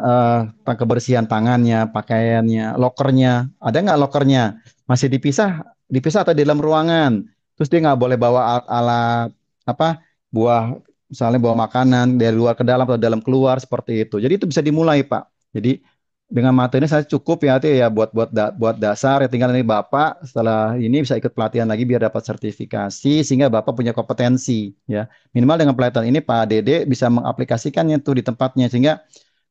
tentang kebersihan tangannya, pakaiannya, lokernya. Ada nggak lokernya? Masih dipisah, dipisah atau di dalam ruangan? Terus dia nggak boleh bawa alat apa buah, misalnya bawa makanan dari luar ke dalam atau dalam keluar seperti itu. Jadi itu bisa dimulai, Pak. Jadi dengan materi ini saya cukup ya, itu ya buat dasar ya, tinggal nanti Bapak setelah ini bisa ikut pelatihan lagi biar dapat sertifikasi sehingga Bapak punya kompetensi ya. Minimal dengan pelatihan ini Pak Dede bisa mengaplikasikannya tuh di tempatnya sehingga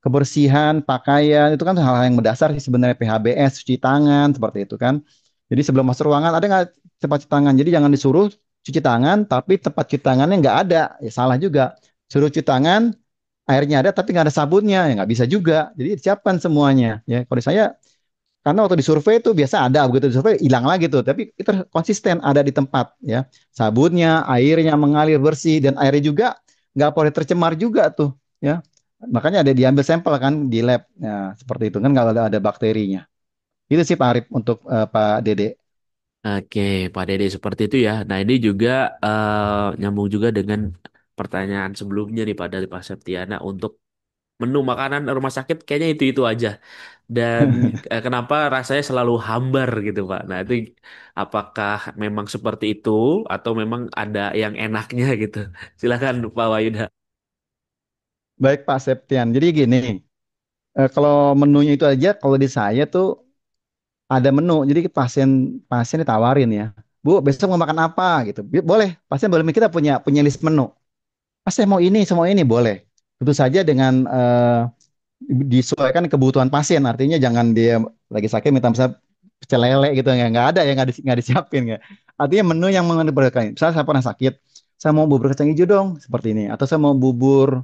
kebersihan pakaian itu kan hal-hal yang mendasar sih sebenarnya, PHBS, cuci tangan seperti itu kan. Jadi sebelum masuk ruangan ada nggak tempat cuci tangan? Jadi jangan disuruh cuci tangan tapi tempat cuci tangannya nggak ada, ya salah juga. Suruh cuci tangan airnya ada tapi nggak ada sabunnya, ya nggak bisa juga. Jadi disiapkan semuanya ya. Kalau saya, karena waktu di survei itu biasa ada, begitu di survei hilang lagi tuh, tapi itu konsisten ada di tempat ya. Sabunnya, airnya mengalir bersih, dan airnya juga nggak boleh tercemar juga tuh ya. Makanya ada diambil sampel kan di lab, ya seperti itu kan, nggak ada bakterinya. Itu sih Pak Arif untuk Pak Dede. Oke, Pak Dede seperti itu ya. Nah, ini juga nyambung juga dengan pertanyaan sebelumnya nih Pak dari Pak Septiana untuk menu makanan rumah sakit kayaknya itu aja. Dan kenapa rasanya selalu hambar gitu Pak? Nah, itu apakah memang seperti itu atau memang ada yang enaknya gitu? Silakan Pak Wayuda. Baik Pak Septian. Jadi gini, kalau menunya itu aja, kalau di saya tuh ada menu. Jadi pasien pasien ditawarin ya, Bu, besok mau makan apa gitu. Boleh, pasien boleh, kita punya list menu. Ah, saya mau ini, semua ini boleh. Tentu saja dengan disesuaikan kebutuhan pasien. Artinya jangan dia lagi sakit minta misalnya pecel lele gitu, nggak ada ya, nggak disiapin ya. Artinya menu yang mengedepankan. Misalnya saya pernah sakit, saya mau bubur kacang hijau dong seperti ini, atau saya mau bubur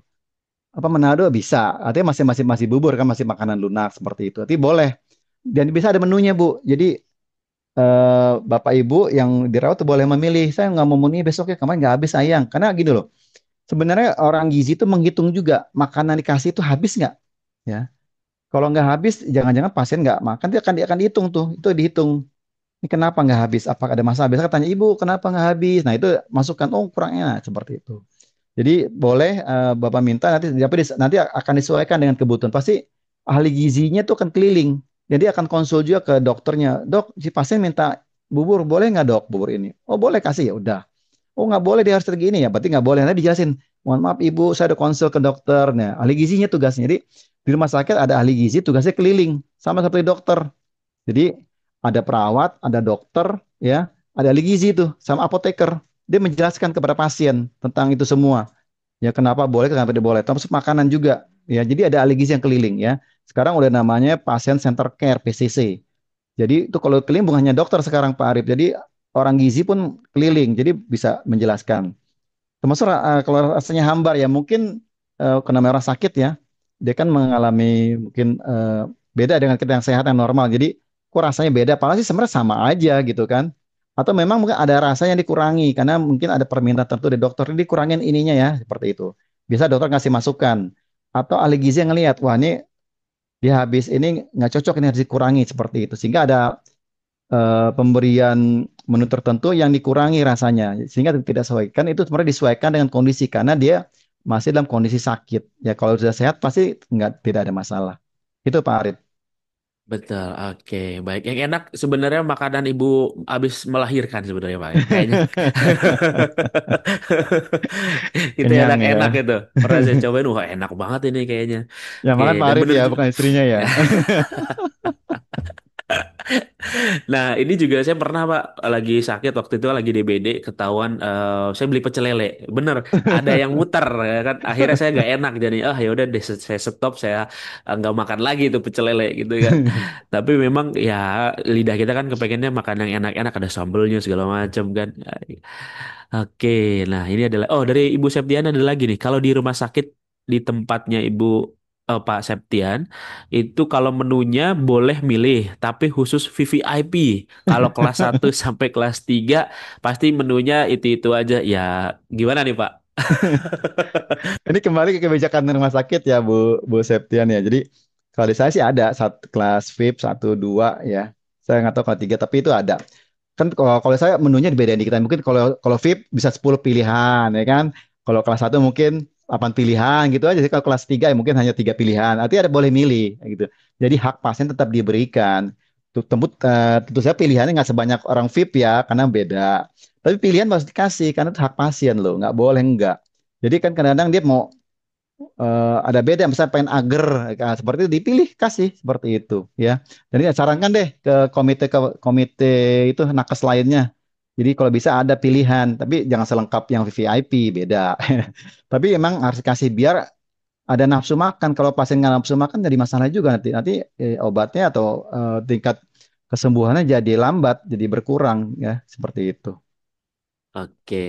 apa Manado bisa. Artinya masih masih masih bubur kan, masih makanan lunak seperti itu. Tapi boleh. Dan bisa ada menunya Bu. Jadi Bapak Ibu yang dirawat tuh boleh memilih. Saya nggak mau menu ini besoknya, kemarin nggak habis sayang. Karena gini loh. Sebenarnya orang gizi itu menghitung juga makanan dikasih itu habis nggak, ya. Kalau nggak habis, jangan-jangan pasien nggak makan, dia akan dihitung tuh, itu dihitung. Ini kenapa nggak habis? Apakah ada masalah? Biasanya tanya ibu, kenapa nggak habis? Nah itu masukkan, oh kurang enak seperti itu. Jadi boleh Bapak minta nanti, tapi nanti akan disesuaikan dengan kebutuhan. Pasti ahli gizinya tuh akan keliling. Jadi akan konsul juga ke dokternya. Dok, si pasien minta bubur, boleh nggak dok bubur ini? Oh boleh, kasih ya udah. Oh nggak boleh, dia harus segini ya. Berarti nggak boleh. Nanti dijelasin. Mohon maaf ibu, saya ada konsul ke dokter. Nah, ahli gizinya tugasnya. Jadi di rumah sakit ada ahli gizi, tugasnya keliling sama seperti dokter. Jadi ada perawat, ada dokter, ya, ada ahli gizi itu, sama apoteker. Dia menjelaskan kepada pasien tentang itu semua. Ya kenapa boleh, kenapa tidak boleh. Termasuk makanan juga. Ya, jadi ada ahli gizi yang keliling ya. Sekarang udah namanya pasien center care (PCC). Jadi itu kalau keliling bukan hanya dokter sekarang Pak Arif. Jadi orang gizi pun keliling, jadi bisa menjelaskan. Termasuk kalau rasanya hambar ya mungkin karena orang sakit ya, dia kan mengalami mungkin beda dengan kita yang sehat yang normal. Jadi kok rasanya beda? Padahal sih sebenarnya sama aja gitu kan. Atau memang mungkin ada rasa yang dikurangi karena mungkin ada permintaan tertentu dari dokter, ini dikurangin ininya ya seperti itu. Bisa dokter ngasih masukan. Atau ahli gizi yang ngelihat, wah ini dia habis ini nggak cocok, ini harus dikurangi seperti itu. Sehingga ada pemberian menu tertentu yang dikurangi rasanya sehingga tidak sesuaikan, itu sebenarnya disesuaikan dengan kondisi karena dia masih dalam kondisi sakit ya. Kalau sudah sehat pasti nggak, tidak ada masalah. Itu Pak Arif. Betul, oke, baik. Yang enak sebenarnya makanan ibu habis melahirkan sebenarnya Pak, ya. Kayaknya itu Kenyang enak-enak ya. itu. Pernah saya cobain, wah enak banget ini kayaknya. Yang Oke, makan Pak dan Arif bener ya, juga. bukan istrinya ya. Nah, ini juga saya pernah Pak lagi sakit waktu itu lagi DBD ketahuan saya beli pecel lele. Bener, ada yang muter ya kan. Akhirnya saya nggak enak jadi ya udah deh saya stop, saya nggak makan lagi itu pecel lele gitu kan. Tapi memang ya lidah kita kan kepengennya makan yang enak-enak, ada sambelnya segala macam kan. Oke, nah ini adalah dari Ibu Septian ada lagi nih. Kalau di rumah sakit di tempatnya Ibu Pak Septian itu kalau menunya boleh milih, tapi khusus VVIP. Kalau kelas 1 sampai kelas 3 pasti menunya itu-itu aja. Ya, gimana nih, Pak? Ini kembali ke kebijakan rumah sakit ya Bu Septian ya. Jadi kalau di saya sih ada satu kelas VIP 1, 2 ya. Saya nggak tahu kalau 3 tapi itu ada. Kan kalau saya menunya dibedain dikit. Mungkin kalau kalau VIP bisa 10 pilihan ya kan. Kalau kelas 1 mungkin 8 pilihan gitu aja sih. Kalau kelas 3 ya mungkin hanya 3 pilihan. Artinya ada boleh milih gitu. Jadi hak pasien tetap diberikan. Tentu saja pilihannya nggak sebanyak orang VIP ya, karena beda. Tapi pilihan harus dikasih karena itu hak pasien loh, nggak boleh enggak. Jadi kan kadang-kadang dia mau ada beda, misalnya pengen ager, seperti itu dipilih kasih seperti itu ya. Jadi ya sarankan deh ke komite itu nakes lainnya. Jadi kalau bisa ada pilihan, tapi jangan selengkap yang VVIP beda. Tapi emang harus kasih biar ada nafsu makan. Kalau pasien nggak nafsu makan jadi masalah juga nanti. Nanti obatnya atau tingkat kesembuhannya jadi lambat, jadi berkurang ya seperti itu. Oke,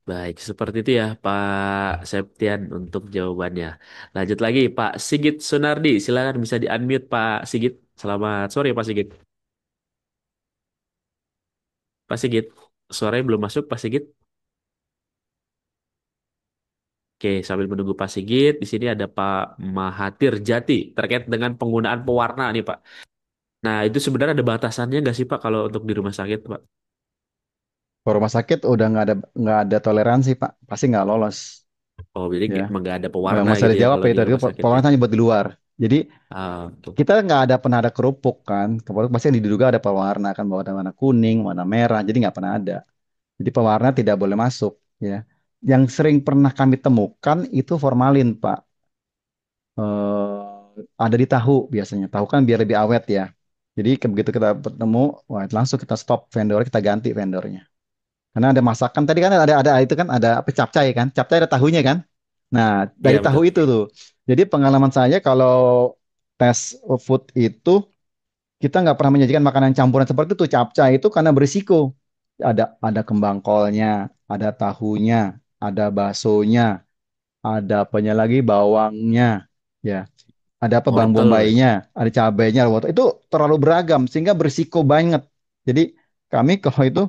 baik. Seperti itu ya Pak Septian untuk jawabannya. Lanjut lagi Pak Sigit Sunardi. Silakan bisa di-unmute Pak Sigit. Selamat sore Pak Sigit. Pak Sigit, suaranya belum masuk Pak Sigit. Oke, sambil menunggu Pak Sigit, di sini ada Pak Mahathir Jati terkait dengan penggunaan pewarna nih Pak. Nah, itu sebenarnya ada batasannya nggak sih Pak kalau untuk di rumah sakit Pak? Kalau rumah sakit udah nggak ada toleransi Pak, pasti nggak lolos Oh, jadi ya. emang nggak ada Nggak pewarna usah gitu ya dijawab kalau ya di itu rumah sakit ya. pengeluaran hanya buat di luar. Jadi Ah, oke. kita nggak ada kerupuk kan. Kemudian pasti yang diduga ada pewarna kan, bahwa ada warna kuning, warna merah. Jadi nggak pernah ada. Jadi pewarna tidak boleh masuk ya. Yang sering pernah kami temukan itu formalin Pak. Ada di tahu biasanya. Tahu kan biar lebih awet ya. Jadi begitu kita bertemu, wah langsung kita stop vendor, kita ganti vendornya. Karena ada masakan tadi kan ada itu kan ada apa capcay kan? Capcay ada tahunya kan? Nah, dari Iya tahu betul. itu tuh. Jadi pengalaman saya kalau tes food itu kita nggak pernah menyajikan makanan campuran seperti itu. Capcay itu karena berisiko. Ada kembang kolnya, ada tahunya, ada baksonya, ada apanya lagi bawangnya, ya. Ada apa bawang Wortel. bombaynya, ada cabenya, ada wortel. Itu terlalu beragam sehingga berisiko banget. Jadi kami kalau itu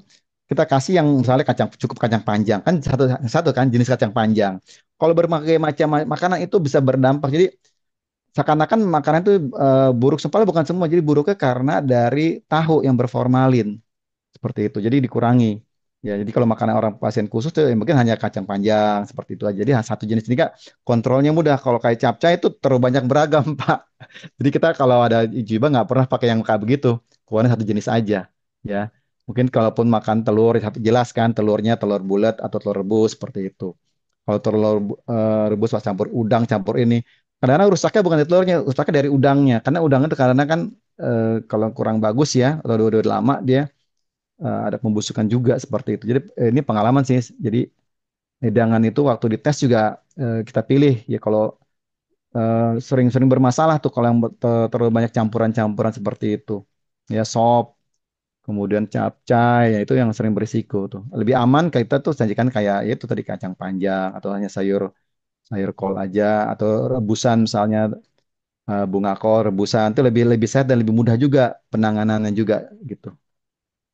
kita kasih yang misalnya cukup kacang panjang kan satu satu kan jenis kacang panjang. Kalau berbagai macam makanan itu bisa berdampak. Jadi seakan-akan makanan itu buruk padahal bukan semua. Jadi buruknya karena dari tahu yang berformalin seperti itu. Jadi dikurangi. Ya, jadi kalau makanan orang pasien khusus tuh ya mungkin hanya kacang panjang seperti itu aja. Jadi satu jenis ini Kak, kontrolnya mudah. Kalau kayak capcay itu terlalu banyak beragam, Pak. Jadi kita kalau ada ijiba nggak pernah pakai yang kayak begitu. Keluarnya satu jenis aja, ya. Mungkin kalaupun makan telur, jelas kan telurnya telur bulat atau telur rebus seperti itu. Kalau telur rebus pas campur udang, campur ini. Kadang-kadang rusaknya bukan dari telurnya, rusaknya dari udangnya. Karena udang itu karena kan kalau kurang bagus ya, atau udah lama dia ada pembusukan juga seperti itu. Jadi ini pengalaman sih. Jadi hidangan itu waktu dites juga kita pilih ya kalau sering-sering bermasalah tuh kalau yang terlalu banyak campuran-campuran seperti itu. Ya sop, kemudian capcay, ya itu yang sering berisiko tuh. Lebih aman kita tuh sajikan kayak ya itu tadi kacang panjang atau hanya sayur sayur kol aja atau rebusan misalnya bunga kol rebusan itu lebih lebih sehat dan lebih mudah juga penanganannya juga gitu.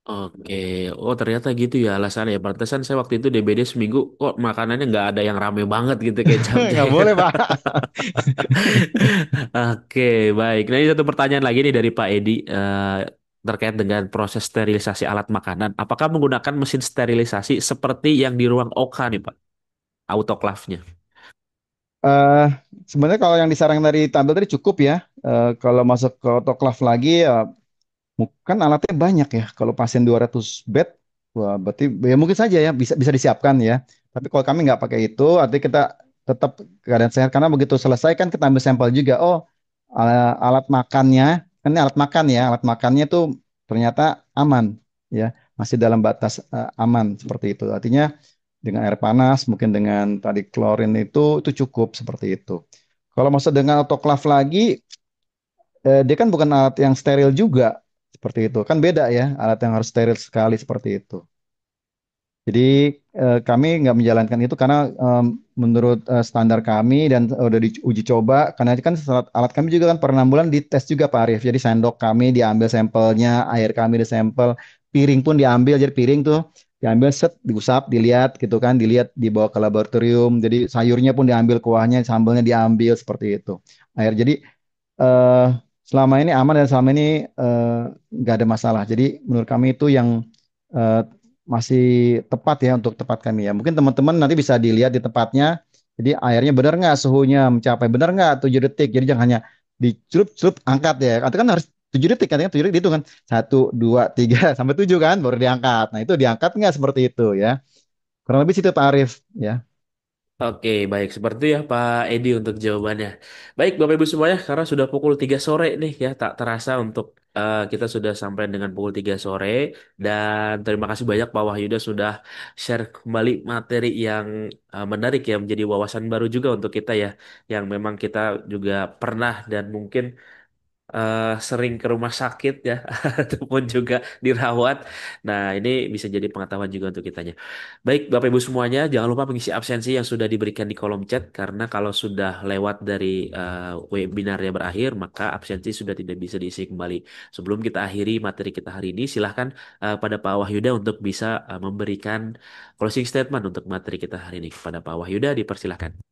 Oke, oh ternyata gitu ya alasannya. Pantesan saya waktu itu DBD seminggu kok makanannya nggak ada yang rame banget gitu kayak capcay. Nggak boleh Pak. Oke, baik. Nah ini satu pertanyaan lagi nih dari Pak Edi terkait dengan proses sterilisasi alat makanan. Apakah menggunakan mesin sterilisasi seperti yang di ruang OK nih Pak? Autoclave-nya. eh Sebenarnya kalau yang disarankan dari tampil tadi cukup ya. Kalau masuk ke autoclave lagi ya kan alatnya banyak ya. Kalau pasien 200 bed, wah berarti ya mungkin saja ya bisa bisa disiapkan ya. Tapi kalau kami nggak pakai itu, artinya kita tetap keadaan sehat karena begitu selesai kan kita ambil sampel juga. Oh, alat makannya kan ini alat makan ya, alat makannya tuh ternyata aman ya, masih dalam batas aman seperti itu. Artinya dengan air panas, mungkin dengan tadi klorin itu cukup seperti itu. Kalau masuk dengan autoclave lagi, dia kan bukan alat yang steril juga seperti itu kan beda ya alat yang harus steril sekali seperti itu jadi kami nggak menjalankan itu karena menurut standar kami dan udah diuji coba karena kan alat kami juga kan per 6 bulan dites juga Pak Arief jadi sendok kami diambil sampelnya air kami disampel piring pun diambil jadi piring tuh diambil set diusap dilihat gitu kan dilihat dibawa ke laboratorium jadi sayurnya pun diambil kuahnya sambelnya diambil seperti itu air jadi eh, selama ini aman dan selama ini eh, nggak ada masalah. Jadi menurut kami itu yang eh, masih tepat ya untuk tempat kami ya. Mungkin teman-teman nanti bisa dilihat di tempatnya Jadi airnya benar nggak suhunya mencapai benar nggak 7 detik. Jadi jangan hanya dicelup-celup angkat ya. Atau kan harus 7 detik katanya 7 detik itu kan 1, 2, 3 sampai 7 kan baru diangkat. Nah itu diangkat nggak seperti itu ya. Kurang lebih situ Pak Arif ya. Oke, baik. Seperti itu ya Pak Edi untuk jawabannya. Baik, Bapak Ibu semuanya, karena sudah pukul 3 sore nih ya, tak terasa untuk kita sudah sampai dengan pukul 3 sore. Dan terima kasih banyak Pak Wahyuda sudah share kembali materi yang menarik ya, menjadi wawasan baru juga untuk kita ya, yang memang kita juga pernah dan mungkin sering ke rumah sakit ya ataupun juga dirawat. Nah, ini bisa jadi pengetahuan juga untuk kitanya. Baik, Bapak Ibu semuanya, jangan lupa mengisi absensi yang sudah diberikan di kolom chat karena kalau sudah lewat dari webinarnya berakhir, maka absensi sudah tidak bisa diisi kembali. Sebelum kita akhiri materi kita hari ini, silahkan pada Pak Wahyuda untuk bisa memberikan closing statement untuk materi kita hari ini. Kepada Pak Wahyuda, dipersilahkan.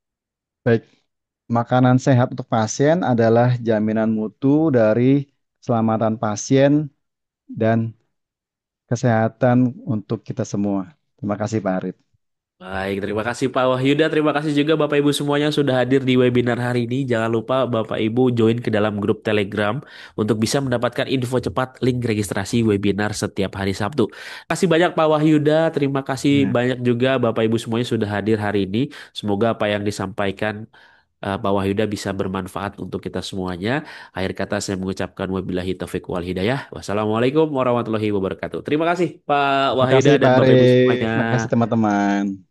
Baik, makanan sehat untuk pasien adalah jaminan mutu dari keselamatan pasien dan kesehatan untuk kita semua. Terima kasih Pak Arif. Baik, terima kasih Pak Wahyuda. Terima kasih juga Bapak Ibu semuanya sudah hadir di webinar hari ini. Jangan lupa Bapak Ibu join ke dalam grup Telegram untuk bisa mendapatkan info cepat link registrasi webinar setiap hari Sabtu. Terima kasih banyak Pak Wahyuda. Terima kasih Ya. banyak juga Bapak Ibu semuanya sudah hadir hari ini. Semoga apa yang disampaikan Pak Wahyuda bisa bermanfaat untuk kita semuanya. Akhir kata saya mengucapkan wabillahi taufiq wal hidayah. Wassalamualaikum warahmatullahi wabarakatuh. Terima kasih Pak Makasih Wahyuda dan Pak Bapak Ibu Arif. semuanya. Makasih teman-teman.